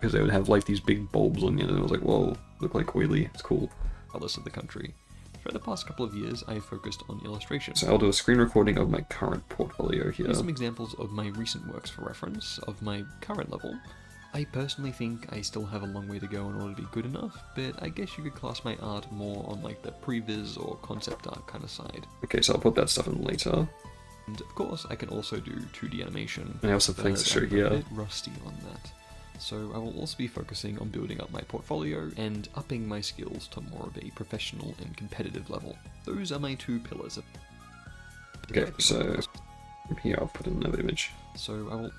Because they would have like these big bulbs on you and I was like, whoa, look like oily. It's cool. Regardless of the country. For the past couple of years, I've focused on illustration. So I'll do a screen recording of my current portfolio here. Here's some examples of my recent works for reference, of my current level. I personally think I still have a long way to go in order to be good enough, but I guess you could class my art more on like the previs or concept art kind of side. Okay, so I'll put that stuff in later. And of course, I can also do 2D animation. And I also have things to show here. I'm a bit rusty on that. So I will also be focusing on building up my portfolio and upping my skills to more of a professional and competitive level. Those are my 2 pillars. Okay, so from here I'll put in another image. So I will...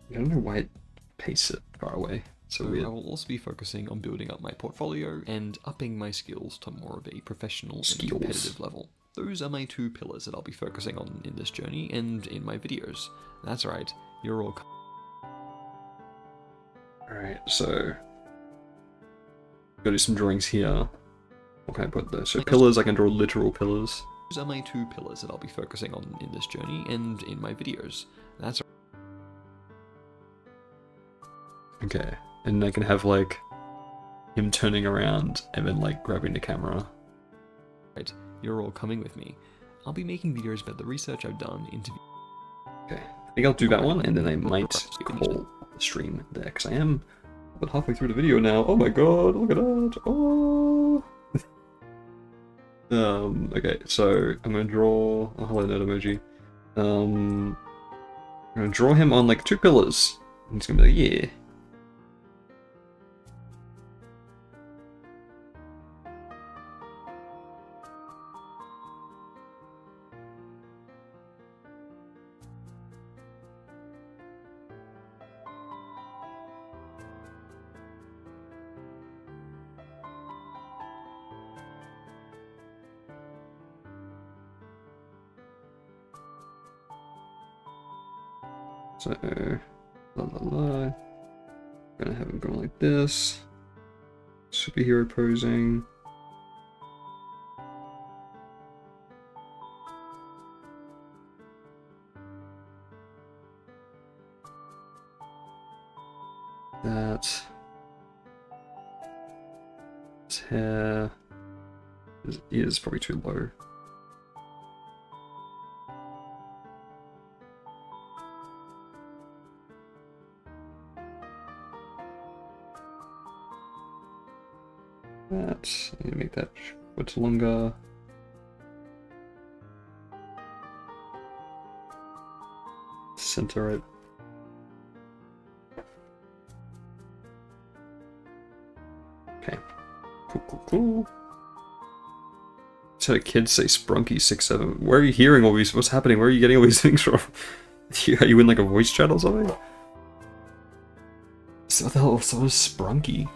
I don't know why it pastes it far away. So weird. I will also be focusing on building up my portfolio and upping my skills to more of a professional and competitive level. Those are my 2 pillars that I'll be focusing on in this journey and in my videos. That's right, you're all... Alright, so... Gotta do some drawings here. What can I put there? So pillars, I can draw literal pillars. Those are my two pillars that I'll be focusing on in this journey and in my videos. That's Okay, and I can have like him turning around and then like grabbing the camera. right. You're all coming with me. I'll be making videos about the research I've done into... Okay, I think I'll do that one, and then I might call the stream there, because I am about halfway through the video now. Oh my god, look at that! Oh! Okay, so I'm gonna draw... Oh, hello, nerd emoji. I'm gonna draw him on like 2 pillars. And he's gonna be like, yeah. So, la la la. Gonna have him going like this. Superhero posing. That. His hair. His ears probably too low. That. I need to make that foot longer. Center it. Okay. Cool, cool, cool. So the kids say Sprunky 6'7". Where are you hearing all these? What's happening? Where are you getting all these things from? Are you in like a voice chat or something? So the hell, so is Sprunky?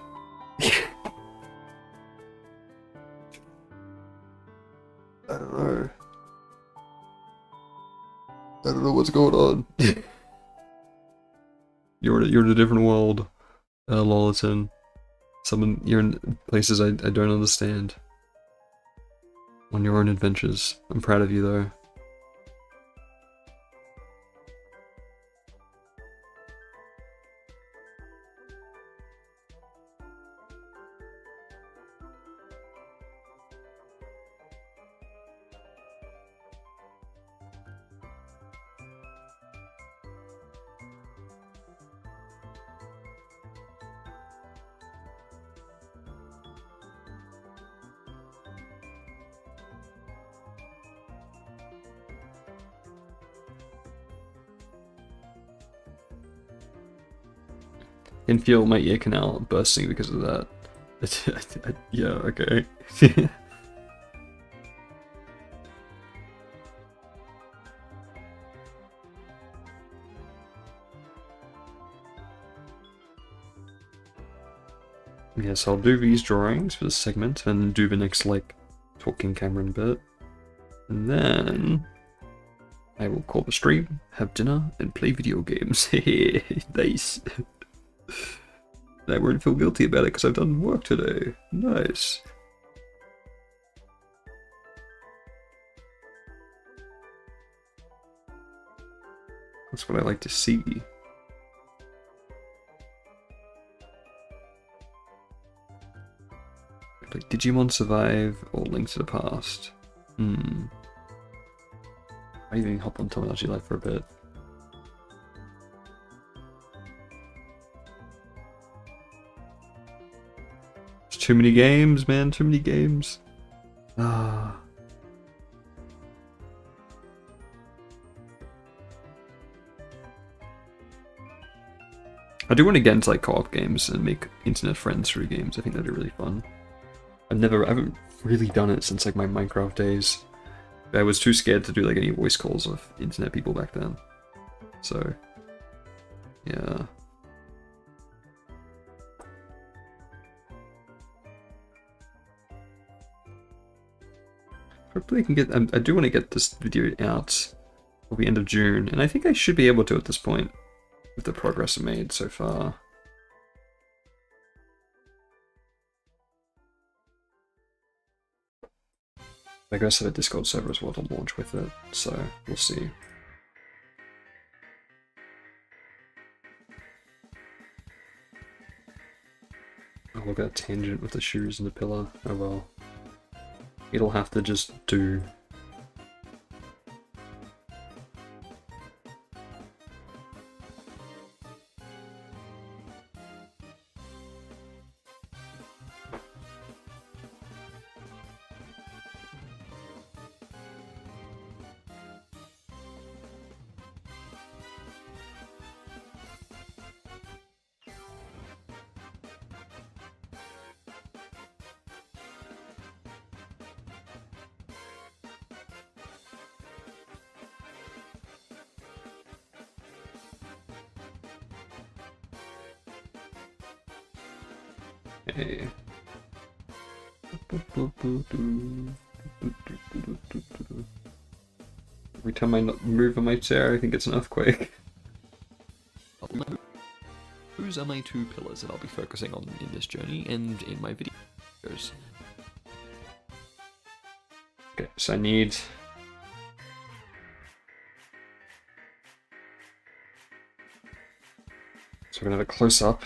I don't know. I don't know what's going on. You're in a different world, Lolaton. You're in places I don't understand. On your own adventures. I'm proud of you though. I can feel my ear canal bursting because of that. Yeah, okay. Yes, I'll do these drawings for this segment and do the next, like, talking Cameron bit. And then I will call the stream, have dinner, and play video games. Nice. I won't feel guilty about it because I've done work today. Nice. That's what I like to see. Like Digimon Survive or Link to the Past. I even hop on Tomodachi Life for a bit. There's too many games, man. Too many games. Ah. I do want to get into like co-op games and make internet friends through games. I think that'd be really fun. I haven't really done it since like my Minecraft days. I was too scared to do like any voice calls of internet people back then. So, yeah. Hopefully I can get, I do want to get this video out for the end of June, and I think I should be able to at this point with the progress I made so far. I guess I have a Discord server as well to launch with it, so we'll see. Oh, look at that tangent with the shoes and the pillar. Oh well. It'll have to just do. Hey. Every time I move on my chair, I think it's an earthquake. Those are my two pillars that I'll be focusing on in this journey and in my videos. Okay, so I need... So we're gonna have a close-up.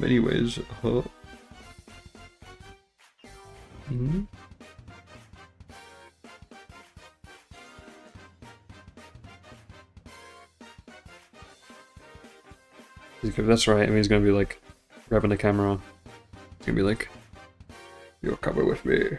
Anyways, If that's right, I mean, he's gonna be like grabbing the camera. He's gonna be like, "You're coming with me."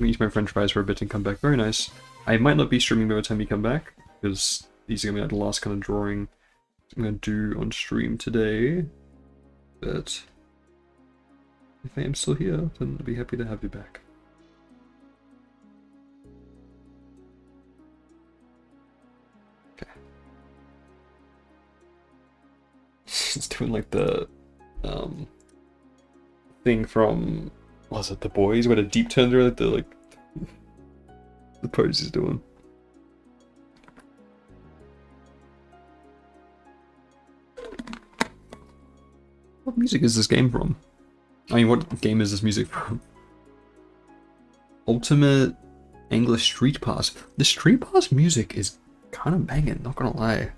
Eat my french fries for a bit and come back. Very nice. I might not be streaming by the time you come back, because these are going to be like the last kind of drawing I'm going to do on stream today. But if I am still here, then I'll be happy to have you back. Okay. It's doing like the thing from... Was it The Boys, where the deep turns are like the pose he's doing. What music is this game from? I mean, what game is this music from? Ultimate English Street Pass. The Street Pass music is kind of banging, not gonna lie.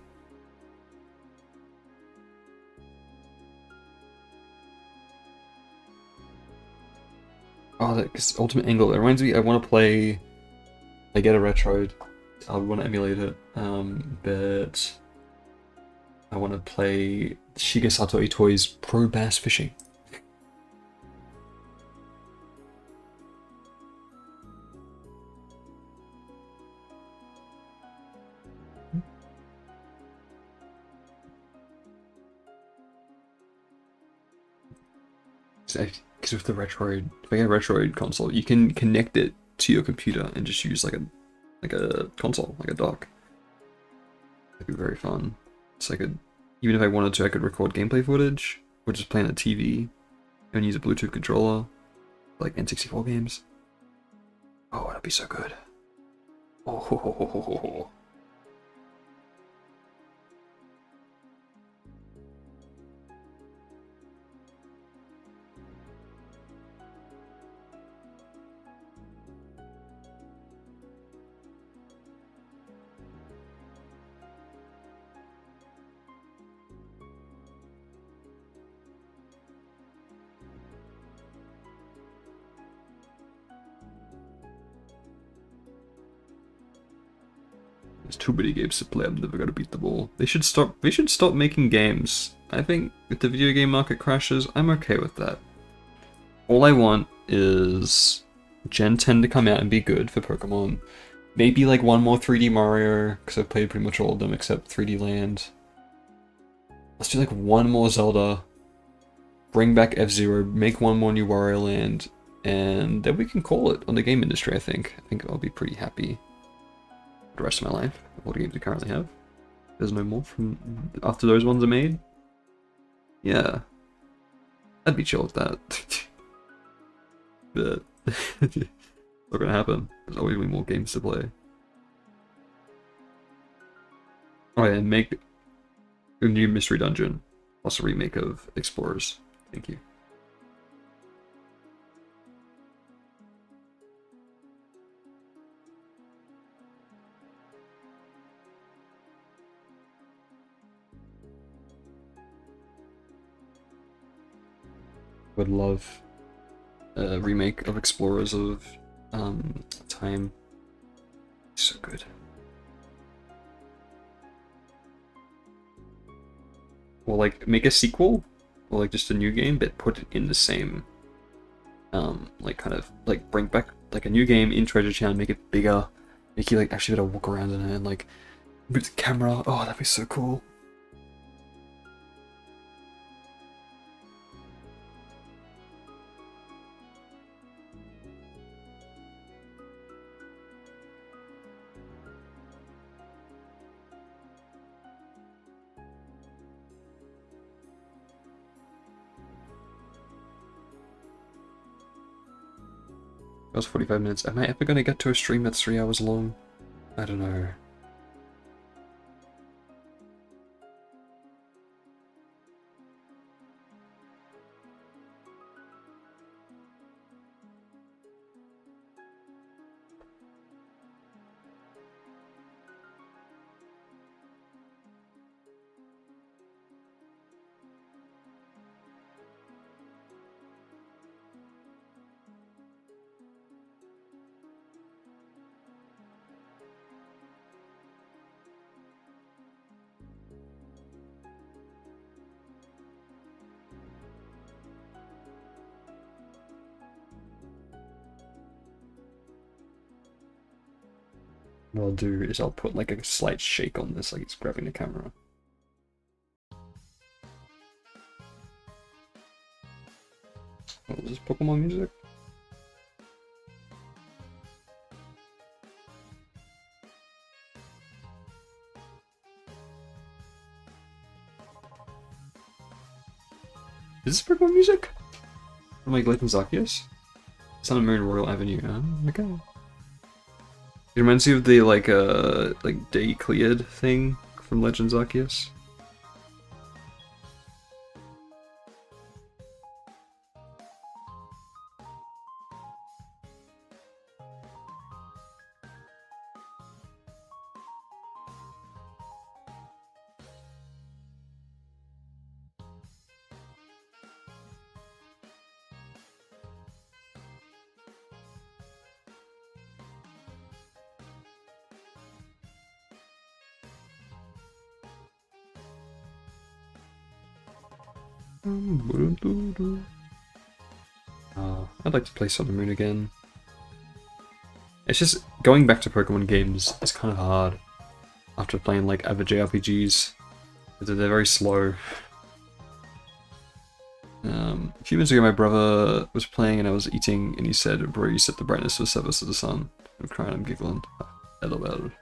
Oh, because Ultimate Angle, it reminds me, I want to play, I get a Retroid, I want to emulate it, but I want to play Shigesato Itoi's Pro Bass Fishing. Because with the Retroid, if I get a Retroid console, you can connect it to your computer and just use like a console, like a dock. It'd be very fun. It's like even if I wanted to, I could record gameplay footage, or just play on a TV, and use a Bluetooth controller, like N64 games. Oh, that'd be so good. Oh, ho, ho, ho, ho, ho, ho. There's too many games to play. I'm never gonna beat them all. They should stop. They should stop making games. I think if the video game market crashes, I'm okay with that. All I want is Gen 10 to come out and be good for Pokemon. Maybe like one more 3D Mario, because I've played pretty much all of them except 3D Land. Let's do like one more Zelda. bring back F-Zero, make one more new Wario Land, and then we can call it on the game industry, I think. I think I'll be pretty happy for the rest of my life with all the games we currently have. There's no more from after those ones are made. Yeah. I'd be chill with that. But it's not gonna happen. There's always gonna be more games to play. Oh yeah, and make a new mystery dungeon. Plus a remake of Explorers. Thank you. Would love a remake of Explorers of Time. So good. Or like make a sequel, or like just a new game, but put it in the same, like kind of like bring back like a new game in Treasure Town, make it bigger, make you like actually be able to walk around in it and like move the camera. Oh, that'd be so cool. That was 45 minutes. Am I ever gonna get to a stream that's 3 hours long? I don't know. What I'll do is I'll put like a slight shake on this, like it's grabbing the camera. What was this Pokemon music? Is this Pokemon music? From like Legend Arceus? Sun and Moon Royal Avenue. Okay. It reminds you of the like day cleared thing from Legends Arceus. I'd like to play Sun and Moon again. It's just going back to Pokemon games is kind of hard after playing like other JRPGs. They're very slow. A few minutes ago my brother was playing and I was eating and he said, "Bro, you set the brightness to 7 to the sun." I'm crying, I'm giggling. I love it.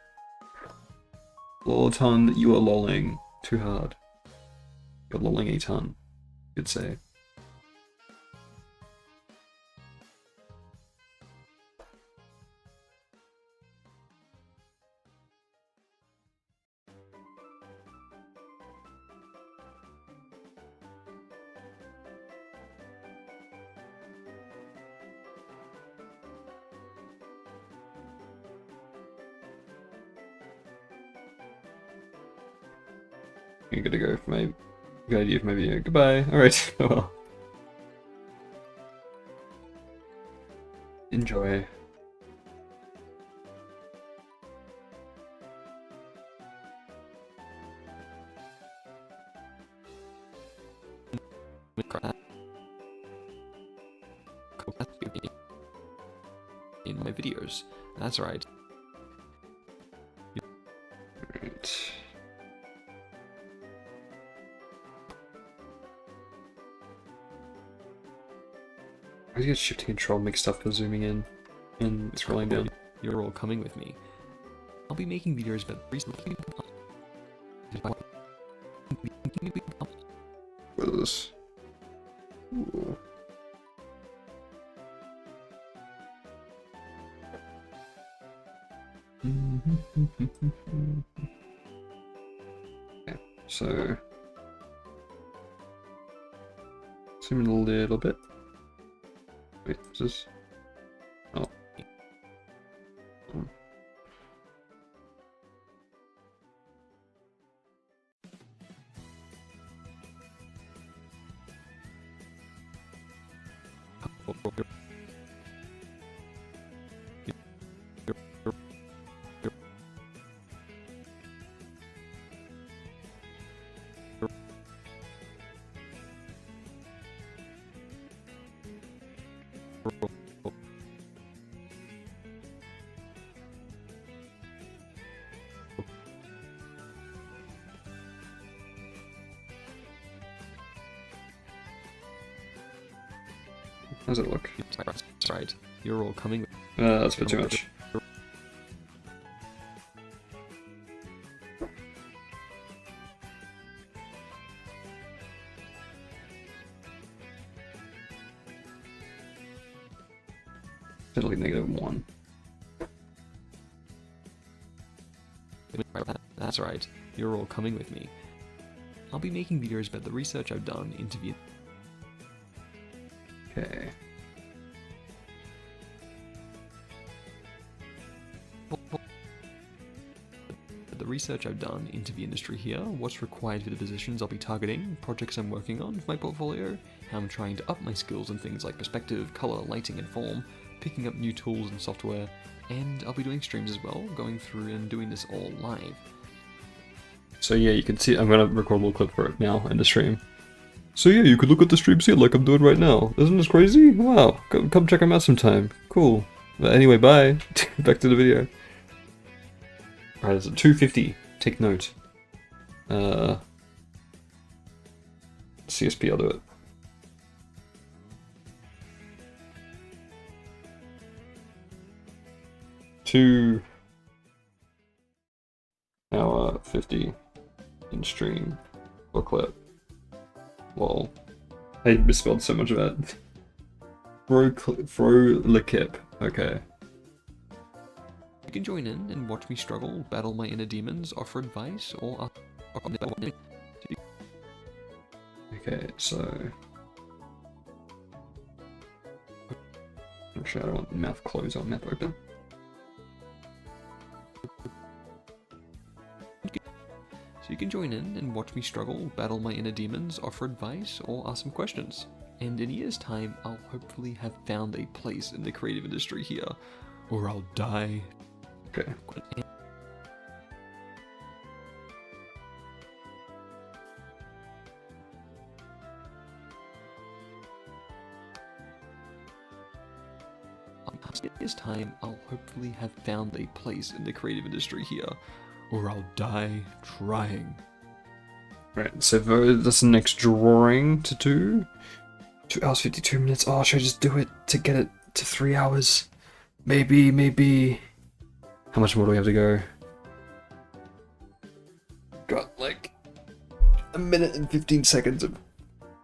Lol ton, you are lolling too hard. You're lolling a ton, you'd say. I'm gonna go for my good idea for my video. Goodbye. Alright. Well. Enjoy. In my videos. That's right. Right. you get shifting control mixed up with zooming in and scrolling down? You're all coming with me. I'll be making videos about recently. What is this? Ooh. Okay, so zoom in a little bit. Wait, is this? Oh. How does it look? That's right. You're all coming with That's a bit too much. It'll be -1. That's right. You're all coming with me. I'll be making videos about the research I've done into Vietnam. Okay. The research I've done into the industry here, what's required for the positions I'll be targeting, projects I'm working on for my portfolio, how I'm trying to up my skills in things like perspective, color, lighting, and form, picking up new tools and software, and I'll be doing streams as well, going through and doing this all live. So yeah, you can see, I'm gonna record a little clip for it now in the stream. So yeah, you could look at the streams here like I'm doing right now. Isn't this crazy? Wow, come check them out sometime. Cool. But anyway, bye. Back to the video. Alright, it's at 2:50. Take note. CSP, I'll do it. Hour 50 in stream or clip. Lol. I misspelled so much of that. Fro-likip. Okay. You can join in and watch me struggle, battle my inner demons, offer advice, or... Okay, so... Actually, I don't want mouth closed, I want mouth open. So you can join in and watch me struggle, battle my inner demons, offer advice, or ask some questions. And in a year's time, I'll hopefully have found a place in the creative industry here, or I'll die. Okay. In a year's time, I'll hopefully have found a place in the creative industry here, or I'll die trying. Right, so that's the next drawing to do. 2 hours 52 minutes. Oh, should I just do it to get it to 3 hours? Maybe. How much more do we have to go? Got like a minute and 15 seconds of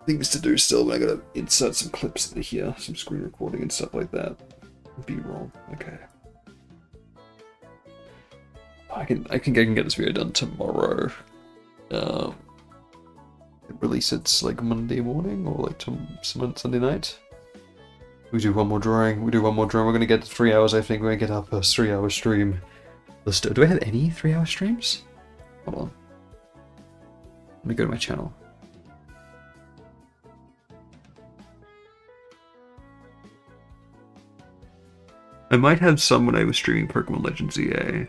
things to do still, but I gotta insert some clips into here, some screen recording and stuff like that. B-roll. Okay. I can get this video done tomorrow. Release it's like Monday morning or like Sunday night. We do one more drawing. We're gonna get 3 hours. I think we're gonna get our first 3-hour stream. Let's do. Do I have any 3-hour streams? Hold on. Let me go to my channel. I might have some when I was streaming Pokemon Legends EA.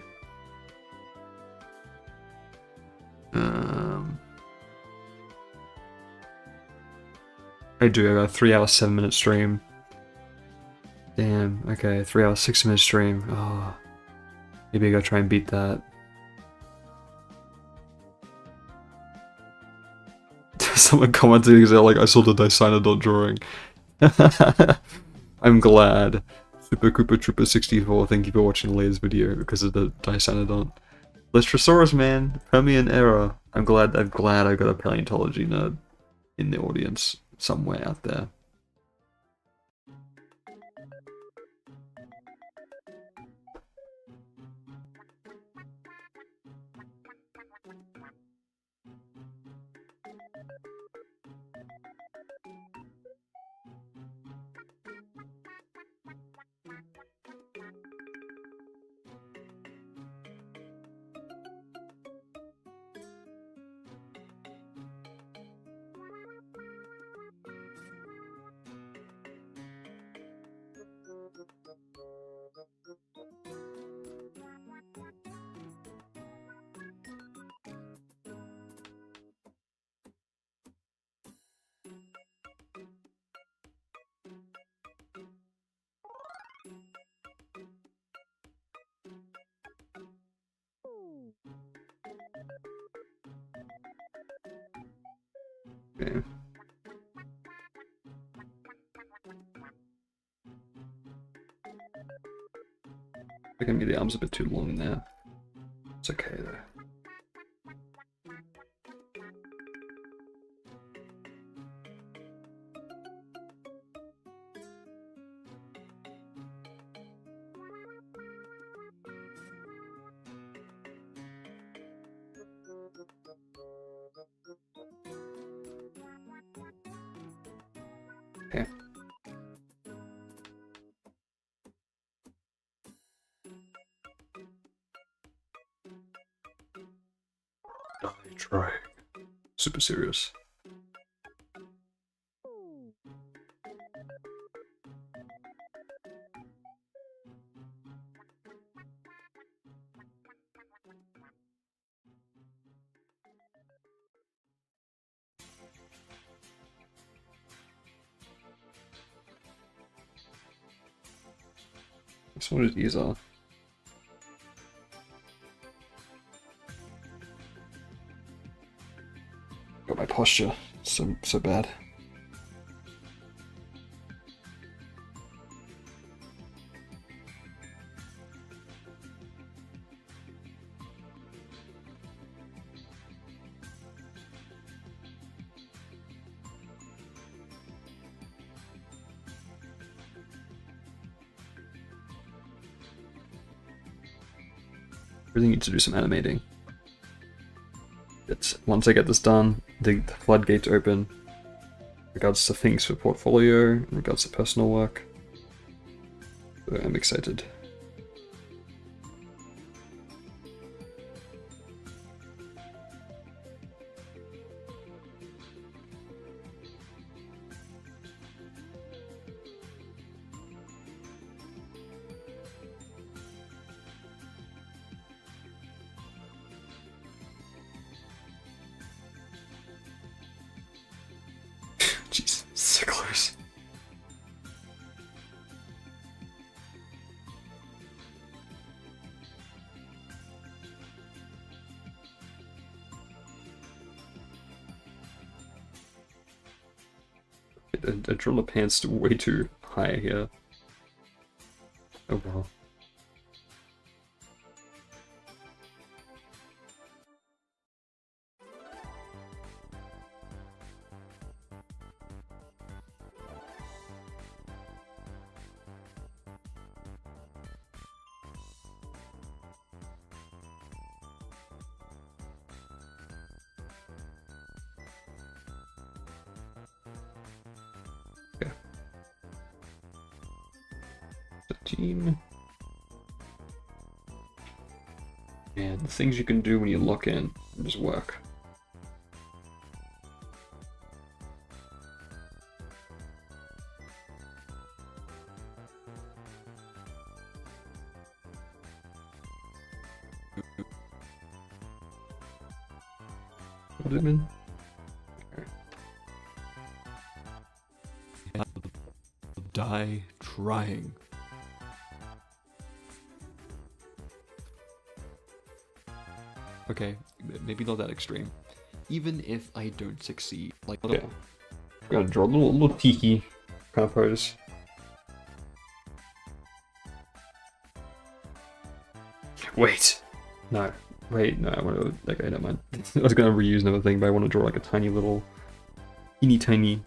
I do. I got a 3 hour 7-minute stream. Damn. Okay, 3 hour 6-minute stream. Oh, maybe I gotta try and beat that. Someone commented because they're like, I saw the Dysynodon drawing. I'm glad. Super Koopa Trooper 64, thank you for watching the latest video because of the Dicynodon. Lystrosaurus, man, Permian era. I'm glad I got a paleontology nerd in the audience somewhere out there. Okay. I think maybe the arm's a bit too long there. It's okay though. Okay. Try. Super serious. That's what these are. Got my posture so bad. Really need to do some animating. Once I get this done, the floodgates open. In regards to things for portfolio, in regards to personal work. So I'm excited. Jeez, so close. I drawn the pants way too high here. Oh wow. Okay. 13. And the things you can do when you lock in just work. What did it mean? Die trying. Okay, maybe not that extreme. Even if I don't succeed, like Yeah. Gotta draw a little tiki kind of pose. Wait. No. Wait, no, I want to... Okay, never mind. I was going to reuse another thing, but I want to draw like a tiny little... teeny tiny...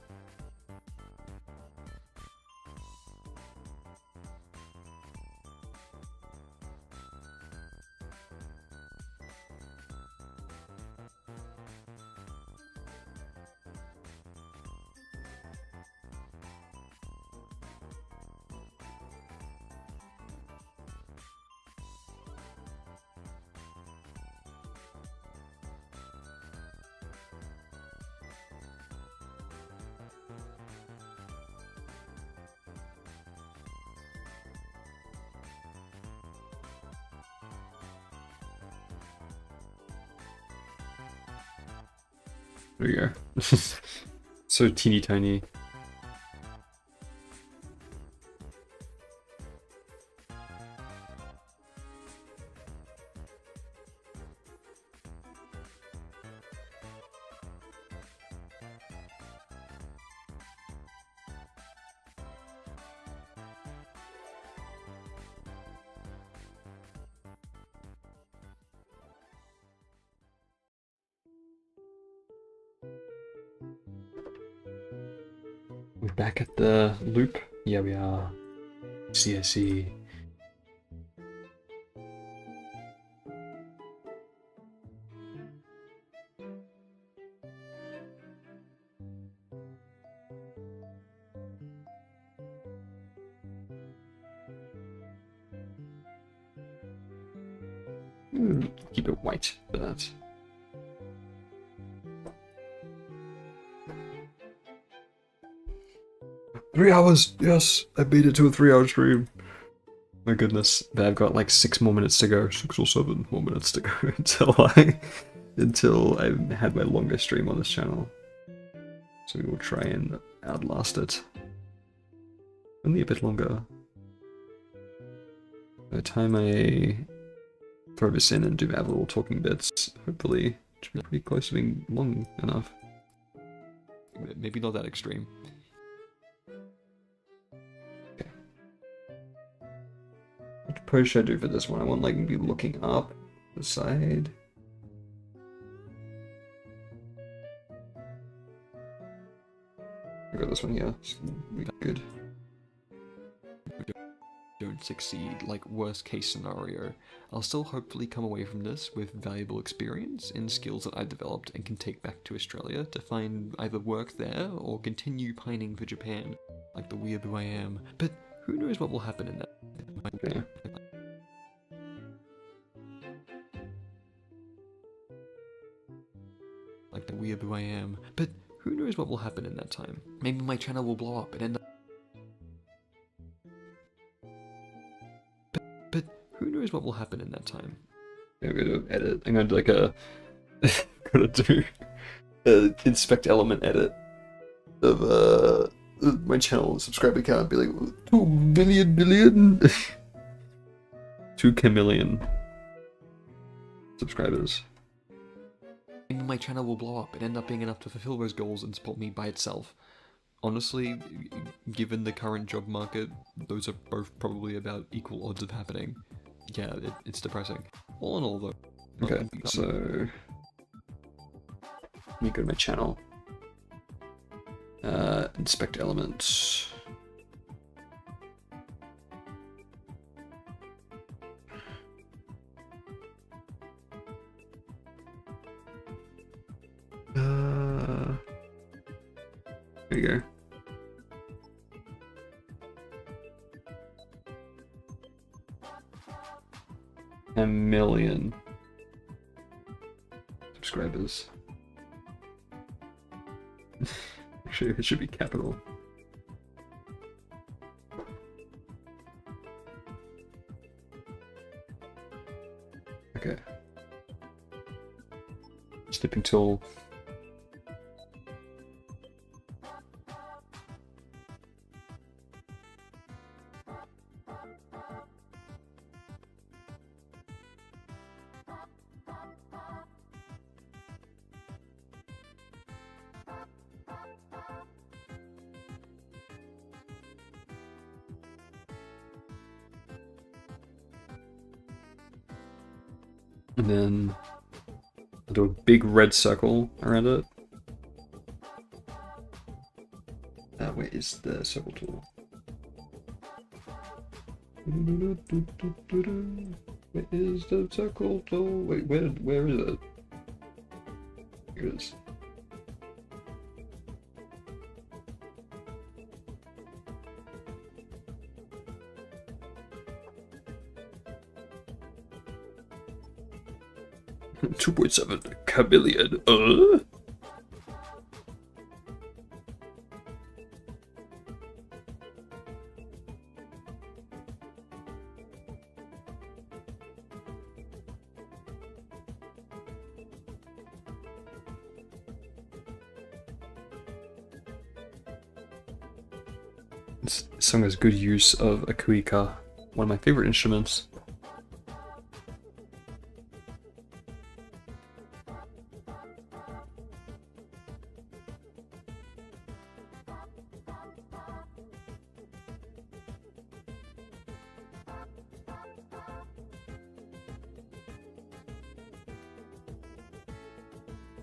There we go. So teeny tiny. We're back at the loop. Yeah, we are. CSE. Keep it white for that. Three hours! Yes! I made it to a 3-hour stream. My goodness. But I've got like 6 more minutes to go. 6 or 7 more minutes to go until I had my longest stream on this channel. So we will try and outlast it. Only a bit longer. By the time I throw this in and do have little talking bits, hopefully it should be pretty close to being long enough. Maybe not that extreme. Okay. What pose should I do for this one? I want like be looking up the side. I got this one here. It's gonna be good. Don't succeed, like worst case scenario, I'll still hopefully come away from this with valuable experience and skills that I developed and can take back to Australia to find either work there or continue pining for Japan, like the weeaboo I am. But who knows what will happen in that. Okay. Like the weeaboo I am. But who knows what will happen in that time. Maybe my channel will blow up and end up. But who knows what will happen in that time. I'm gonna edit. I'm gonna do like a gotta do inspect element edit of my channel subscriber count. Be like 2 billion 2 chameleon subscribers. Maybe my channel will blow up and end up being enough to fulfill those goals and support me by itself. Honestly, given the current job market, those are both probably about equal odds of happening. Yeah, it's depressing. All in all, though. Okay, so let me go to my channel. Inspect elements. There you go. A million subscribers. Actually, it should be capital. Okay. Snipping tool. And then I'll do a big red circle around it. Where is the circle tool? Where is the circle tool? Wait, where is it? Here it is. $2.7 chameleon. This song has good use of a kuika, one of my favorite instruments.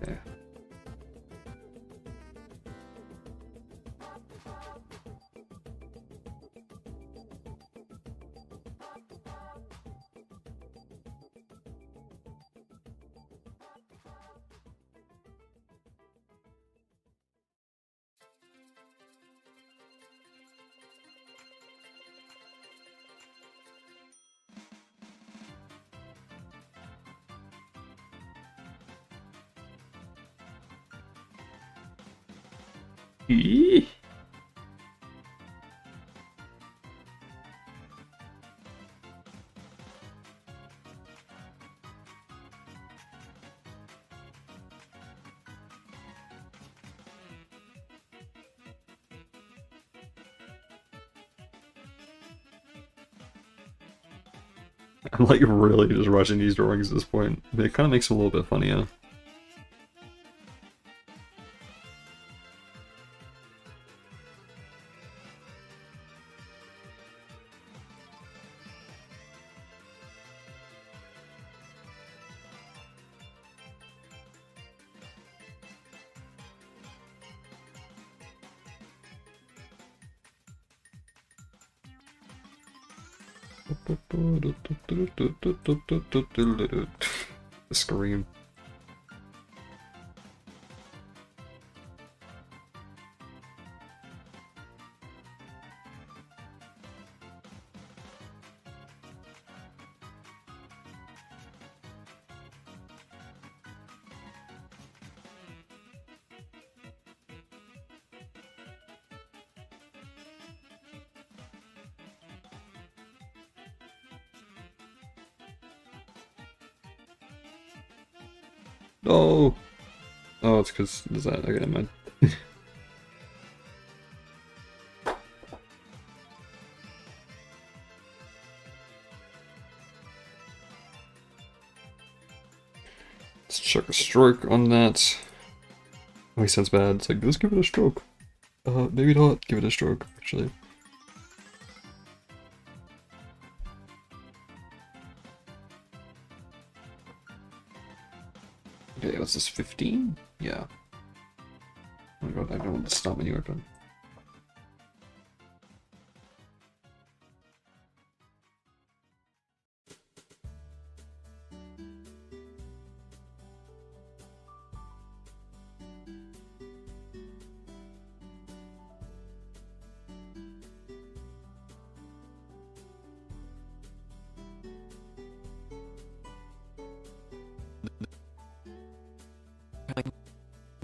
Yeah. Eee. I'm like really just rushing these drawings at this point, but it kind of makes them a little bit funnier. The scream. Oh! Oh, it's because there's that. Okay, never mind. Let's check a stroke on that. Oh, he sounds bad. It's like, let's give it a stroke. Maybe not give it a stroke, actually. Okay, what's this, 15? Yeah. Oh my god, I don't want the start menu open.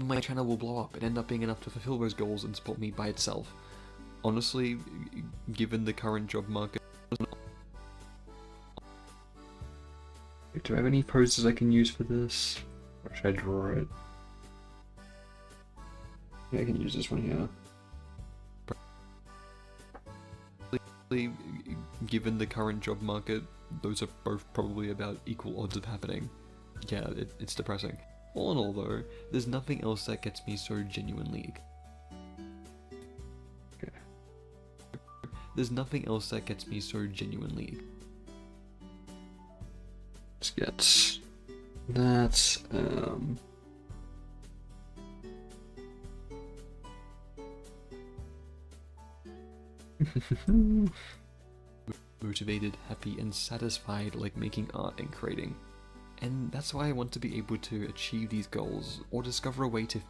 My channel will blow up and end up being enough to fulfill those goals and support me by itself. Honestly, given the current job market... Do I have any poses I can use for this? Or should I draw it? Yeah, I can use this one here. Given the current job market, those are both probably about equal odds of happening. Yeah, it's depressing. All in all though, there's nothing else that gets me so genuinely... Okay. There's nothing else that gets me so genuinely... Let's get that. Motivated, happy, and satisfied like making art and creating. And that's why I want to be able to achieve these goals or discover a way to.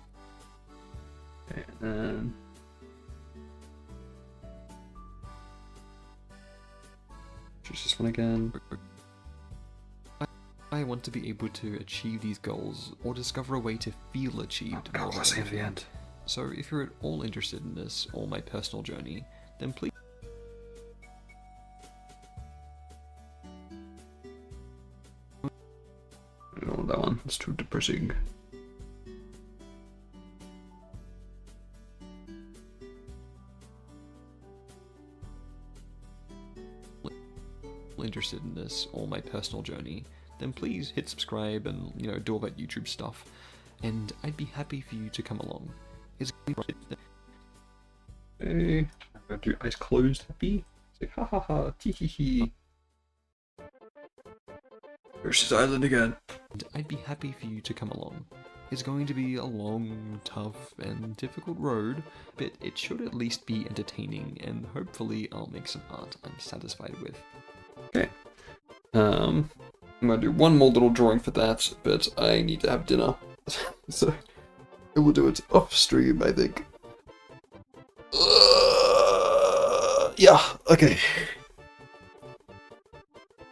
Okay, and choose this one again. I want to be able to achieve these goals or discover a way to feel achieved. Oh, God, at the end. So if you're at all interested in this or my personal journey, then please. I don't want that one. It's too depressing. Interested in this or my personal journey, then please hit subscribe and do all that YouTube stuff, and I'd be happy for you to come along. Okay, I'm gonna do eyes closed, happy. Say ha ha ha, tee hee hee. Versus Island again. And I'd be happy for you to come along. It's going to be a long, tough, and difficult road, but it should at least be entertaining, and hopefully I'll make some art I'm satisfied with. Okay. I'm gonna do one more little drawing for that, but I need to have dinner. So I will do it off stream, I think. Yeah, okay.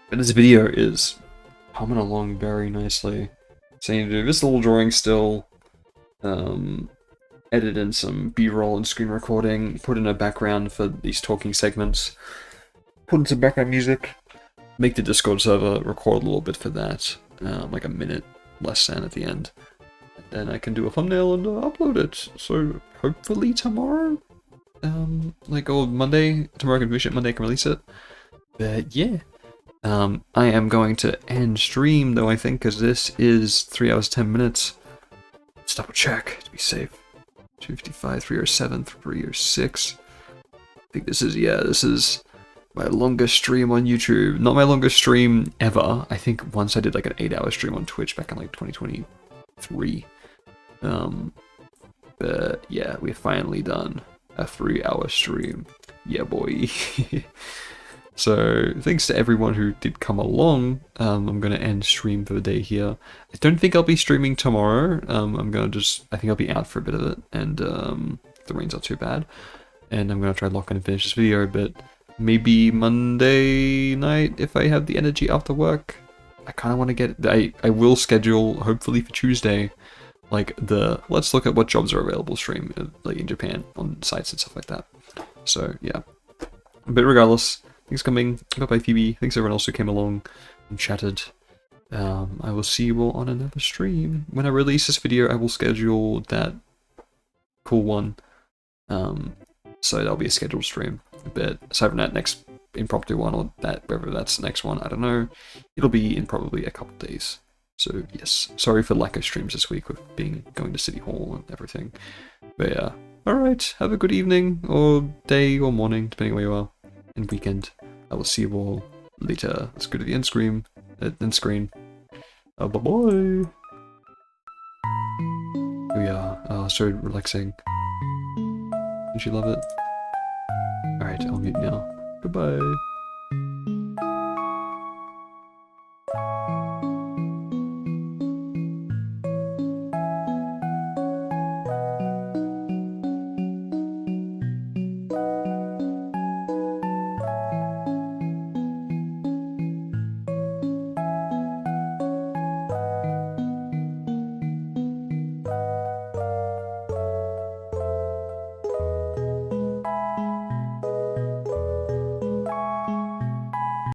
But this video is coming along very nicely. So I need to do this little drawing still, edit in some B-roll and screen recording, put in a background for these talking segments, put in some background music, make the Discord server, record a little bit for that, like a minute less than at the end. And then I can do a thumbnail and upload it. So hopefully tomorrow, or Monday, tomorrow I can finish it, Monday I can release it. But yeah, I am going to end stream though, I think, because this is 3 hours 10 minutes. Let's double check to be safe. 255, 307, 306. I think this is my longest stream on YouTube. Not my longest stream ever. I think once I did like an 8-hour stream on Twitch back in like 2023. But yeah, we're finally done a 3-hour stream. Yeah, boy. So thanks to everyone who did come along. I'm gonna end stream for the day here. I don't think I'll be streaming tomorrow. I think I'll be out for a bit of it, and the rain's not too bad. And I'm gonna try to lock in and finish this video, but maybe Monday night if I have the energy after work. I kind of want to get. I will schedule hopefully for Tuesday, like the let's look at what jobs are available stream, like in Japan on sites and stuff like that. So yeah, but regardless. Thanks for coming. Bye-bye, Phoebe. Thanks everyone else who came along and chatted. I will see you all on another stream. When I release this video, I will schedule that cool one. So that'll be a scheduled stream. But aside from that, next impromptu one, or that whether that's the next one, I don't know. It'll be in probably a couple days. So yes, sorry for lack of streams this week with going to City Hall and everything. But yeah, alright, have a good evening, or day, or morning, depending where you are. And weekend. I will see you all later. Let's go to the end screen. Bye-bye. Here we are. Oh, so relaxing. Don't you love it? Alright, I'll mute now. Goodbye.